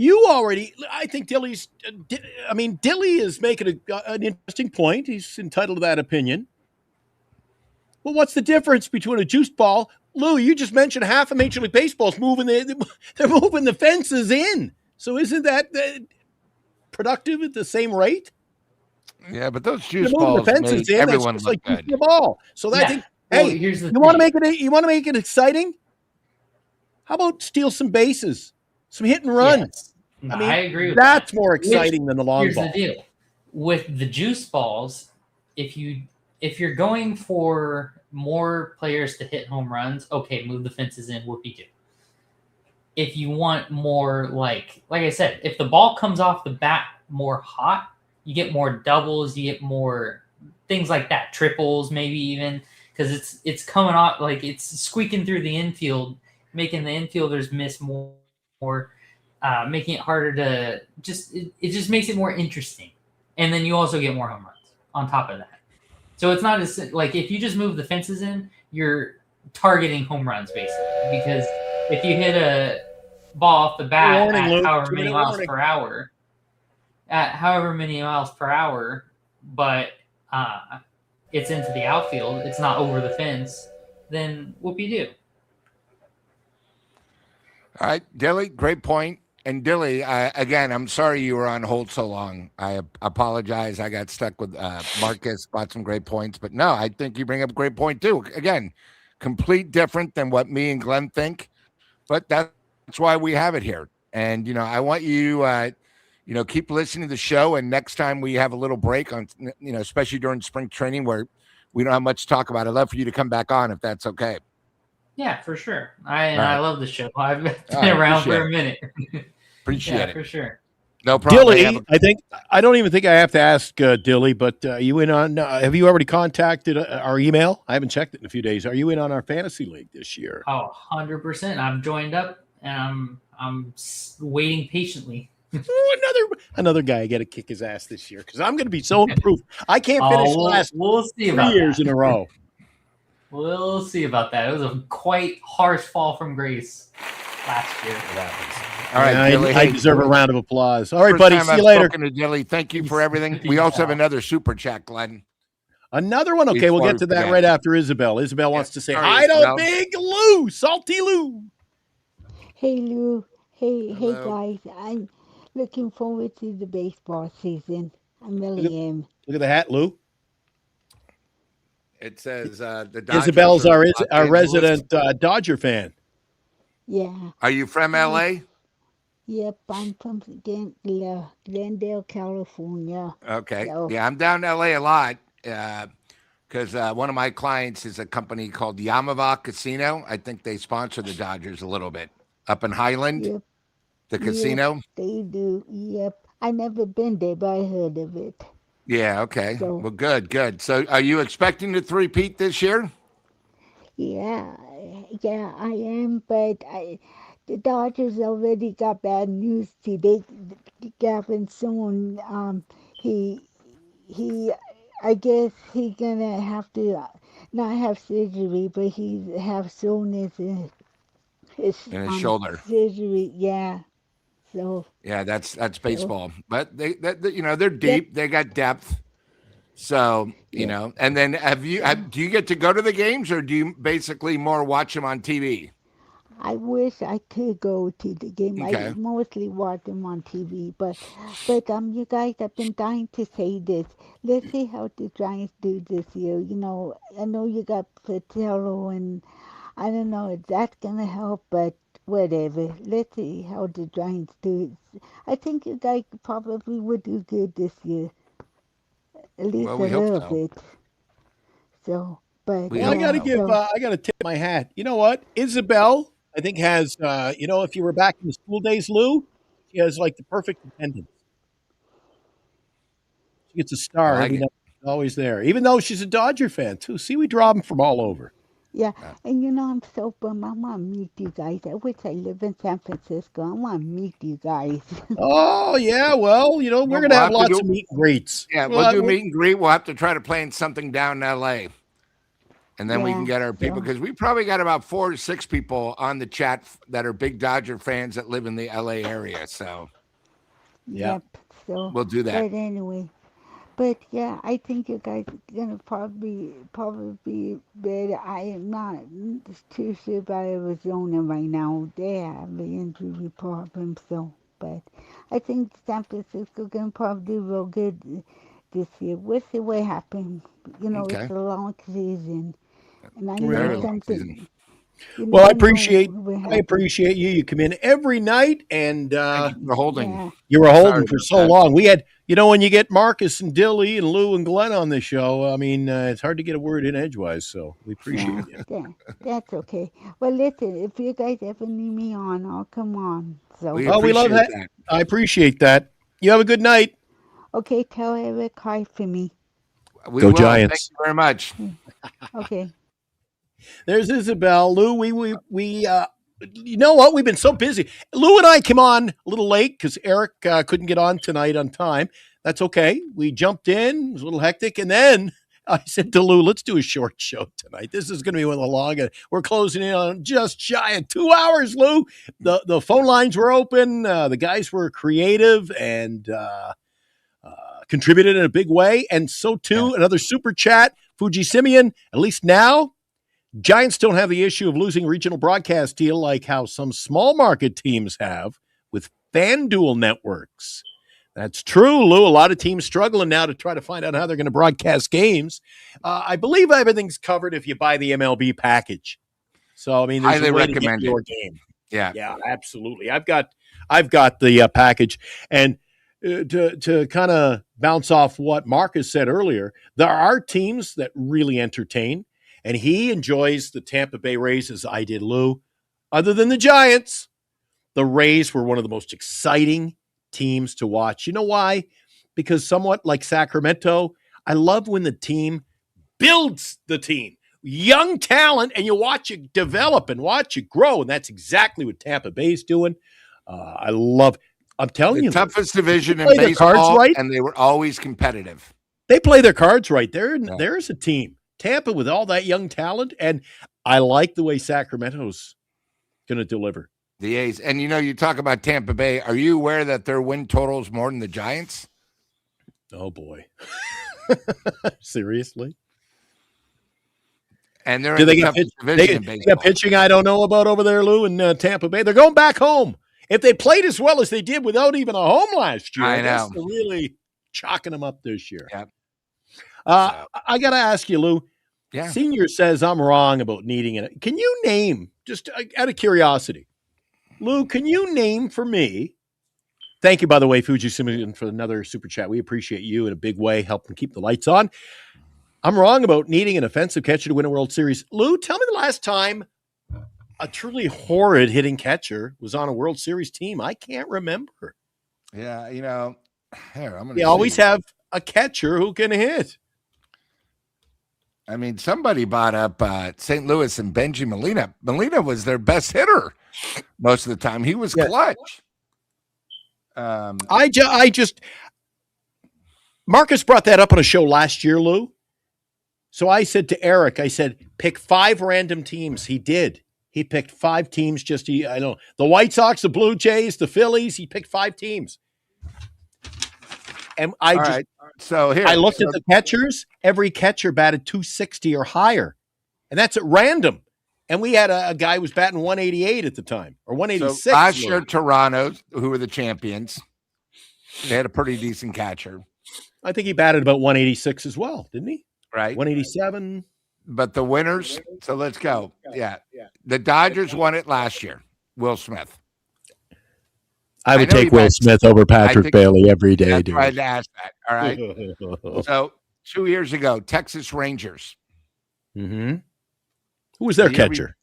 Speaker 1: I think Dilly is making an interesting point. He's entitled to that opinion. Well, what's the difference between a juice ball? Lou, you just mentioned half of Major League Baseball's they're moving the fences in. So isn't that productive at the same rate?
Speaker 2: Yeah, but those juice balls made everyone look like good.
Speaker 1: The ball. So I think, you want to make it exciting? How about steal some bases, some hit and run?
Speaker 4: Yes. I agree with
Speaker 1: that's more exciting than the long ball.
Speaker 4: Here's the deal. With the juice balls, if you're going for more players to hit home runs, okay, move the fences in, whoopee-doo. If you want more, like I said, if the ball comes off the bat more hot, you get more doubles, you get more things like that, triples maybe even, because it's coming off, like it's squeaking through the infield, making the infielders miss more, making it harder to it just makes it more interesting. And then you also get more home runs on top of that. So it's not as, like, if you just move the fences in, you're targeting home runs basically, because if you hit a ball off the bat at however many miles per hour, but it's into the outfield, it's not over the fence, then whoopee-doo.
Speaker 2: All right, Dilly, great point. And Dilly, again, I'm sorry you were on hold so long. I apologize. I got stuck with Marcus, bought some great points. But no, I think you bring up a great point too. Again, complete different than what me and Glenn think. But that's why we have it here. And, I want you, keep listening to the show. And next time we have a little break on, especially during spring training where we don't have much to talk about, I'd love for you to come back on if that's okay.
Speaker 4: Yeah, for sure. I love the show. I've been around for a minute.
Speaker 2: Appreciate it.
Speaker 4: For sure.
Speaker 2: No problem.
Speaker 1: Dilly, I don't even think I have to ask Dilly, but you in on? Have you already contacted our email? I haven't checked it in a few days. Are you in on our fantasy league this year?
Speaker 4: 100%. I've joined up, and I'm waiting patiently.
Speaker 1: Another guy got to kick his ass this year, because I'm going to be so improved. I can't finish last 3 years in a row.
Speaker 4: We'll see about that. It was a quite harsh fall from grace last year.
Speaker 2: All right, Dilly,
Speaker 1: I deserve a round of applause. All right, buddy. See you later.
Speaker 2: To Dilly. Thank you for everything. We also have another super chat, Glenn.
Speaker 1: Another one? Okay, we'll get to that right after Isabel. Isabel wants to say hi to Big Lou, Salty Lou.
Speaker 8: Hey, Lou. Hey, guys. I'm looking forward to the baseball season. I really am.
Speaker 1: Look at the hat, Lou.
Speaker 2: It says the Dodgers.
Speaker 1: Isabel's our resident Dodger fan.
Speaker 8: Yeah.
Speaker 2: Are you from L.A.?
Speaker 8: Yep, I'm from Glendale, California.
Speaker 2: Okay. So. Yeah, I'm down in L.A. a lot because one of my clients is a company called Yamava Casino. I think they sponsor the Dodgers a little bit up in Highland, the casino.
Speaker 8: Yep, they do. Yep. I never been there, but I heard of it.
Speaker 2: Yeah, okay. So, well, good. So are you expecting to three-peat this year?
Speaker 8: Yeah, I am, but the Dodgers already got bad news today. Gavin Soon, he, I guess he gonna have to not have surgery, but he have soreness in his
Speaker 2: In his shoulder.
Speaker 8: surgery. Yeah. So
Speaker 2: Yeah, that's
Speaker 8: so
Speaker 2: baseball. But they're
Speaker 8: yep,
Speaker 2: deep. They got depth. So,
Speaker 8: yep.
Speaker 2: and then do you get to go to the games, or do you basically more watch them on TV?
Speaker 8: I wish I could go to the game. I
Speaker 2: Okay.
Speaker 8: mostly watch them on TV, but you guys, I've been dying to say this. Let's see how the Giants do this year. I know you got Patello, and I don't know if that's gonna help, but whatever. Let's see how the Giants do. I think you guys probably would do good this year, at least
Speaker 2: Well,
Speaker 8: a
Speaker 2: we hope
Speaker 8: little
Speaker 2: so.
Speaker 8: bit. So, but
Speaker 2: We
Speaker 1: Well, I
Speaker 2: hope
Speaker 1: got to
Speaker 8: yeah,
Speaker 2: so.
Speaker 1: give,
Speaker 8: so
Speaker 1: I got to tip my hat. You know what? Isabel, I think has, if you were back in the school days, Lou, she has like the perfect attendance. She gets a
Speaker 2: I
Speaker 1: star
Speaker 2: like
Speaker 1: every
Speaker 2: it.
Speaker 1: night. She's always there, even though she's a Dodger fan too. See, we draw them from all over.
Speaker 8: yeah,
Speaker 2: Yeah.
Speaker 8: and I'm so bummed. I want to meet you guys. I wish I lived in San Francisco. I want to meet you guys.
Speaker 1: Oh yeah, well, we're
Speaker 2: Well,
Speaker 1: gonna
Speaker 2: we'll
Speaker 1: have
Speaker 2: have to
Speaker 1: lots of
Speaker 2: do.
Speaker 1: meet and greets.
Speaker 2: Yeah,
Speaker 1: Well,
Speaker 2: we'll do meet and greet. We'll have to try to plan something down in L.A. And then we can
Speaker 8: Yeah,
Speaker 2: get our people,
Speaker 8: so
Speaker 2: because we probably got about 4 to 6 people on the chat that are big Dodger fans that live in the LA area. So
Speaker 1: yeah.
Speaker 8: yep. So,
Speaker 2: we'll do that.
Speaker 8: but anyway, but yeah, I think you guys are gonna probably be better. I am not too sure about Arizona right now. They have the injury problem, so. But I think San Francisco gonna probably do real good this year. We'll see what happens. It's
Speaker 2: Okay.
Speaker 8: a long season, and I
Speaker 1: We
Speaker 8: know
Speaker 2: Very
Speaker 1: are.
Speaker 2: long season.
Speaker 8: something. You
Speaker 1: Well,
Speaker 8: never know what will
Speaker 1: I
Speaker 8: happen.
Speaker 1: appreciate you. You come in every night, and
Speaker 2: Thank you for holding.
Speaker 8: Yeah,
Speaker 1: you were
Speaker 2: Sorry
Speaker 1: holding for
Speaker 2: about
Speaker 1: so
Speaker 2: that.
Speaker 1: long. We had, when you get Marcus and Dilly and Lou and Glenn on the show, I mean, it's hard to get a word in edgewise. So we appreciate
Speaker 8: yeah,
Speaker 1: you.
Speaker 8: that's okay. Well, listen, if you guys ever need me on, I'll come on. So,
Speaker 2: We
Speaker 1: Oh, we love
Speaker 2: appreciate
Speaker 1: that.
Speaker 2: that.
Speaker 1: I appreciate that. You have a good night.
Speaker 8: okay, tell Eric hi for me.
Speaker 2: We
Speaker 1: Go
Speaker 2: will. Thank
Speaker 1: Giants.
Speaker 2: you very much.
Speaker 8: Okay.
Speaker 1: There's Isabel. Lou, you know what? We've been so busy. Lou and I came on a little late because Eric couldn't get on tonight on time. That's okay. We jumped in. It was a little hectic. And then I said to Lou, let's do a short show tonight. This is going to be one of the longest. We're closing in on just shy of 2 hours, Lou. The phone lines were open. The guys were creative and contributed in a big way. And so, too, another super chat, Fuji Simeon, at least now, Giants don't have the issue of losing regional broadcast deal like how some small market teams have with FanDuel networks. That's true, Lou. A lot of teams struggling now to try to find out how they're going to broadcast games. I believe everything's covered if you buy the MLB package. So, I mean, there's
Speaker 2: Highly
Speaker 1: a way to get
Speaker 2: recommend
Speaker 1: your
Speaker 2: it.
Speaker 1: game.
Speaker 2: Yeah.
Speaker 1: Yeah, absolutely. I've got the package, and to kind of bounce off what Marcus said earlier, there are teams that really entertain, and he enjoys the Tampa Bay Rays as I did, Lou. Other than the Giants, the Rays were one of the most exciting teams to watch. You know why? Because somewhat like Sacramento, I love when the team builds the team. Young talent, and you watch it develop and watch it grow, and that's exactly what Tampa Bay's doing. I'm telling
Speaker 2: The
Speaker 1: you,
Speaker 2: toughest division in
Speaker 1: play their cards
Speaker 2: baseball,
Speaker 1: right.
Speaker 2: and they were always competitive.
Speaker 1: They play their cards right. There's a team. Tampa with all that young talent, and I like the way Sacramento's going to deliver.
Speaker 2: The A's. And, you talk about Tampa Bay. Are you aware that their win total is more than the Giants?
Speaker 1: Oh, boy. Seriously?
Speaker 2: And they're
Speaker 1: Do
Speaker 2: in
Speaker 1: they
Speaker 2: the
Speaker 1: get
Speaker 2: toughest division
Speaker 1: they
Speaker 2: in
Speaker 1: got
Speaker 2: baseball.
Speaker 1: pitching I don't know about over there, Lou, in Tampa Bay? They're going back home. If they played as well as they did without even a home last year,
Speaker 2: I
Speaker 1: guess
Speaker 2: know.
Speaker 1: they're really chalking them up this year.
Speaker 2: Yep.
Speaker 1: I got to ask you, Lou.
Speaker 2: Yeah.
Speaker 1: Senior says I'm wrong about needing it. Can you name, just out of curiosity, Lou, can you name for me? Thank you, by the way, Fuji Simeon, for another super chat. We appreciate you in a big way, helping keep the lights on. I'm wrong about needing an offensive catcher to win a World Series. Lou, tell me the last time a truly horrid hitting catcher was on a World Series team. I can't remember.
Speaker 2: Yeah, here, I'm going to
Speaker 1: They always have a catcher who can hit.
Speaker 2: I mean, somebody brought up St. Louis and Benji Molina. Molina was their best hitter. most of the time. He was clutch.
Speaker 1: Marcus brought that up on a show last year, Lou. So I said to Eric, I said, pick 5 random teams. He did. He picked 5 teams. I know the White Sox, the Blue Jays, the Phillies. He picked 5 teams. And I looked at the catchers. Every catcher batted 260 or higher, and that's at random. And we had a guy who was batting 188 at the time, or 186.
Speaker 2: So last year, Toronto, who were the champions, they had a pretty decent catcher.
Speaker 1: I think he batted about 186 as well, didn't he?
Speaker 2: Right.
Speaker 1: 187.
Speaker 2: But the winners, so let's go. Yeah. The Dodgers won it last year. Will Smith.
Speaker 1: I would take Will Smith over Patrick Bailey every day.
Speaker 2: That's why I had to ask that. All right. So 2 years ago, Texas Rangers.
Speaker 1: Mm-hmm. Who was their catcher?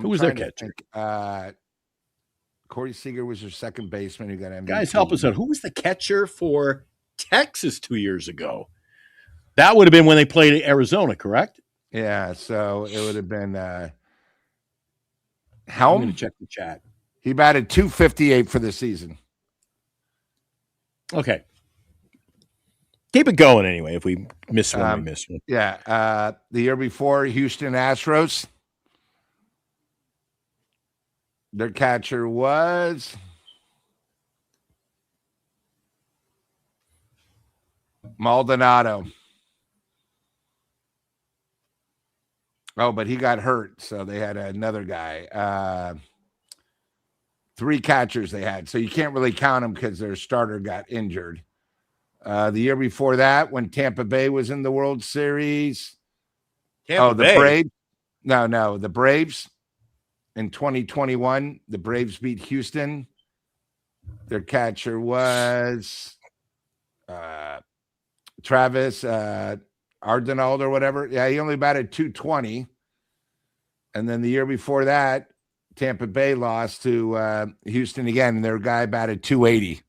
Speaker 1: Who was their catcher?
Speaker 2: Corey Seager was their second baseman who got MVP.
Speaker 1: Guys, help us out. Who was the catcher for Texas 2 years ago? That would have been when they played Arizona, correct?
Speaker 2: Yeah, so it would have been Helm.
Speaker 1: I'm going to check the chat.
Speaker 2: He batted 258 for the season.
Speaker 1: Okay. Keep it going anyway. If we miss one, we miss one.
Speaker 2: Yeah. The year before, Houston Astros. Their catcher was Maldonado. Oh, but he got hurt, so they had another guy. 3 catchers they had, so you can't really count them because their starter got injured. The year before that, when Tampa Bay was in the World Series.
Speaker 1: The
Speaker 2: Braves. No, the Braves. In 2021, the Braves beat Houston. Their catcher was Travis Ardenald or whatever. Yeah, he only batted 220. And then the year before that, Tampa Bay lost to Houston again, and their guy batted 280.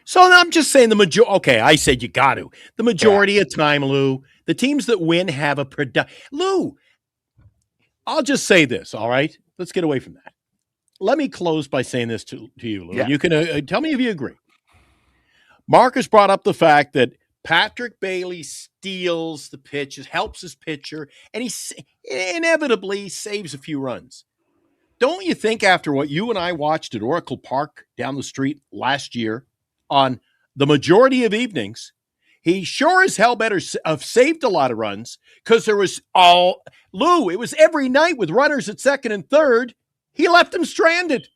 Speaker 1: So I'm just saying the majority. Okay, I said you got to. The majority of time, Lou, the teams that win have a Lou, I'll just say this, all right? Let's get away from that. Let me close by saying this to you, Lou. Yeah. You can tell me if you agree. Marcus brought up the fact that Patrick Bailey steals the pitches, helps his pitcher, and he inevitably saves a few runs. Don't you think after what you and I watched at Oracle Park down the street last year on the majority of evenings, he sure as hell better have saved a lot of runs because there was Lou, it was every night with runners at second and third. He left them stranded.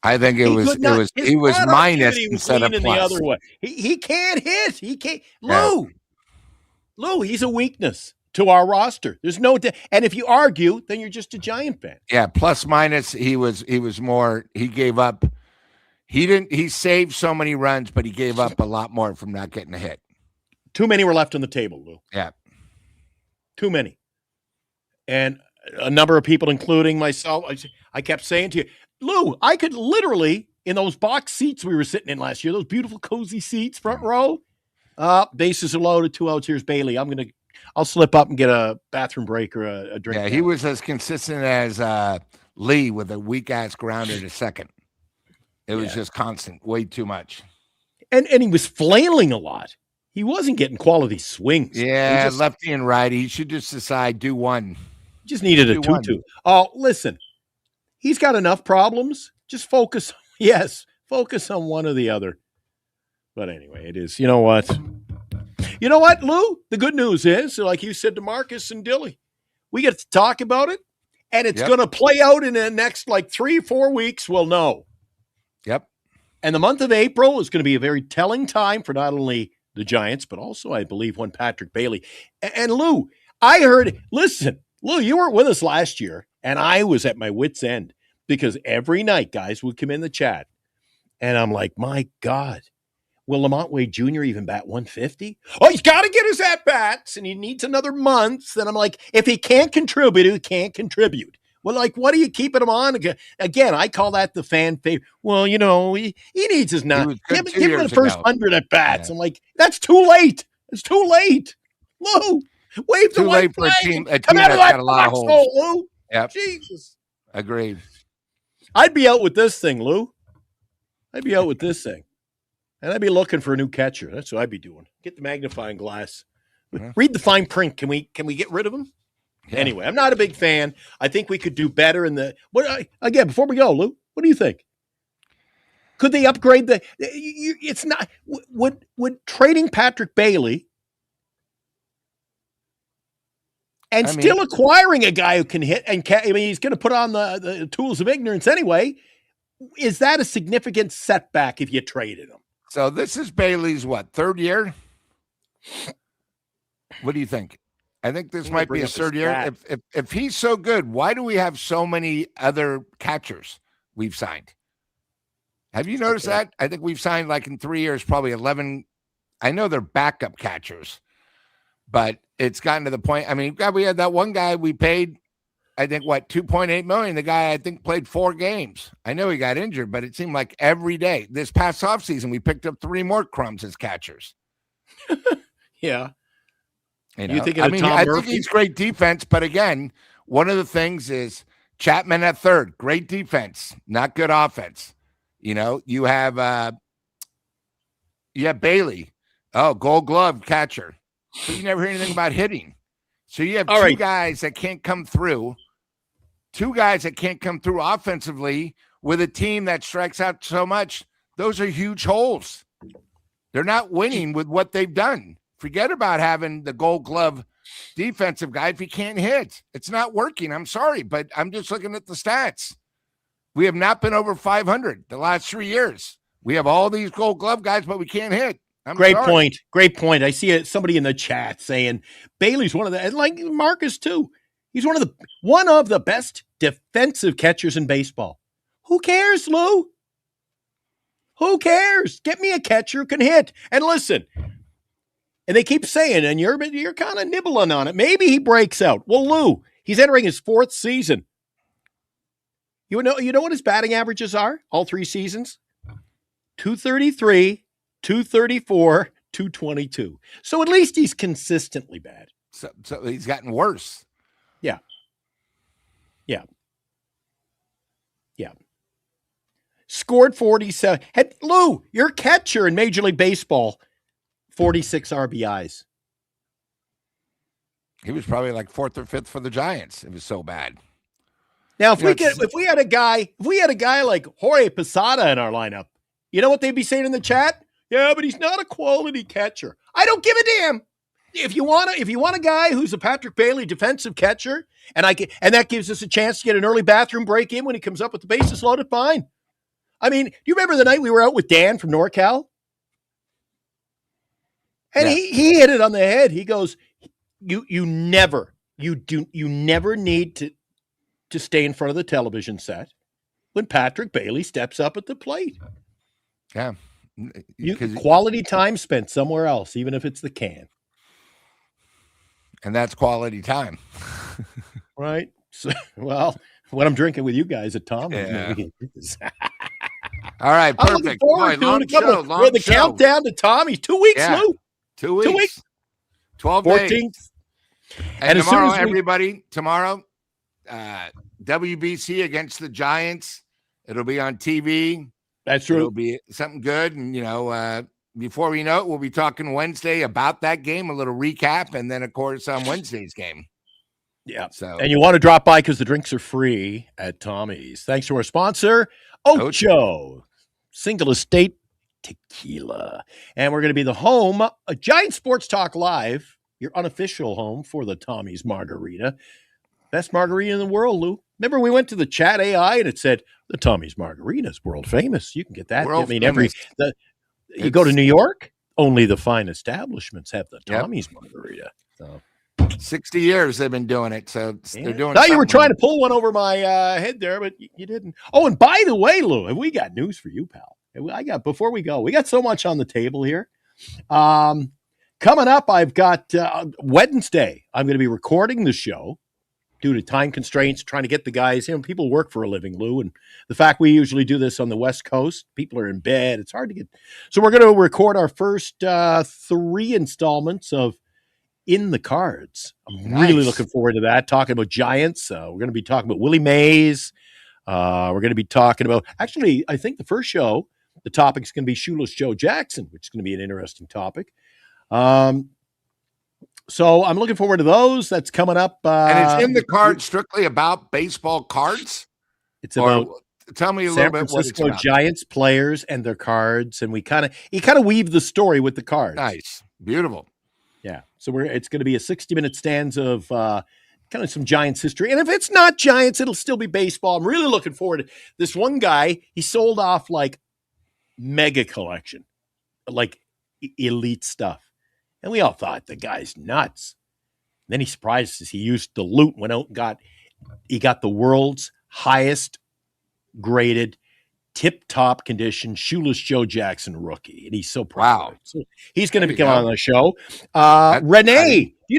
Speaker 2: I think he was minus instead of plus.
Speaker 1: The other way. He can't hit. He can't. Lou, he's a weakness to our roster. There's no and if you argue, then you're just a Giant fan.
Speaker 2: Yeah, plus minus, he was more. He gave up. He saved so many runs, but he gave up a lot more from not getting a hit.
Speaker 1: Too many were left on the table, Lou.
Speaker 2: Yeah.
Speaker 1: Too many. And a number of people, including myself, I kept saying to you, Lou, I could literally, in those box seats we were sitting in last year, those beautiful cozy seats, front row, bases are loaded, 2 outs, here's Bailey. I'll slip up and get a bathroom break or a drink.
Speaker 2: Yeah, he was as consistent as Lee with a weak-ass grounder to second. It was just constant, way too much.
Speaker 1: And he was flailing a lot. He wasn't getting quality swings.
Speaker 2: Yeah, lefty and righty. He should just decide, do one.
Speaker 1: Just needed a 2-2. Oh, listen, he's got enough problems. Just focus on one or the other. But anyway, it is. You know what, Lou? The good news is, like you said to Marcus and Dilly, we get to talk about it, and it's going to play out in the next 3-4 weeks. We'll know.
Speaker 2: Yep.
Speaker 1: And the month of April is going to be a very telling time for not only the Giants, but also, I believe, one Patrick Bailey. And Lou, I heard, listen, Lou, you weren't with us last year, and I was at my wit's end because every night guys would come in the chat, and I'm like, my God, will Lamont Wade Jr. even bat 150? Oh, he's got to get his at-bats, and he needs another month. Then I'm like, if he can't contribute, he can't contribute. Well, what are you keeping him on? Again, I call that the fan favorite. Well, he needs his nut. Give him the first 100 at bats. Yeah. I'm like, that's too late. It's too late. Lou, wave the white flag.
Speaker 2: A team that's got a lot of holes.
Speaker 1: Lou.
Speaker 2: Yep.
Speaker 1: Jesus.
Speaker 2: Agreed.
Speaker 1: I'd be out with this thing, Lou. I'd be out with this thing. And I'd be looking for a new catcher. That's what I'd be doing. Get the magnifying glass. Read the fine print. Can we get rid of him? Yeah. Anyway, I'm not a big fan. I think we could do better in the again, before we go, Lou, what do you think? Could they upgrade it's not would trading Patrick Bailey and still acquiring a guy who can hit and he's going to put on the tools of ignorance anyway. Is that a significant setback if you traded him?
Speaker 2: So this is Bailey's third year? What do you think? I think this might be his third year. If he's so good, why do we have so many other catchers we've signed? Have you noticed that? I think we've signed in 3 years, probably 11. I know they're backup catchers, but it's gotten to the point. I mean, we had that one guy we paid, I think, $2.8 million. The guy, I think, played 4 games. I know he got injured, but it seemed like every day. This past offseason, we picked up 3 more crumbs as catchers.
Speaker 1: Yeah.
Speaker 2: You think I think he's great defense, but again, one of the things is Chapman at third, great defense, not good offense. You have Bailey, Gold Glove catcher, but you never hear anything about hitting. So you have two guys that can't come through offensively with a team that strikes out so much. Those are huge holes. They're not winning with what they've done. Forget about having the Gold Glove defensive guy if he can't hit. It's not working. I'm sorry, but I'm just looking at the stats. We have not been over 500 the last 3 years. We have all these Gold Glove guys, but we can't hit.
Speaker 1: Great point. I see somebody in the chat saying Bailey's one of the, and like Marcus too. He's one of the best defensive catchers in baseball. Who cares, Lou? Who cares? Get me a catcher who can hit. And listen, and they keep saying, and you're kind of nibbling on it. Maybe he breaks out. Well, Lou, he's entering his 4th season. You know what his batting averages are all 3 seasons? 233, 234, 222. So at least he's consistently bad.
Speaker 2: So he's gotten worse.
Speaker 1: Yeah. Scored 47. Lou, your catcher in Major League Baseball, 46 RBIs.
Speaker 2: He was probably 4th or 5th for the Giants. It was so bad.
Speaker 1: Now, if we had a guy like Jorge Posada in our lineup, you know what they'd be saying in the chat? Yeah, but he's not a quality catcher. I don't give a damn. If you want a guy who's a Patrick Bailey defensive catcher, and that gives us a chance to get an early bathroom break in when he comes up with the bases loaded, fine. I mean, do you remember the night we were out with Dan from NorCal? And he hit it on the head. He goes, you never need to stay in front of the television set when Patrick Bailey steps up at the plate.
Speaker 2: Yeah.
Speaker 1: Quality time spent somewhere else, even if it's the can.
Speaker 2: And that's quality time.
Speaker 1: Right? So, well, when I'm drinking with you guys at Tom.
Speaker 2: Yeah. All right, perfect.
Speaker 1: Boy, long show. Countdown to Tommy's 2 weeks, Lou.
Speaker 2: 2 weeks.
Speaker 1: 2 weeks.
Speaker 2: 12
Speaker 1: 14th.
Speaker 2: days. And tomorrow, WBC against the Giants. It'll be on TV.
Speaker 1: That's true.
Speaker 2: It'll be something good. And, before we know it, we'll be talking Wednesday about that game, a little recap, and then, of course, on Wednesday's game.
Speaker 1: Yeah. And you want to drop by because the drinks are free at Tommy's. Thanks to our sponsor, Ocho Single Estate Tequila. And we're going to be the home, a Giant Sports Talk Live, your unofficial home for the Tommy's Margarita. Best margarita in the world, Lou. Remember we went to the chat AI and it said, the Tommy's Margarita is world famous. You can get that. You go to New York, only the fine establishments have the Tommy's Margarita. So
Speaker 2: 60 years they've been doing it. So they're doing.
Speaker 1: Thought you were trying to pull one over my head there, but you didn't. Oh, and by the way, Lou, we got news for you, pal. Before we go, we got so much on the table here. Coming up, I've got Wednesday. I'm going to be recording the show due to time constraints, trying to get the guys. People work for a living, Lou, and the fact we usually do this on the West Coast, people are in bed. It's hard to get. So we're going to record our first 3 installments of in the cards. I'm really looking forward to that. Talking about Giants. We're going to be talking about Willie Mays. We're going to be talking about, actually, I think the first show, the topic's going to be Shoeless Joe Jackson, which is going to be an interesting topic. So I'm looking forward to those. That's coming up.
Speaker 2: And it's in the card strictly about baseball cards.
Speaker 1: It's about
Speaker 2: tell me a
Speaker 1: San
Speaker 2: little bit what it's
Speaker 1: Francisco
Speaker 2: about.
Speaker 1: Giants players and their cards, and he kind of weaved the story with the cards.
Speaker 2: Nice, beautiful.
Speaker 1: Yeah. So it's going to be a 60-minute stanza of kind of some Giants history. And if it's not Giants, it'll still be baseball. I'm really looking forward to this one guy. He sold off like mega collection, like elite stuff. And we all thought the guy's nuts. Then he surprised us. He used the loot, went out and got the world's highest graded, tip-top condition Shoeless Joe Jackson rookie. And he's so proud of it. So he's going to be coming on the show. Renee, do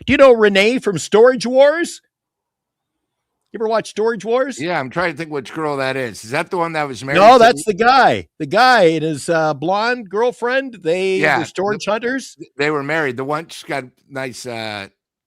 Speaker 1: you know Renee from Storage Wars? You ever watch Storage Wars?
Speaker 2: Yeah, I'm trying to think which girl that is. Is that the one that was married?
Speaker 1: No, that's the guy. The guy and his blonde girlfriend. They were storage hunters.
Speaker 2: They were married. The one, she's got nice.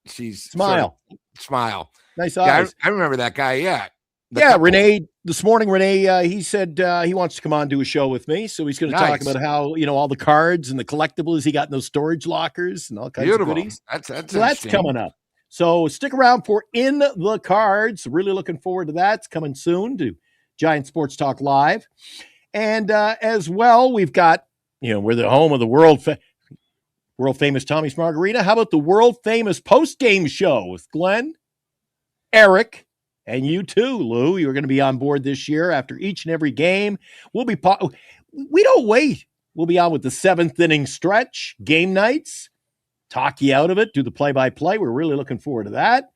Speaker 2: She's
Speaker 1: smile.
Speaker 2: Smile.
Speaker 1: Nice eyes.
Speaker 2: I remember that guy. Yeah.
Speaker 1: Couple. Renee. This morning, Renee, he said he wants to come on and do a show with me. So he's going to talk about how all the cards and the collectibles he got in those storage lockers and all kinds of goodies. That's coming up. So stick around for In the Cards. Really looking forward to that. It's coming soon to Giant Sports Talk Live. And as well, we've got, we're the home of the world famous Tommy's Margarita. How about the world famous post-game show with Glenn, Eric, and you too, Lou. You're going to be on board this year after each and every game. We don't wait. We'll be on with the 7th inning stretch, game nights. Talk you out of it, do the play-by-play. We're really looking forward to that.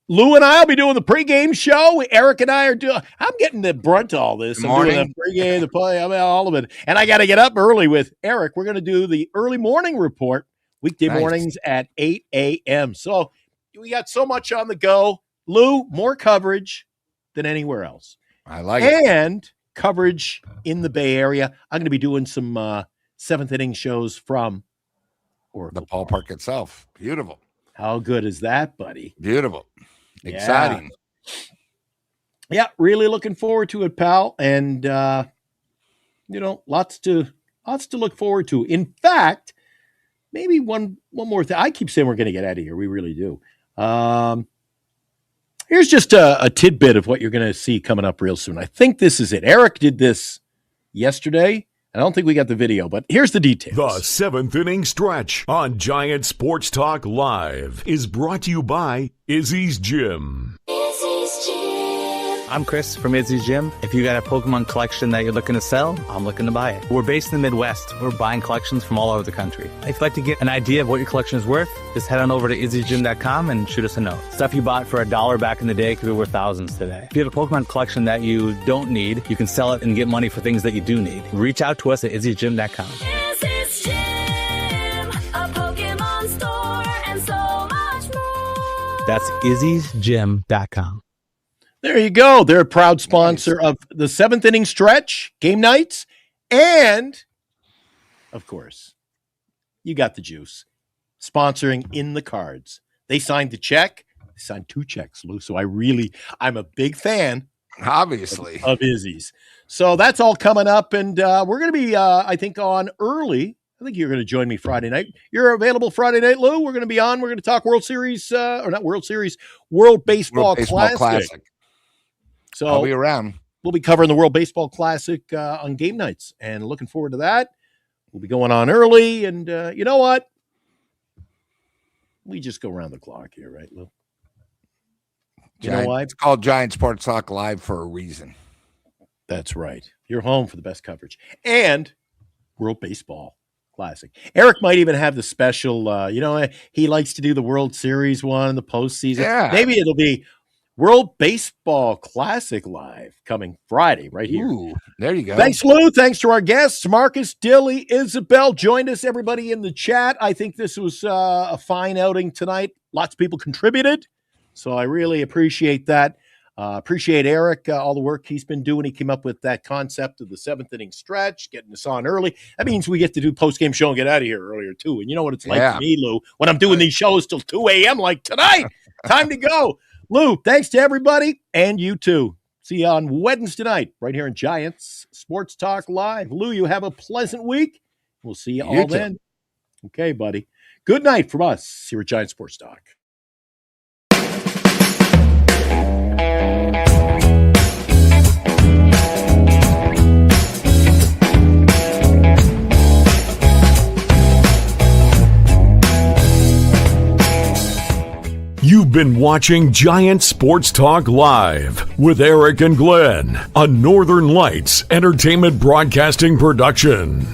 Speaker 1: Lou and I will be doing the pregame show. Eric and I are doing. I'm getting the brunt of all this. I'm doing the pregame, the play, all of it. And I got to get up early with Eric. We're going to do the early morning report, weekday mornings at 8 a.m. So we got so much on the go. Lou, more coverage than anywhere else.
Speaker 2: I like it.
Speaker 1: And coverage in the Bay Area. I'm going to be doing some 7th inning shows from Oracle
Speaker 2: the ballpark itself. Beautiful.
Speaker 1: How good is that, buddy?
Speaker 2: Beautiful. Exciting.
Speaker 1: Yeah, really looking forward to it, pal. And lots to look forward to. In fact, maybe one more thing. I keep saying we're going to get out of here. We really do. Here's just a tidbit of what you're going to see coming up real soon. I think this is it. Eric did this yesterday. I don't think we got the video, but here's the details.
Speaker 3: The 7th inning stretch on Giant Sports Talk Live is brought to you by Izzy's Gym.
Speaker 9: Izzy's Gym.
Speaker 10: I'm Chris from Izzy's Gym. If you got a Pokemon collection that you're looking to sell, I'm looking to buy it. We're based in the Midwest. We're buying collections from all over the country. If you'd like to get an idea of what your collection is worth, just head on over to izzysgym.com and shoot us a note. Stuff you bought for $1 back in the day could be worth thousands today. If you have a Pokemon collection that you don't need, you can sell it and get money for things that you do need. Reach out to us at izzysgym.com.
Speaker 9: Izzy's Gym, a Pokemon store, and so much more.
Speaker 10: That's izzysgym.com.
Speaker 1: There you go. They're a proud sponsor of the 7th inning stretch, game nights, and, of course, you got the juice. Sponsoring In the Cards. They signed the check. They signed 2 checks, Lou. So I'm a big fan,
Speaker 2: obviously,
Speaker 1: of Izzy's. So that's all coming up, and we're going to be, I think, on early. I think you're going to join me Friday night. You're available Friday night, Lou. We're going to be on. We're going to talk World Series, or not World Series, World Baseball Classic. So
Speaker 2: I'll be around.
Speaker 1: We'll be covering the World Baseball Classic on game nights, and looking forward to that. We'll be going on early, and you know what? We just go around the clock here, right, Lou? You know why?
Speaker 2: It's called Giant Sports Talk Live for a reason.
Speaker 1: That's right. You're home for the best coverage. And World Baseball Classic. Eric might even have the special, he likes to do the World Series one, the postseason.
Speaker 2: Yeah.
Speaker 1: Maybe it'll be World Baseball Classic Live coming Friday right here.
Speaker 2: Ooh, there you go.
Speaker 1: Thanks, Lou. Thanks to our guests, Marcus, Dilly, Isabel joined us, everybody in the chat. I think this was a fine outing tonight. Lots of people contributed, so I really appreciate that. Appreciate Eric, all the work he's been doing. He came up with that concept of the 7th inning stretch, getting us on early. That means we get to do post-game show and get out of here earlier, too. And you know what it's like for me, Lou, when I'm doing these shows till 2 a.m. like tonight. Time to go. Lou, thanks to everybody, and you too. See you on Wednesday night right here in Giants Sports Talk Live. Lou, you have a pleasant week. We'll see you all then. Okay, buddy. Good night from us here at Giants Sports Talk.
Speaker 3: You've been watching Giant Sports Talk Live with Eric and Glenn, a Northern Lights Entertainment Broadcasting production.